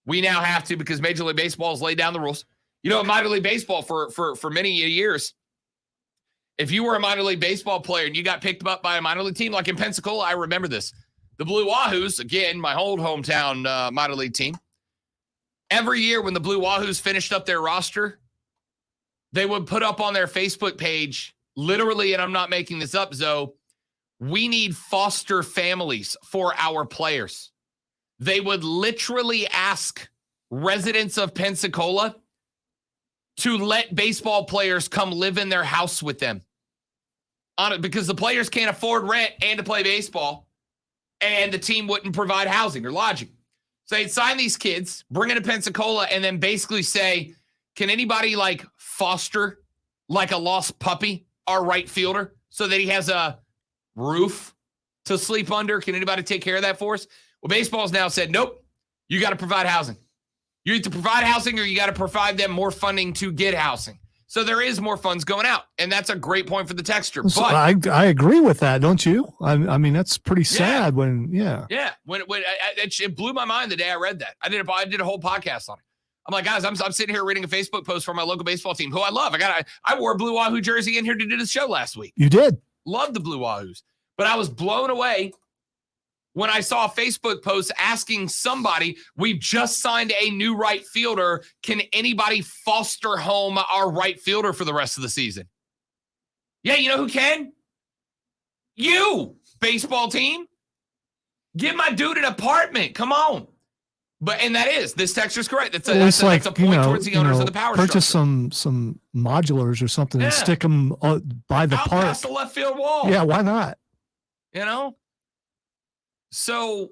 We now have to, because Major League Baseball has laid down the rules. You know, minor league baseball for many years, if you were a minor league baseball player and you got picked up by a minor league team, like in Pensacola, I remember this. The Blue Wahoos, again, my old hometown minor league team, every year when the Blue Wahoos finished up their roster, they would put up on their Facebook page, literally, and I'm not making this up, Zoe, we need foster families for our players. They would literally ask residents of Pensacola to let baseball players come live in their house with them. On it, because the players can't afford rent and to play baseball, and the team wouldn't provide housing or lodging. So they'd sign these kids, bring them to Pensacola, and then basically say, can anybody like foster like a lost puppy, our right fielder, so that he has a roof to sleep under? Can anybody take care of that for us? Well, baseball's now said, nope, you got to provide housing. You need to provide housing or you got to provide them more funding to get housing. So there is more funds going out. And that's a great point for the texter. So But I agree with that, don't you? I mean, that's pretty sad when. Yeah. When it blew my mind the day I read that. I did a whole podcast on it. I'm like, guys, I'm sitting here reading a Facebook post from my local baseball team, who I love. I wore a Blue Wahoo jersey in here to do the show last week. You did. Love the Blue Wahoos. But I was blown away when I saw a Facebook post asking somebody, we've just signed a new right fielder. Can anybody foster home our right fielder for the rest of the season? Yeah, you know who can? You, baseball team. Give my dude an apartment. Come on. This texture's correct. That's a point towards the owners of the power purchase structure. some modulars or something and stick them by the Out park. past the left field wall. Yeah, why not? You know? So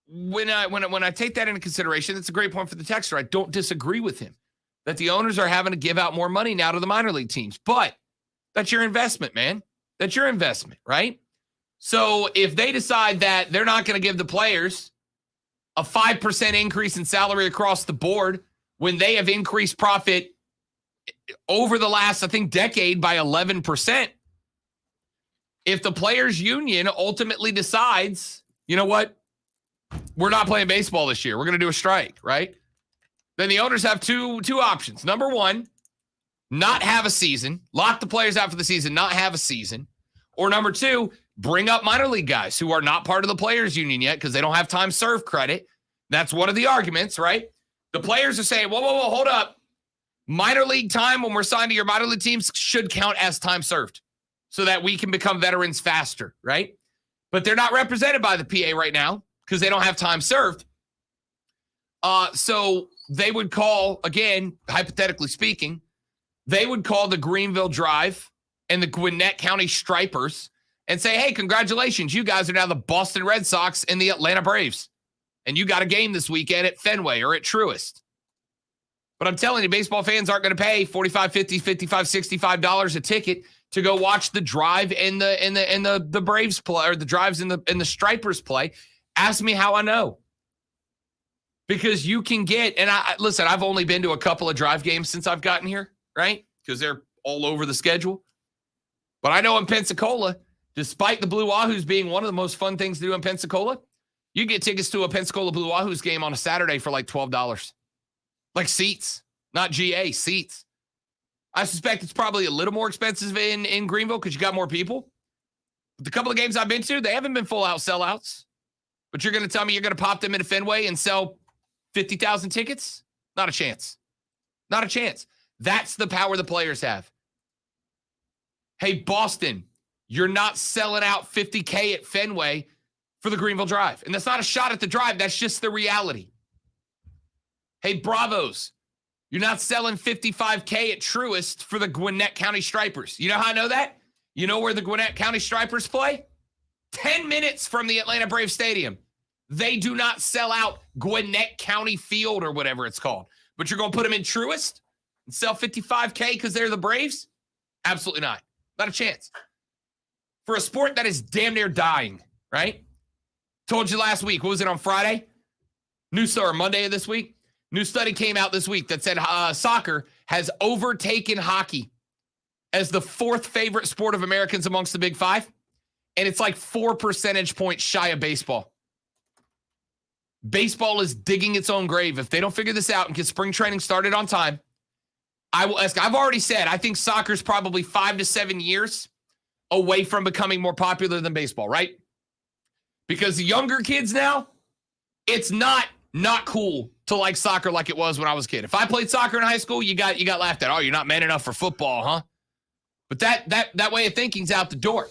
when I take that into consideration, it's a great point for the texter. I don't disagree with him that the owners are having to give out more money now to the minor league teams. But that's your investment, man. That's your investment, right? So if they decide that they're not going to give the players a 5% increase in salary across the board when they have increased profit over the last, I think, decade by 11%, if the players union ultimately decides, you know what, we're not playing baseball this year, we're going to do a strike, right? Then the owners have two options. Number one, not have a season, lock the players out for the season, not have a season. Or number two, bring up minor league guys who are not part of the players union yet because they don't have time served credit. That's one of the arguments, right? The players are saying, whoa, hold up. Minor league time when we're signed to your minor league teams should count as time served so that we can become veterans faster, right? But they're not represented by the PA right now because they don't have time served. So they would call, again, hypothetically speaking, they would call the Greenville Drive and the Gwinnett County Stripers and say, hey, congratulations, you guys are now the Boston Red Sox and the Atlanta Braves. And you got a game this weekend at Fenway or at Truist. But I'm telling you, baseball fans aren't going to pay $45, $50, $55, $65 a ticket to go watch the Drive and the Braves play, or the Drives and the Stripers play. Ask me how I know. Because you can get, and listen, I've only been to a couple of Drive games since I've gotten here, right? Because they're all over the schedule. But I know in Pensacola, despite the Blue Wahoos being one of the most fun things to do in Pensacola, you get tickets to a Pensacola Blue Wahoos game on a Saturday for like $12. Like seats, not GA, seats. I suspect it's probably a little more expensive in Greenville because you got more people. But the couple of games I've been to, they haven't been full-out sellouts. But you're going to tell me you're going to pop them into Fenway and sell 50,000 tickets? Not a chance. Not a chance. That's the power the players have. Hey, Boston, you're not selling out 50K at Fenway for the Greenville Drive. And that's not a shot at the Drive. That's just the reality. Hey, Bravos, you're not selling 55K at Truist for the Gwinnett County Stripers. You know how I know that? You know where the Gwinnett County Stripers play? 10 minutes from the Atlanta Braves Stadium. They do not sell out Gwinnett County Field or whatever it's called. But you're going to put them in Truist and sell 55K because they're the Braves? Absolutely not. Not a chance. For a sport that is damn near dying, right? Told you last week. What was it on Friday? Monday of this week? New study came out this week that said soccer has overtaken hockey as the fourth favorite sport of Americans amongst the Big Five. And it's like 4 percentage points shy of baseball. Baseball is digging its own grave. If they don't figure this out and get spring training started on time, I will ask. I've already said I think soccer is probably 5 to 7 years away from becoming more popular than baseball, right? Because the younger kids now, it's not cool to like soccer like it was when I was a kid. If I played soccer in high school, you got laughed at. Oh, you're not man enough for football, huh? But that way of thinking's out the door.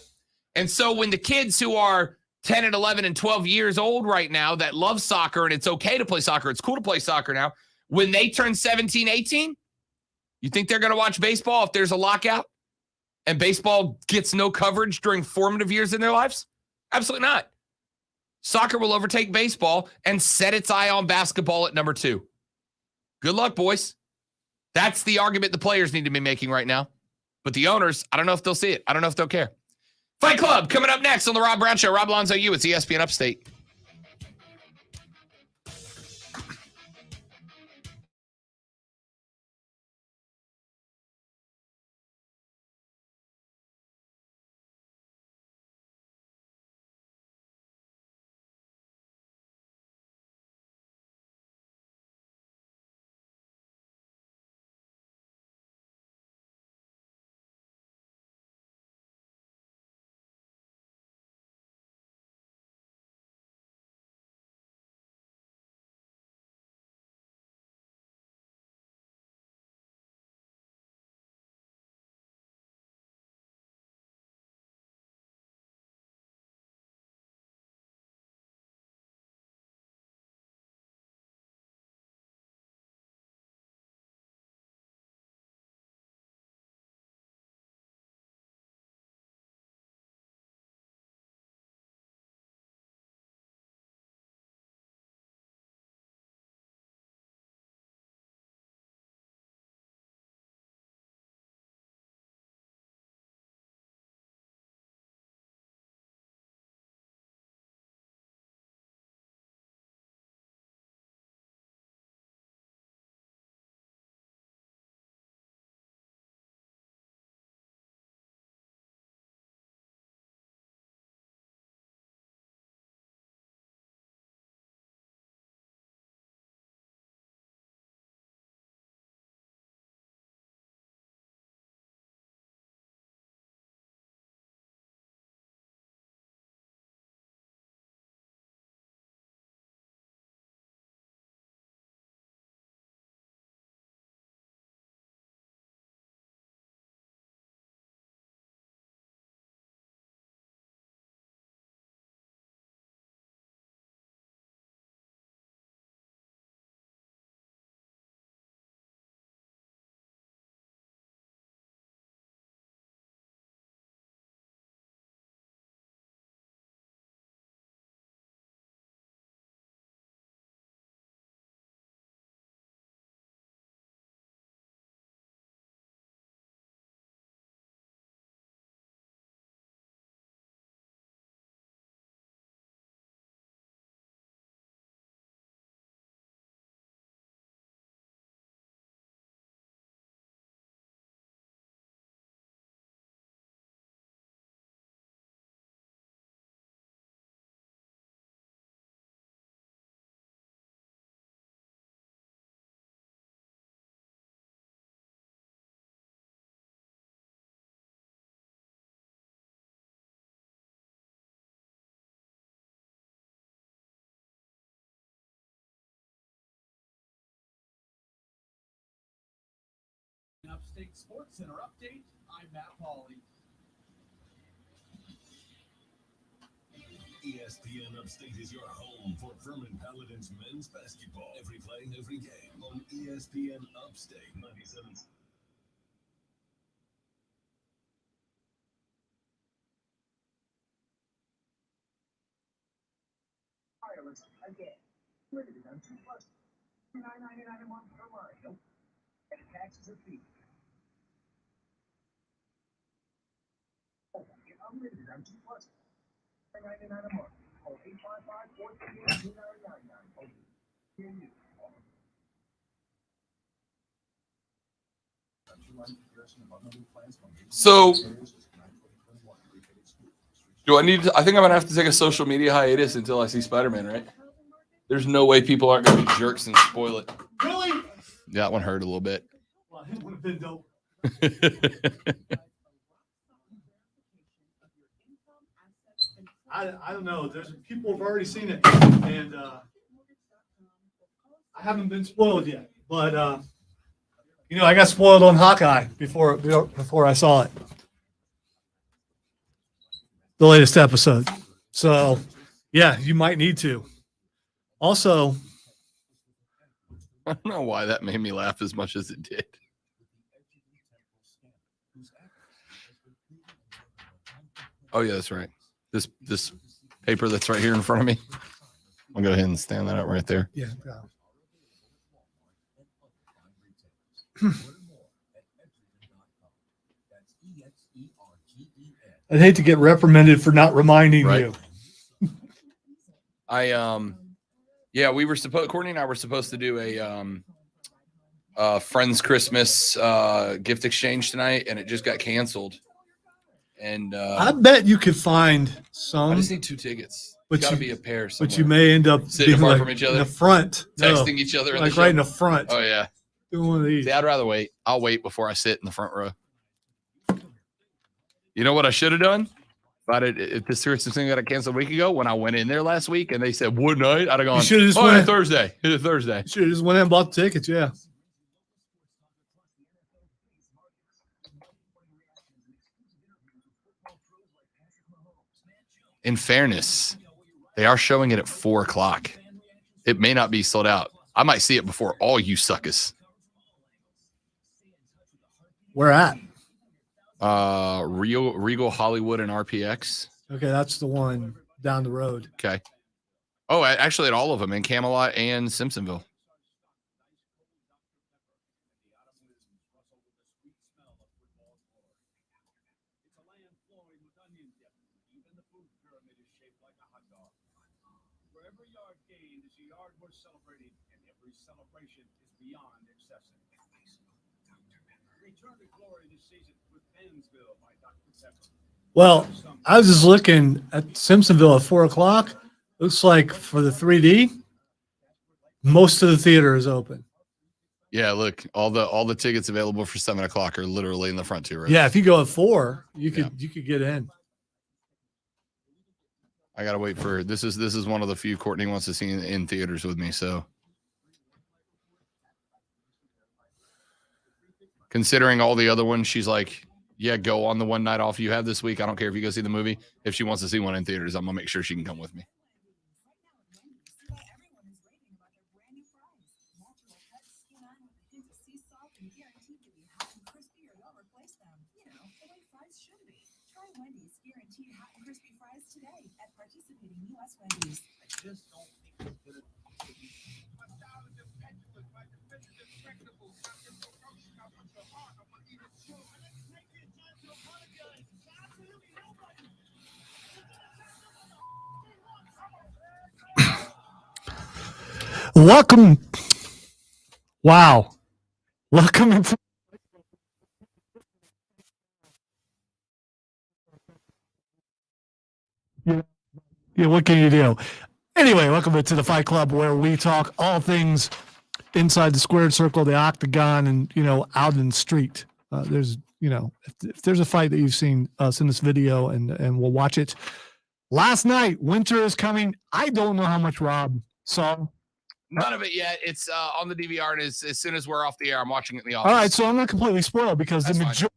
And so when the kids who are 10 and 11 and 12 years old right now that love soccer and it's okay to play soccer, it's cool to play soccer now, when they turn 17, 18, you think they're going to watch baseball if there's a lockout and baseball gets no coverage during formative years in their lives? Absolutely not. Soccer will overtake baseball and set its eye on basketball at number 2. Good luck, boys. That's the argument the players need to be making right now. But the owners, I don't know if they'll see it. I don't know if they'll care. Fight Club coming up next on the Rob Brown Show. Rob Alonzo, it's ESPN Upstate. Upstate Sports Center update. I'm Matt Pauley. ESPN Upstate is your home for Furman Paladins men's basketball. Every play, every game on ESPN Upstate 97. Wireless again. Limited on 2 plus. $9.99 a month per line. And taxes and fees. Get unlimited on 2 plus. $9.99 a month. Call 855-438-2999. So, do I need to, I think I'm going to have to take a social media hiatus until I see Spider-Man, right? There's no way people aren't going to be jerks and spoil it. Really? Yeah, that one hurt a little bit. Well, it would have been dope. I don't know. There's people have already seen it, and I haven't been spoiled yet. But I got spoiled on Hawkeye before I saw it, the latest episode. So, yeah, you might need to. Also, I don't know why that made me laugh as much as it did. Oh yeah, that's right. This paper that's right here in front of me. I'll go ahead and stand that up right there. Yeah. I'd hate to get reprimanded for not reminding you. We were Courtney and I were supposed to do a friend's Christmas gift exchange tonight, and it just got canceled. And I bet you could find some. I just need 2 tickets. It's got to be a pair somewhere. But you may end up sitting being apart like from each other, in the front, texting each other, like right in the front. Oh yeah, doing one of these. See, I'd rather wait. I'll wait before I sit in the front row. You know what I should have done? If this Christmas thing got canceled a week ago, when I went in there last week and they said what night, I'd have gone. Thursday. It's Thursday. Should have just went in and bought the tickets. Yeah. In fairness, they are showing it at 4:00. It may not be sold out. I might see it before all you suckers. Where at? Regal Hollywood and RPX. Okay, that's the one down the road. Okay. Oh, actually at all of them, in Camelot and Simpsonville. Well, I was just looking at Simpsonville at 4:00. Looks like for the 3D, most of the theater is open. Yeah, look, all the tickets available for 7:00 are literally in the front 2 rows. Yeah, if you go at 4, you could get in. I gotta wait for this is one of the few Courtney wants to see in theaters with me. So, considering all the other ones, she's like, yeah, go on the one night off you have this week. I don't care if you go see the movie. If she wants to see one in theaters, I'm gonna make sure she can come with me. Welcome. Wow. Welcome into Yeah, what can you do? Anyway, welcome to the Fight Club, where we talk all things inside the squared circle, the octagon, and out in the street. There's if there's a fight that you've seen us in this video, and we'll watch it. Last night, winter is coming. I don't know how much Rob saw None of it yet. It's on the DVR, and as soon as we're off the air, I'm watching it in the office. All right, so I'm not completely spoiled because That's the fine. majority.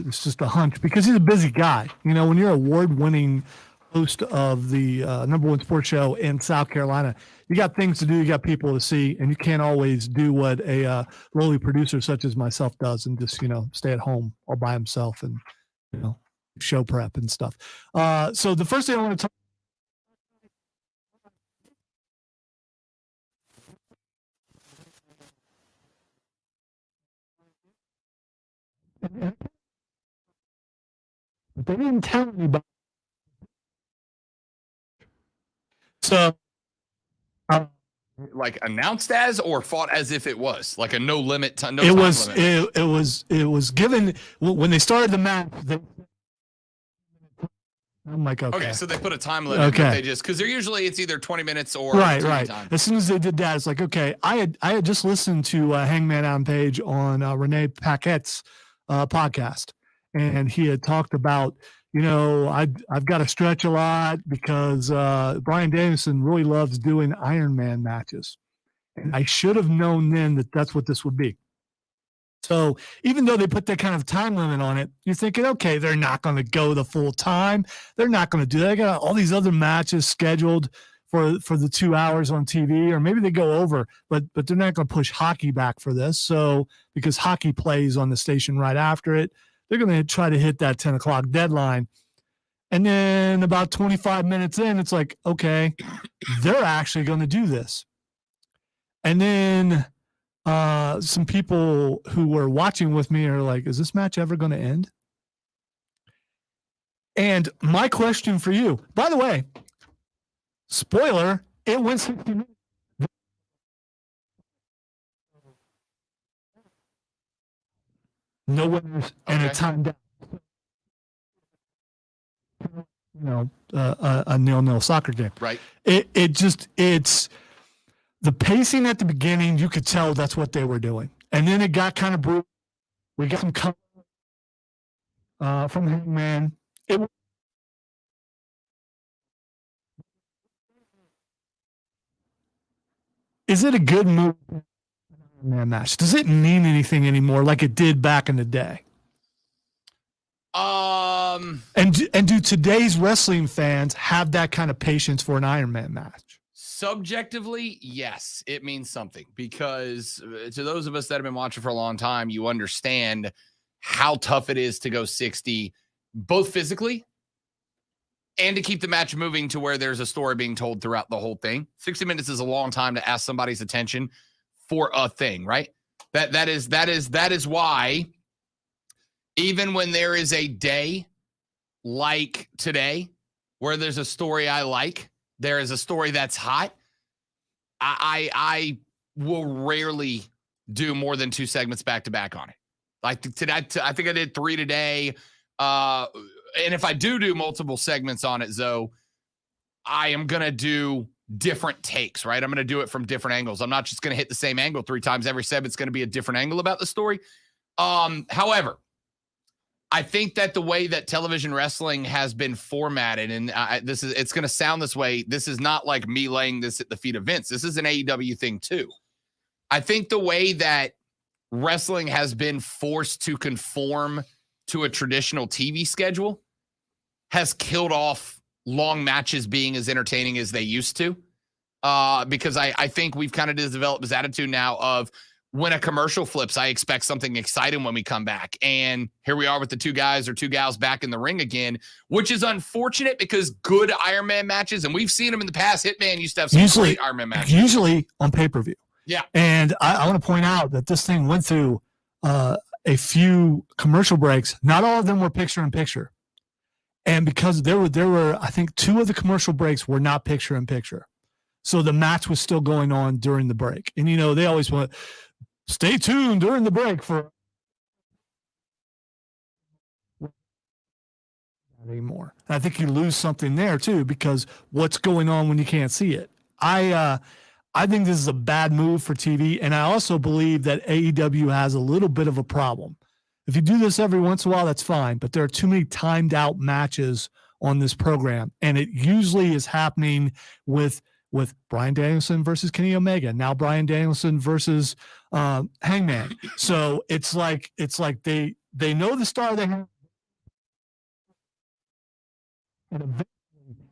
It's just a hunch because he's a busy guy. You know, when you're award-winning host of the number one sports show in South Carolina, you got things to do, you got people to see, and you can't always do what a lowly producer such as myself does and just, stay at home all by himself and, show prep and stuff. So the first thing I want to talk but they didn't tell anybody. So, like announced as or fought as if it was like a no limit time. No it time was limit. it was given when they started the match. I'm like, okay, so they put a time limit. Okay. But they just because they're usually it's either 20 minutes or right. TV time. As soon as they did that, it's like, okay, I had just listened to Hangman Adam Page on Renee Paquette's podcast, and he had talked about, I've got to stretch a lot because Bryan Danielson really loves doing Iron Man matches, and I should have known then that that's what this would be. So even though they put that kind of time limit on it, you're thinking, okay, they're not going to go the full time. They're not going to do that. They got all these other matches scheduled for the 2 hours on TV, or maybe they go over, but they're not going to push hockey back for this. So because hockey plays on the station right after it, they're going to try to hit that 10 o'clock deadline. And then about 25 minutes in, it's like, okay, they're actually going to do this. And then some people who were watching with me are like, is this match ever going to end? And my question for you, by the way, spoiler, it went 60 minutes. No winners and a time down. A 0-0 soccer game. Right. It's the pacing at the beginning. You could tell that's what they were doing, and then it got kind of brutal. We got some cover from Hangman. Is it a good move? Man, match. Does it mean anything anymore like it did back in the day? And do today's wrestling fans have that kind of patience for an Iron Man match? Subjectively, yes, it means something because to those of us that have been watching for a long time, you understand how tough it is to go 60, both physically and to keep the match moving to where there's a story being told throughout the whole thing. 60 minutes is a long time to ask somebody's attention for a thing, right? That is why even when there is a day like today where there's a story I like, there is a story that's hot, I will rarely do more than 2 segments back to back on it. Like today, I think I did 3 today. And if I do multiple segments on it, Zoe, I am going to do different takes, right? I'm going to do it from different angles. I'm not just going to hit the same angle 3 times every segment. It's going to be a different angle about the story. However, I think that the way that television wrestling has been formatted, and it's going to sound this way. This is not like me laying this at the feet of Vince. This is an AEW thing too. I think the way that wrestling has been forced to conform to a traditional TV schedule has killed off long matches being as entertaining as they used to. Because I think we've kind of developed this attitude now of, when a commercial flips, I expect something exciting when we come back. And here we are with the 2 guys or 2 gals back in the ring again, which is unfortunate because good Iron Man matches, and we've seen them in the past. Hitman used to have some great Iron Man matches. Usually on pay-per-view. Yeah. And I want to point out that this thing went through a few commercial breaks. Not all of them were picture-in-picture. And because there were, I think 2 of the commercial breaks were not picture-in-picture. So the match was still going on during the break. And, they always want stay tuned during the break for anymore. And I think you lose something there too, because what's going on when you can't see it? I think this is a bad move for TV, and I also believe that AEW has a little bit of a problem. If you do this every once in a while, that's fine. But there are too many timed out matches on this program, and it usually is happening with Bryan Danielson versus Kenny Omega. Now Bryan Danielson versus Hangman. So it's like they know the star they have, and eventually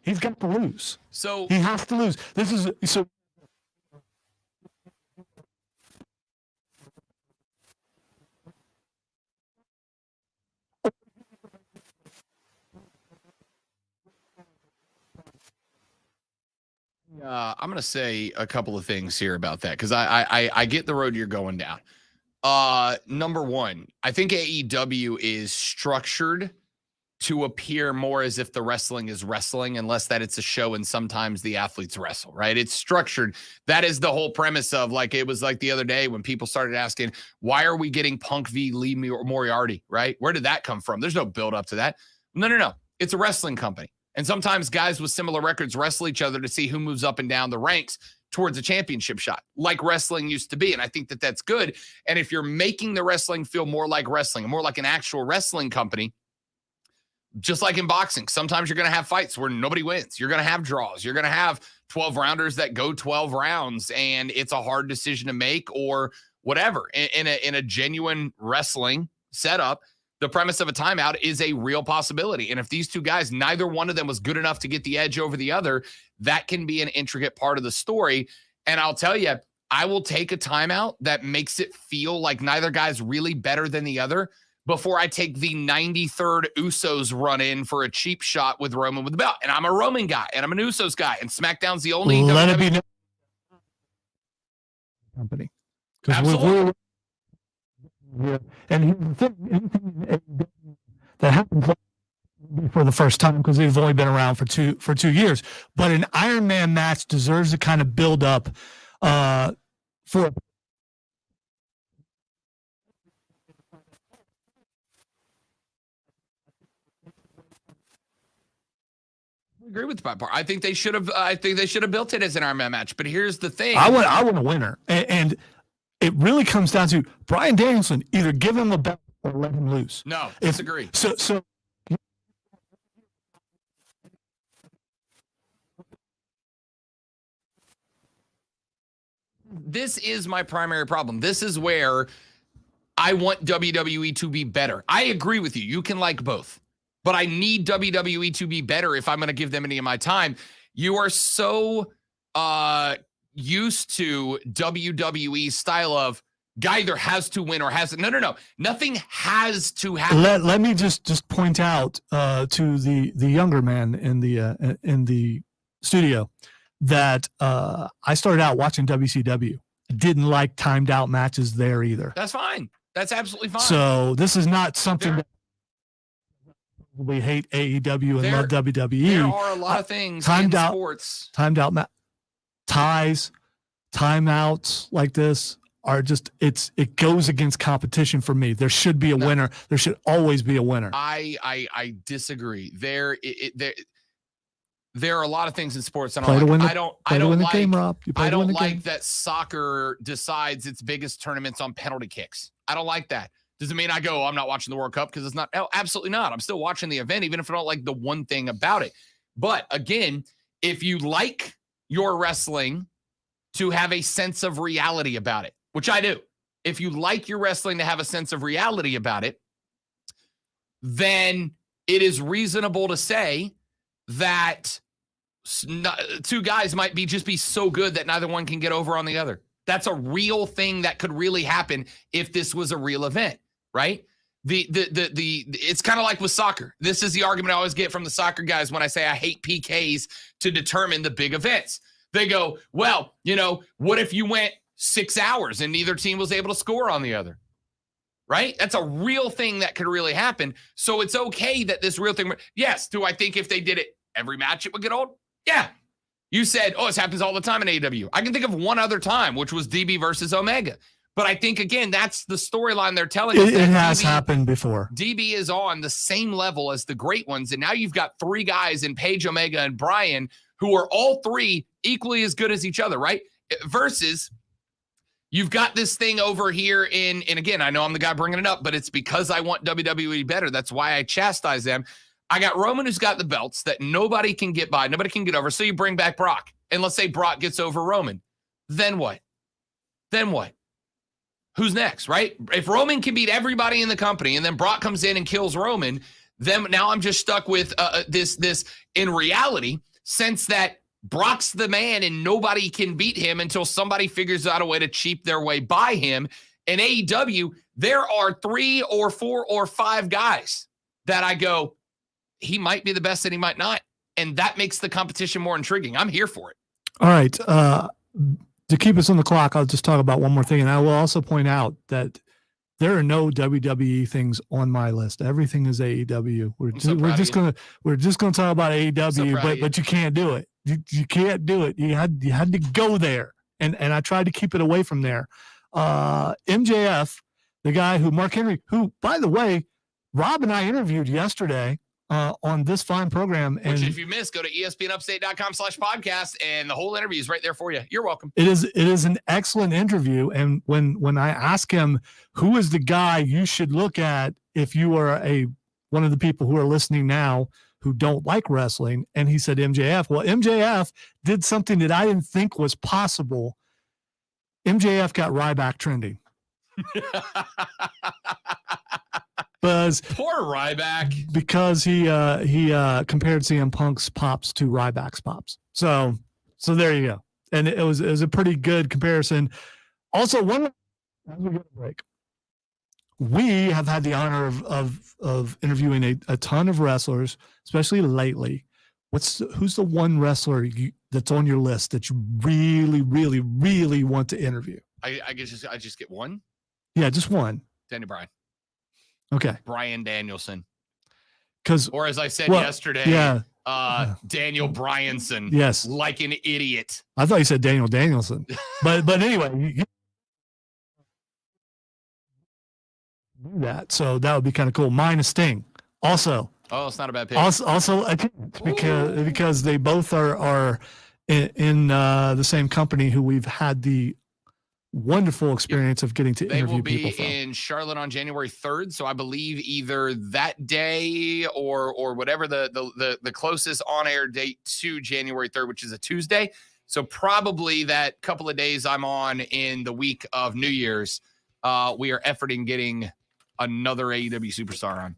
he's got to lose. So he has to lose. This is so. I'm going to say a couple of things here about that because I get the road you're going down. Number one, I think AEW is structured to appear more as if the wrestling is wrestling, unless that it's a show and sometimes the athletes wrestle, right? It's structured. That is the whole premise of, like, it was like the other day when people started asking, why are we getting Punk v. Lee Moriarty, right? Where did that come from? There's no build up to that. No. It's a wrestling company. And sometimes guys with similar records wrestle each other to see who moves up and down the ranks towards a championship shot, like wrestling used to be. And I think that that's good. And if you're making the wrestling feel more like wrestling, more like an actual wrestling company, just like in boxing, sometimes you're going to have fights where nobody wins. You're going to have draws. You're going to have 12 rounders that go 12 rounds, and it's a hard decision to make or whatever. In a genuine wrestling setup, the premise of a timeout is a real possibility. And if these two guys, neither one of them was good enough to get the edge over the other, that can be an intricate part of the story. And I'll tell you, I will take a timeout that makes it feel like neither guy's really better than the other before I take the 93rd Usos run in for a cheap shot with Roman with the belt. And I'm a Roman guy, and I'm an Usos guy, and SmackDown's the only Let it be company. Absolutely. And here's the thing, anything that happens for the first time, because they've only been around for two years. But an Iron Man match deserves to kind of build up for. I agree with that part. I think they should have. I think they should have built it as an Iron Man match. But here's the thing: I want a winner, and it really comes down to Bryan Danielson. Either give him a belt or let him lose. No, disagree. So this is my primary problem. This is where I want WWE to be better. I agree with you. You can like both. But I need WWE to be better if I'm going to give them any of my time. You are so used to WWE's style of guy either has to win or hasn't. No. Nothing has to happen. Let me just point out to the younger man in the studio that I started out watching WCW. Didn't like timed out matches there either. That's fine. That's absolutely fine. So this is not something that we hate AEW and love WWE. There are a lot of things in sports. Timed out ties, timeouts like this are just it goes against competition for me. There should be a winner. There should always be a winner. I disagree. There are a lot of things in sports I I don't don't like that soccer decides its biggest tournaments on penalty kicks. I don't like that. Does it mean I go, I'm not watching the World Cup because it's not? No, absolutely not. I'm still watching the event, even if I don't like the one thing about it. But again, if you like your wrestling to have a sense of reality about it, which I do, if you like your wrestling to have a sense of reality about it, then it is reasonable to say that two guys might just be so good that neither one can get over on the other. That's a real thing that could really happen if this was a real event, right? It's kind of like with soccer. This is the argument I always get from the soccer guys when I say I hate PKs to determine the big events. They go, well, what if you went 6 hours and neither team was able to score on the other? Right? That's a real thing that could really happen. So it's okay that this real thing. Yes. Do I think if they did it every match, it would get old? Yeah. You said, this happens all the time in AEW. I can think of one other time, which was DB versus Omega. But I think, again, that's the storyline they're telling us. It has happened before. DB is on the same level as the great ones. And now you've got three guys in Page, Omega, and Bryan who are all three equally as good as each other, right? Versus You've got this thing over here and again, I know I'm the guy bringing it up, but it's because I want WWE better. That's why I chastise them. I got Roman who's got the belts that nobody can get by, nobody can get over. So you bring back Brock. And let's say Brock gets over Roman. Then what? Who's next, right? If Roman can beat everybody in the company and then Brock comes in and kills Roman, then now I'm just stuck with this in reality, since that Brock's the man and nobody can beat him until somebody figures out a way to cheap their way by him. In AEW, there are 3 or 4 or 5 guys that I go, he might be the best and he might not. And that makes the competition more intriguing. I'm here for it. All right. To keep us on the clock, I'll just talk about one more thing. And I will also point out that there are no WWE things on my list. Everything is AEW. We're just gonna talk about AEW, but you can't do it. You can't do it. You had to go there. And I tried to keep it away from there. MJF, the guy who Mark Henry, who, by the way, Rob and I interviewed yesterday on this fine program. And which, if you missed, go to espnupstate.com/podcast, and the whole interview is right there for you. You're welcome. It is an excellent interview. And when I ask him, who is the guy you should look at if you are one of the people who are listening now who don't like wrestling, and he said MJF. Well, MJF did something that I didn't think was possible. MJF got Ryback trending. Poor Ryback, because he compared CM Punk's pops to Ryback's pops. So there you go. And it was a pretty good comparison. Also, as we get a break, we have had the honor of interviewing a ton of wrestlers, especially lately. Who's the one wrestler that's on your list that you really, really, really want to interview? I just get one. Yeah, just one. Daniel Bryan. Okay. Brian Danielson. Or as I said yesterday, Daniel Bryanson. Yes. Like an idiot. I thought you said Daniel Danielson. but anyway, you do that. So that would be kind of cool. Mine is Sting. Also. Oh, it's not a bad pick. Also because they both are in the same company who we've had the wonderful experience of getting to interview people from. They will be in Charlotte on January 3rd. So I believe either that day or whatever the closest on-air date to January 3rd, which is a Tuesday. So probably that couple of days I'm on in the week of New Year's, we are efforting getting another AEW superstar on.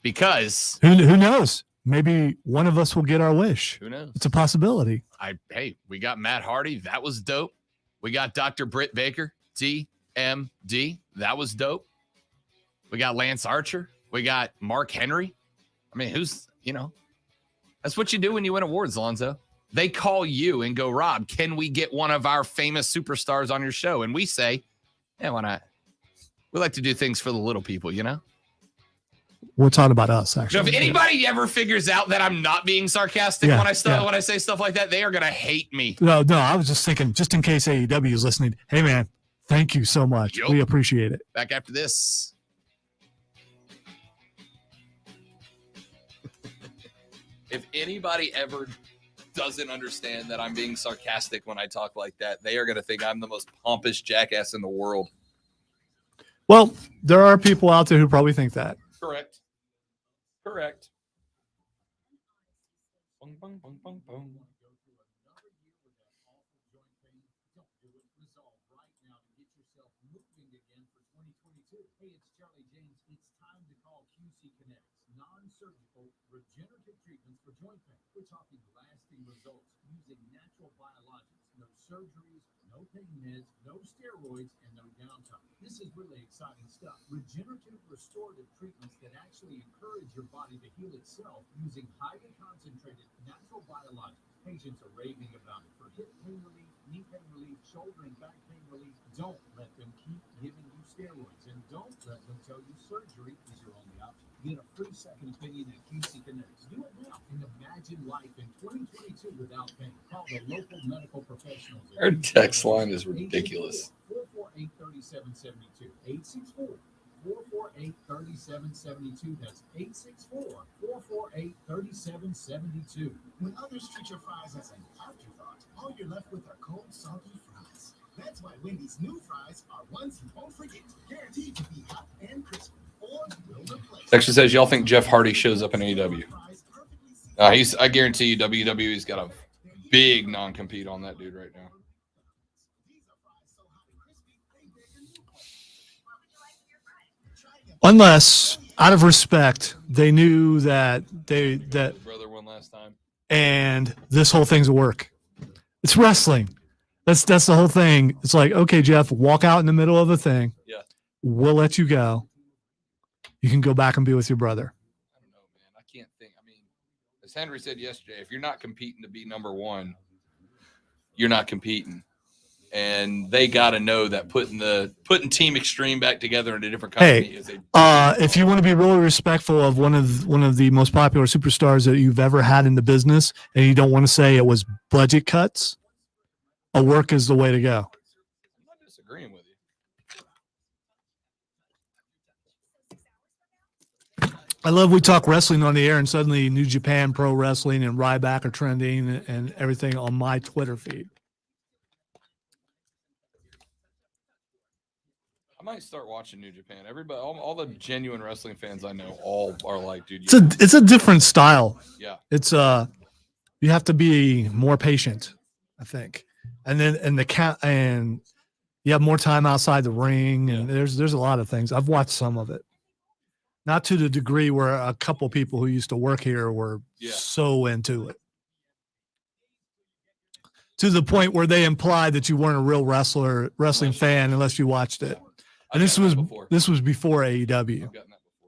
Because who knows? Maybe one of us will get our wish. Who knows? It's a possibility. Hey, we got Matt Hardy. That was dope. We got Dr. Britt Baker, DMD. That was dope. We got Lance Archer. We got Mark Henry. I mean, that's what you do when you win awards, Alonzo. They call you and go, Rob, can we get one of our famous superstars on your show? And we say, yeah, why not? We like to do things for the little people, We're talking about us, actually. So if anybody ever figures out that I'm not being sarcastic when I say stuff like that, they are going to hate me. No, I was just thinking, just in case AEW is listening, hey, man, thank you so much. Yep. We appreciate it. Back after this. If anybody ever doesn't understand that I'm being sarcastic when I talk like that, they are going to think I'm the most pompous jackass in the world. Well, there are people out there who probably think that. Correct. Bung, bung, bung, bung, bung. Hey, it's Charlie James. It's time to call QC Kinetics. Non-surgical regenerative treatments for joint pain. We're talking lasting results using natural biologics. No surgeries, no pain meds, no steroids, and no downtime. This is really exciting stuff. Regenerative restorative treatments that actually encourage your body to heal itself using highly concentrated natural biologics. Patients are raving about it for hip pain relief, knee pain relief, shoulder and back pain relief. Don't let them keep giving you steroids, and don't let them tell you surgery is your only option. Get a free second opinion at QC Kinetics. Do it now and imagine life in 2022 without pain. Call the local medical professionals. Our text line is ridiculous. 448-3772. 864-448-3772. That's 864-448-3772. When others treat your fries as an afterthought, all you're left with are cold, soggy fries. That's why Wendy's new fries are ones you won't forget. Guaranteed to be hot and crispy. Ford will replace. It actually says y'all think Jeff Hardy shows up in AEW. I guarantee you WWE's got a big non-compete on that dude right now. Unless, out of respect, they knew that Brother won last time. And this whole thing's a work. It's wrestling. That's the whole thing. It's like, okay, Jeff, walk out in the middle of the thing. Yeah. We'll let you go. You can go back and be with your brother. I don't know, man. I can't think. I mean, as Henry said yesterday, if you're not competing to be number one, you're not competing. And they got to know that putting Team Extreme back together in a different company is a. If you want to be really respectful of one of the most popular superstars that you've ever had in the business, and you don't want to say it was budget cuts, a work is the way to go. I'm not disagreeing with you. I love we talk wrestling on the air, and suddenly New Japan Pro Wrestling and Ryback are trending and everything on my Twitter feed. I might start watching New Japan. Everybody, all the genuine wrestling fans I know, all are like, dude. It's a different style. Yeah. It's you have to be more patient, I think, and you have more time outside the ring, and there's a lot of things. I've watched some of it, not to the degree where a couple people who used to work here were so into it, to the point where they implied that you weren't a real wrestling fan unless you watched it. And this was before AEW.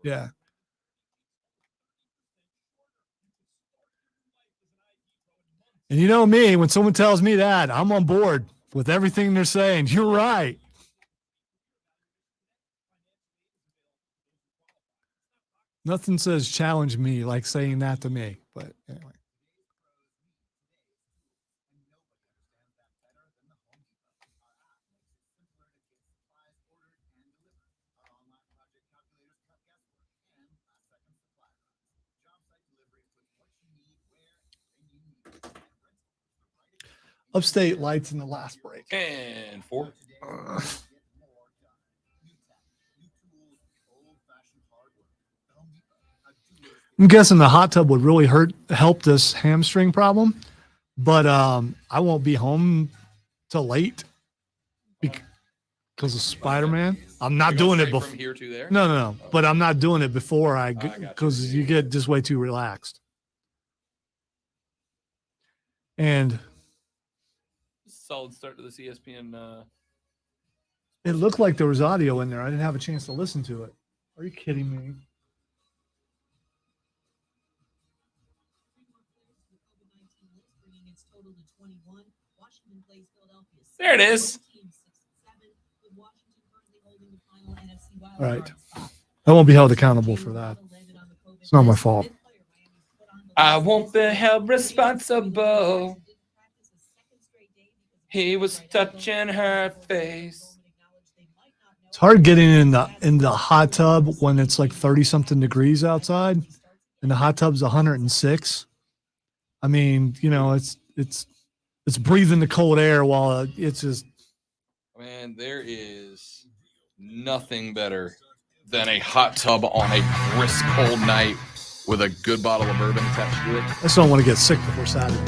Yeah. And you know me, when someone tells me that, I'm on board with everything they're saying. You're right. Nothing says challenge me like saying that to me. But anyway. Upstate lights in the last break. And 4. I'm guessing the hot tub would really help this hamstring problem, but I won't be home till late because of Spider-Man. I'm not doing it before. From here to there? No. But I'm not doing it before because you get just way too relaxed. And solid start to this ESPN. It looked like there was audio in there. I didn't have a chance to listen to it. Are you kidding me? There it is. All right. I won't be held accountable for that. It's not my fault. I won't be held responsible. He was touching her face. It's hard getting in the hot tub when it's like 30-something degrees outside, and the hot tub's 106. I mean, it's breathing the cold air while it's just. Man, there is nothing better than a hot tub on a brisk cold night with a good bottle of bourbon attached to it. I just don't want to get sick before Saturday.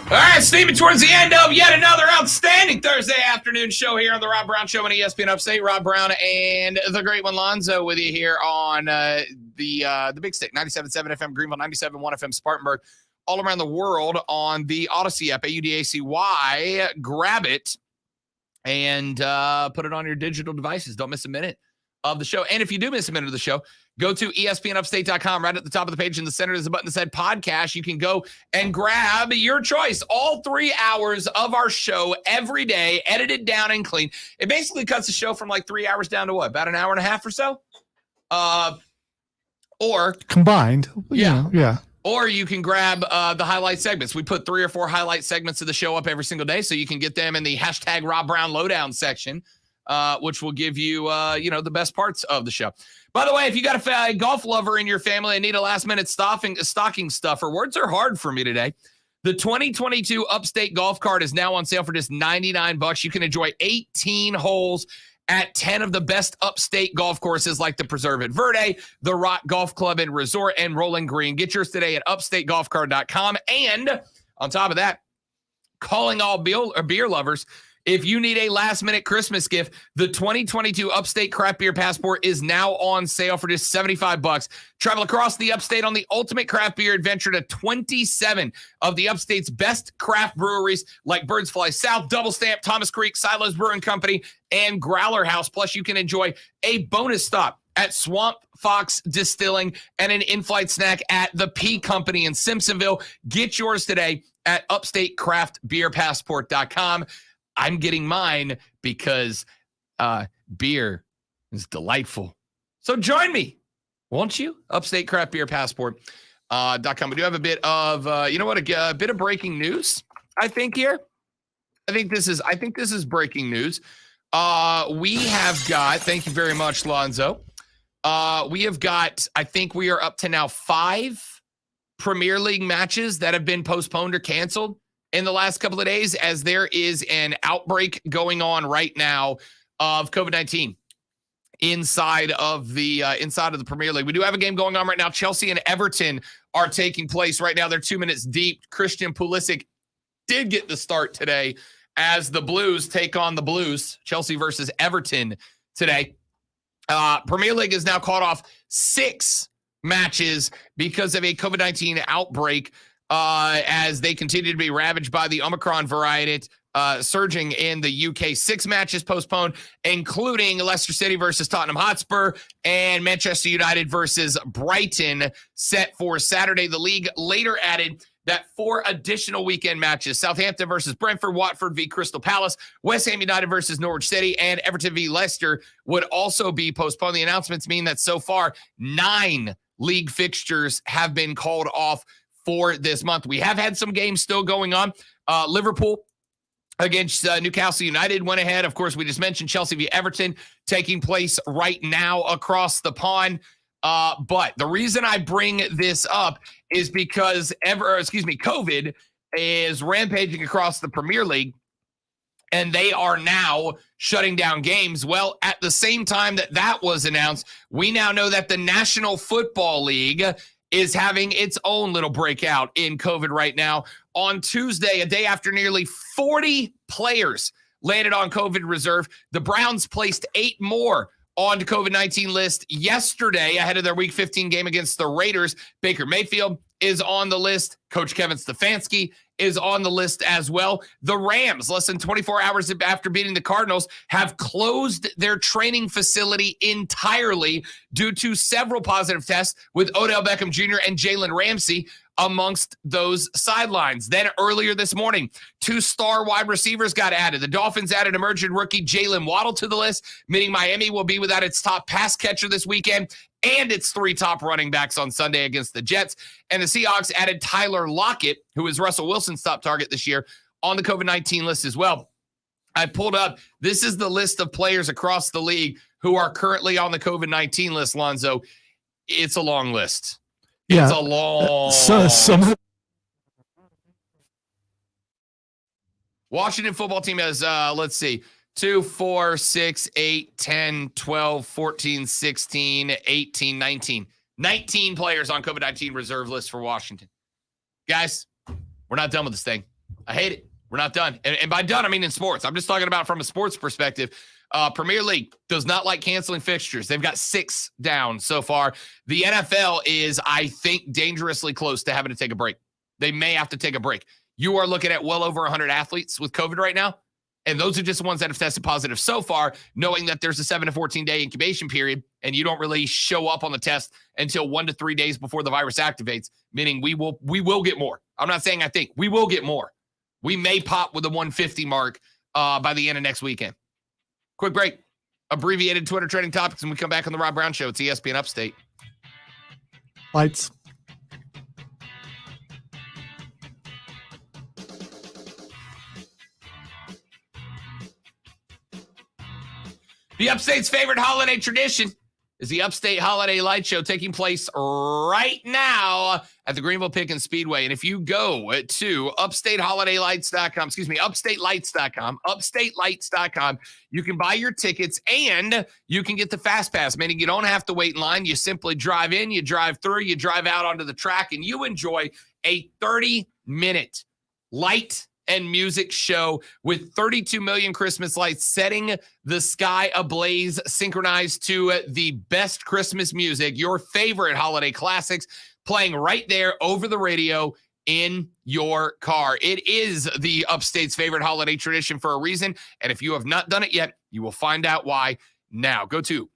All right, steaming towards the end of yet another outstanding Thursday afternoon show here on the Rob Brown Show on ESPN Upstate. Rob Brown and the great one Lonzo with you here on the Big Stick, 97.7 FM Greenville, 97.1 FM Spartanburg, all around the world on the Odyssey app, AUDACY. Grab it and put it on your digital devices. Don't miss a minute of the show. And if you do miss a minute of the show, go to ESPNUpstate.com. Right at the top of the page in the center, there's a button that said podcast. You can go and grab your choice. All 3 hours of our show every day, edited down and clean. It basically cuts the show from like 3 hours down to what? About an hour and a half or so? Or combined. Yeah. Or you can grab the highlight segments. We put 3 or 4 highlight segments of the show up every single day, so you can get them in the hashtag Rob Brown Lowdown section, which will give you, the best parts of the show. By the way, if you got a golf lover in your family and need a last-minute stocking stuffer, words are hard for me today. The 2022 Upstate Golf Cart is now on sale for just $99. You can enjoy 18 holes at 10 of the best upstate golf courses like the Preserve at Verde, the Rock Golf Club and Resort, and Rolling Green. Get yours today at upstategolfcart.com. And on top of that, calling all beer lovers, if you need a last-minute Christmas gift, the 2022 Upstate Craft Beer Passport is now on sale for just $75. Travel across the Upstate on the ultimate craft beer adventure to 27 of the Upstate's best craft breweries like Birds Fly South, Double Stamp, Thomas Creek, Silos Brewing Company, and Growler House. Plus, you can enjoy a bonus stop at Swamp Fox Distilling and an in-flight snack at the P Company in Simpsonville. Get yours today at upstatecraftbeerpassport.com. I'm getting mine because beer is delightful. So join me, won't you? upstatecraftbeerpassport.com. We do have a bit of, a bit of breaking news, I think, here. I think this is breaking news. We have got, thank you very much, Lonzo. We have got, I think we are up to now 5 Premier League matches that have been postponed or canceled in the last couple of days, as there is an outbreak going on right now of COVID-19 inside of the Premier League. We do have a game going on right now. Chelsea and Everton are taking place right now. They're 2 minutes deep. Christian Pulisic did get the start today as the Blues take on the Blues. Chelsea versus Everton today. Premier League has now caught off 6 matches because of a COVID-19 outbreak, as they continue to be ravaged by the Omicron variant surging in the UK. 6 matches postponed, including Leicester City versus Tottenham Hotspur and Manchester United versus Brighton, set for Saturday. The league later added that 4 additional weekend matches: Southampton versus Brentford, Watford v Crystal Palace, West Ham United versus Norwich City, and Everton v Leicester would also be postponed. The announcements mean that so far 9 league fixtures have been called off for this month. We have had some games still going on. Liverpool against Newcastle United went ahead. Of course, we just mentioned Chelsea v Everton taking place right now across the pond. But the reason I bring this up is because COVID is rampaging across the Premier League, and they are now shutting down games. Well, at the same time that was announced, we now know that the National Football League is having its own little breakout in COVID right now. On Tuesday, a day after nearly 40 players landed on COVID reserve, the Browns placed 8 more on the COVID-19 list yesterday ahead of their Week 15 game against the Raiders. Baker Mayfield is on the list. Coach Kevin Stefanski is on the list as well. The Rams, less than 24 hours after beating the Cardinals, have closed their training facility entirely due to several positive tests, with Odell Beckham Jr. and Jalen Ramsey amongst those sidelines. Then earlier this morning, 2 star wide receivers got added. The Dolphins added emerging rookie Jalen Waddle to the list, meaning Miami will be without its top pass catcher this weekend and its 3 top running backs on Sunday against the Jets. And the Seahawks added Tyler Lockett, who is Russell Wilson's top target this year, on the COVID-19 list as well. I pulled up, this is the list of players across the league who are currently on the COVID-19 list, Lonzo. It's a long list. It's a long Washington football team has, 2, 4, 6, 8, 10, 12, 14, 16, 18, 19. 19 players on COVID-19 reserve list for Washington. Guys, we're not done with this thing. I hate it. We're not done. And by done, I mean in sports. I'm just talking about from a sports perspective. Premier League does not like canceling fixtures. They've got 6 down so far. The NFL is, I think, dangerously close to having to take a break. They may have to take a break. You are looking at well over 100 athletes with COVID right now, and those are just the ones that have tested positive so far, knowing that there's a 7 to 14-day incubation period, and you don't really show up on the test until 1 to 3 days before the virus activates, meaning we will get more. I'm not saying I think. We will get more. We may pop with the 150 mark by the end of next weekend. Quick break. Abbreviated Twitter trending topics, and we come back on the Rob Brown Show. It's ESPN Upstate. Lights. The Upstate's favorite holiday tradition is the Upstate Holiday Light Show, taking place right now at the Greenville Pickens Speedway. And if you go to upstatelights.com, you can buy your tickets and you can get the Fast Pass, meaning you don't have to wait in line. You simply drive in, you drive through, you drive out onto the track, and you enjoy a 30-minute light and music show with 32 million Christmas lights setting the sky ablaze, synchronized to the best Christmas music, your favorite holiday classics, playing right there over the radio in your car. It is the Upstate's favorite holiday tradition for a reason, and if you have not done it yet, you will find out why now. Go to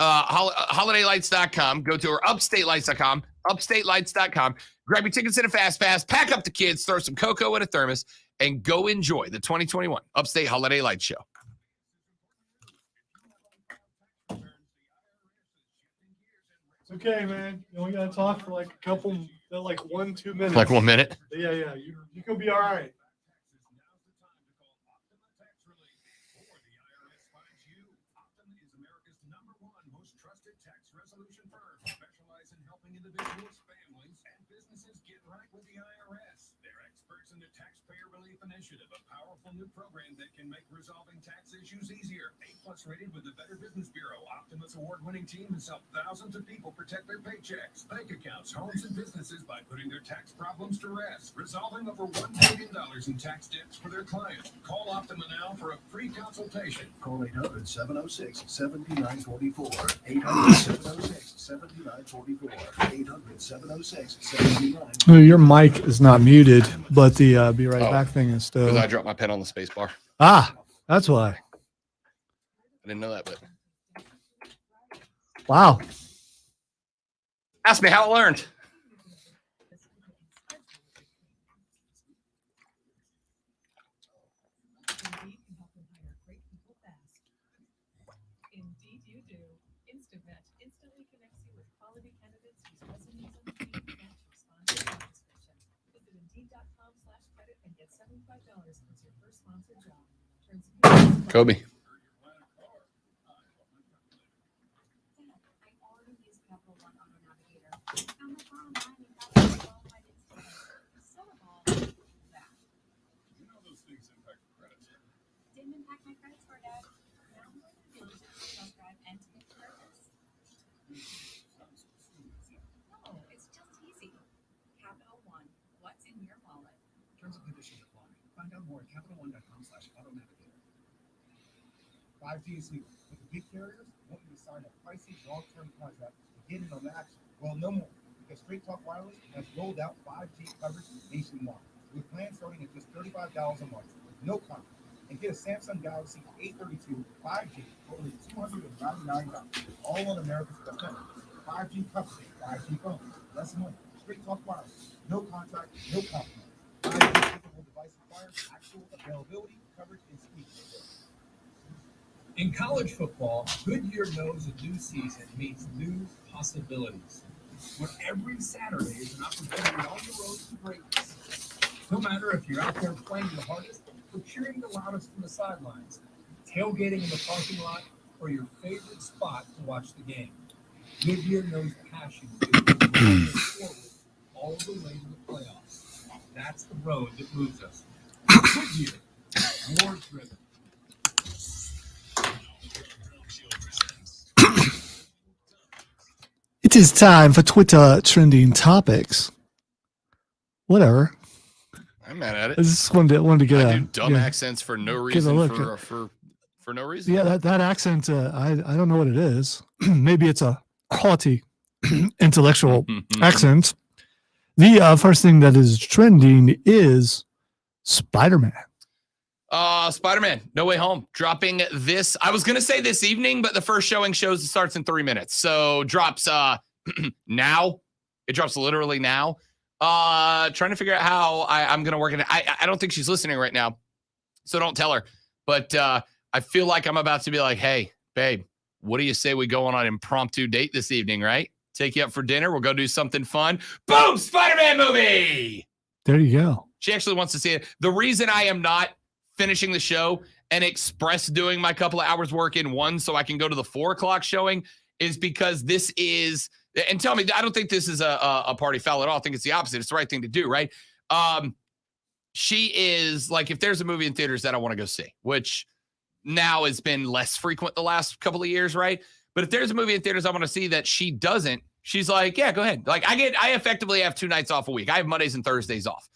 holidaylights.com, go to upstatelights.com, grab your tickets and a Fast Pass, pack up the kids, throw some cocoa in a thermos, and go enjoy the 2021 Upstate Holiday Lights Show. It's okay, man. You only got to talk for like a couple, like 1-2 minutes. Like 1 minute? Yeah. You can be all right. Individuals, families, and businesses get right with the IRS. They're experts in the Taxpayer Relief Initiative, a powerful new program that can make resolving tax issues easier. A+ rated with the Better Business Bureau. Optima's award-winning team has helped thousands of people protect their paychecks, bank accounts, homes, and businesses by putting their tax problems to rest, resolving over $1 million in tax debts for their clients. Call Optima now for a free consultation. Call 800-706-7944. 800-706-7944. 800-706-7944. Your mic is not muted, but the be right back thing is still. Because I dropped my pen on the space bar. That's why. I didn't know that, but wow. Ask me how I learned. Indeed, you do. InstaMatch instantly connects you with quality candidates whose resumes and match respond to your description. Visit Indeed.com/credit and get $75 towards your first sponsored job. Terms and conditions apply. Kobe. I already use Capital One Auto Navigator. On my phone, I have qualified installers. So of all that. You know those things impact your credit. Didn't impact my credit score, Dad. Now I'm going to dealership to test drive and to get service. No, it's just easy. Capital One. What's in your wallet? Terms and conditions apply. Find out more at CapitalOne.com/auto navigator. 5G is new. With the big carriers, want you to sign a pricey long-term contract to get in on the action. Well, no more, because Straight Talk Wireless has rolled out 5G coverage nationwide, with plans starting at just $35 a month with no contract. And get a Samsung Galaxy A32 5G for only $299, all on America's best network. 5G coverage, 5G phone, less money. Straight Talk Wireless, no contract, no compromise. 5G capable device requires actual availability, coverage, and speed. In college football, Goodyear knows a new season means new possibilities. Where every Saturday is an opportunity on the road to greatness. No matter if you're out there playing the hardest or cheering the loudest from the sidelines, tailgating in the parking lot, or your favorite spot to watch the game, Goodyear knows passion is moving us forward all the way to the playoffs. That's the road that moves us. Goodyear, more driven. It is time for Twitter trending topics. Whatever. I'm mad at it. I just wanted to get I do dumb accents for no reason. For no reason. Yeah, that accent. I don't know what it is. Maybe it's a haughty intellectual accent. The first thing that is trending is Spider-Man. Spider-Man, No Way Home, dropping this. I was going to say this evening, but the first showing starts in 3 minutes. So drops now. It drops literally now. Trying to figure out how I'm going to work it. I don't think she's listening right now, so don't tell her. But I feel like I'm about to be like, hey, babe, what do you say we go on an impromptu date this evening, right? Take you up for dinner. We'll go do something fun. Boom, Spider-Man movie. There you go. She actually wants to see it. The reason I am not finishing the show and express doing my couple of hours work in one so I can go to the 4 o'clock showing is because this is And tell me, I don't think this is a party foul at all. I think it's the opposite. It's the right thing to do, right? She is like, if there's a movie in theaters that I want to go see, which now has been less frequent the last couple of years, right? But if there's a movie in theaters I want to see that she doesn't, she's like, yeah, go ahead. Like I effectively have 2 nights off a week. I have Mondays and Thursdays off.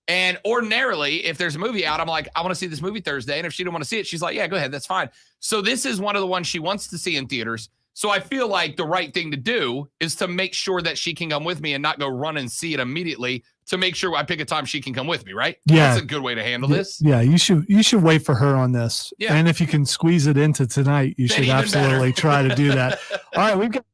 And ordinarily, if there's a movie out, I'm like, I want to see this movie Thursday. And if she didn't want to see it, she's like, yeah, go ahead. That's fine. So this is one of the ones she wants to see in theaters. So I feel like the right thing to do is to make sure that she can come with me and not go run and see it immediately, to make sure I pick a time she can come with me, right? Yeah. That's a good way to handle this. Yeah, you should wait for her on this. Yeah. And if you can squeeze it into tonight, you should absolutely try to do that. All right, we've got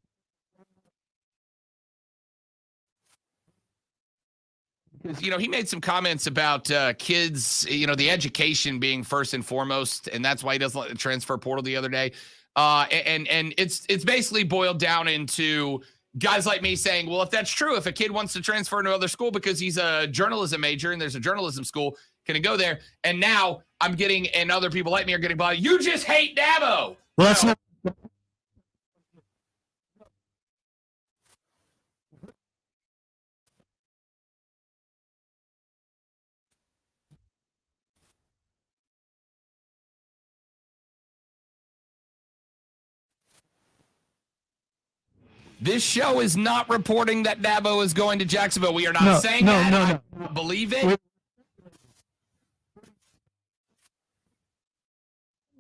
he made some comments about kids, the education being first and foremost, and that's why he doesn't let the transfer portal the other day. And it's basically boiled down into guys like me saying, well, if that's true, if a kid wants to transfer to another school because he's a journalism major and there's a journalism school, can he go there? And now I'm getting, and other people like me are getting by, you just hate Dabo. Well, that's not. This show is not reporting that Dabo is going to Jacksonville. We are not saying that. No. I don't believe it.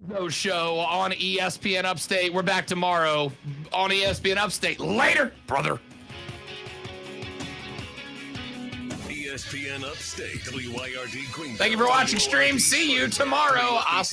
No show on ESPN Upstate. We're back tomorrow on ESPN Upstate. Later, brother. ESPN Upstate, WYRD Greenville. Thank you for watching stream. See you tomorrow. I'll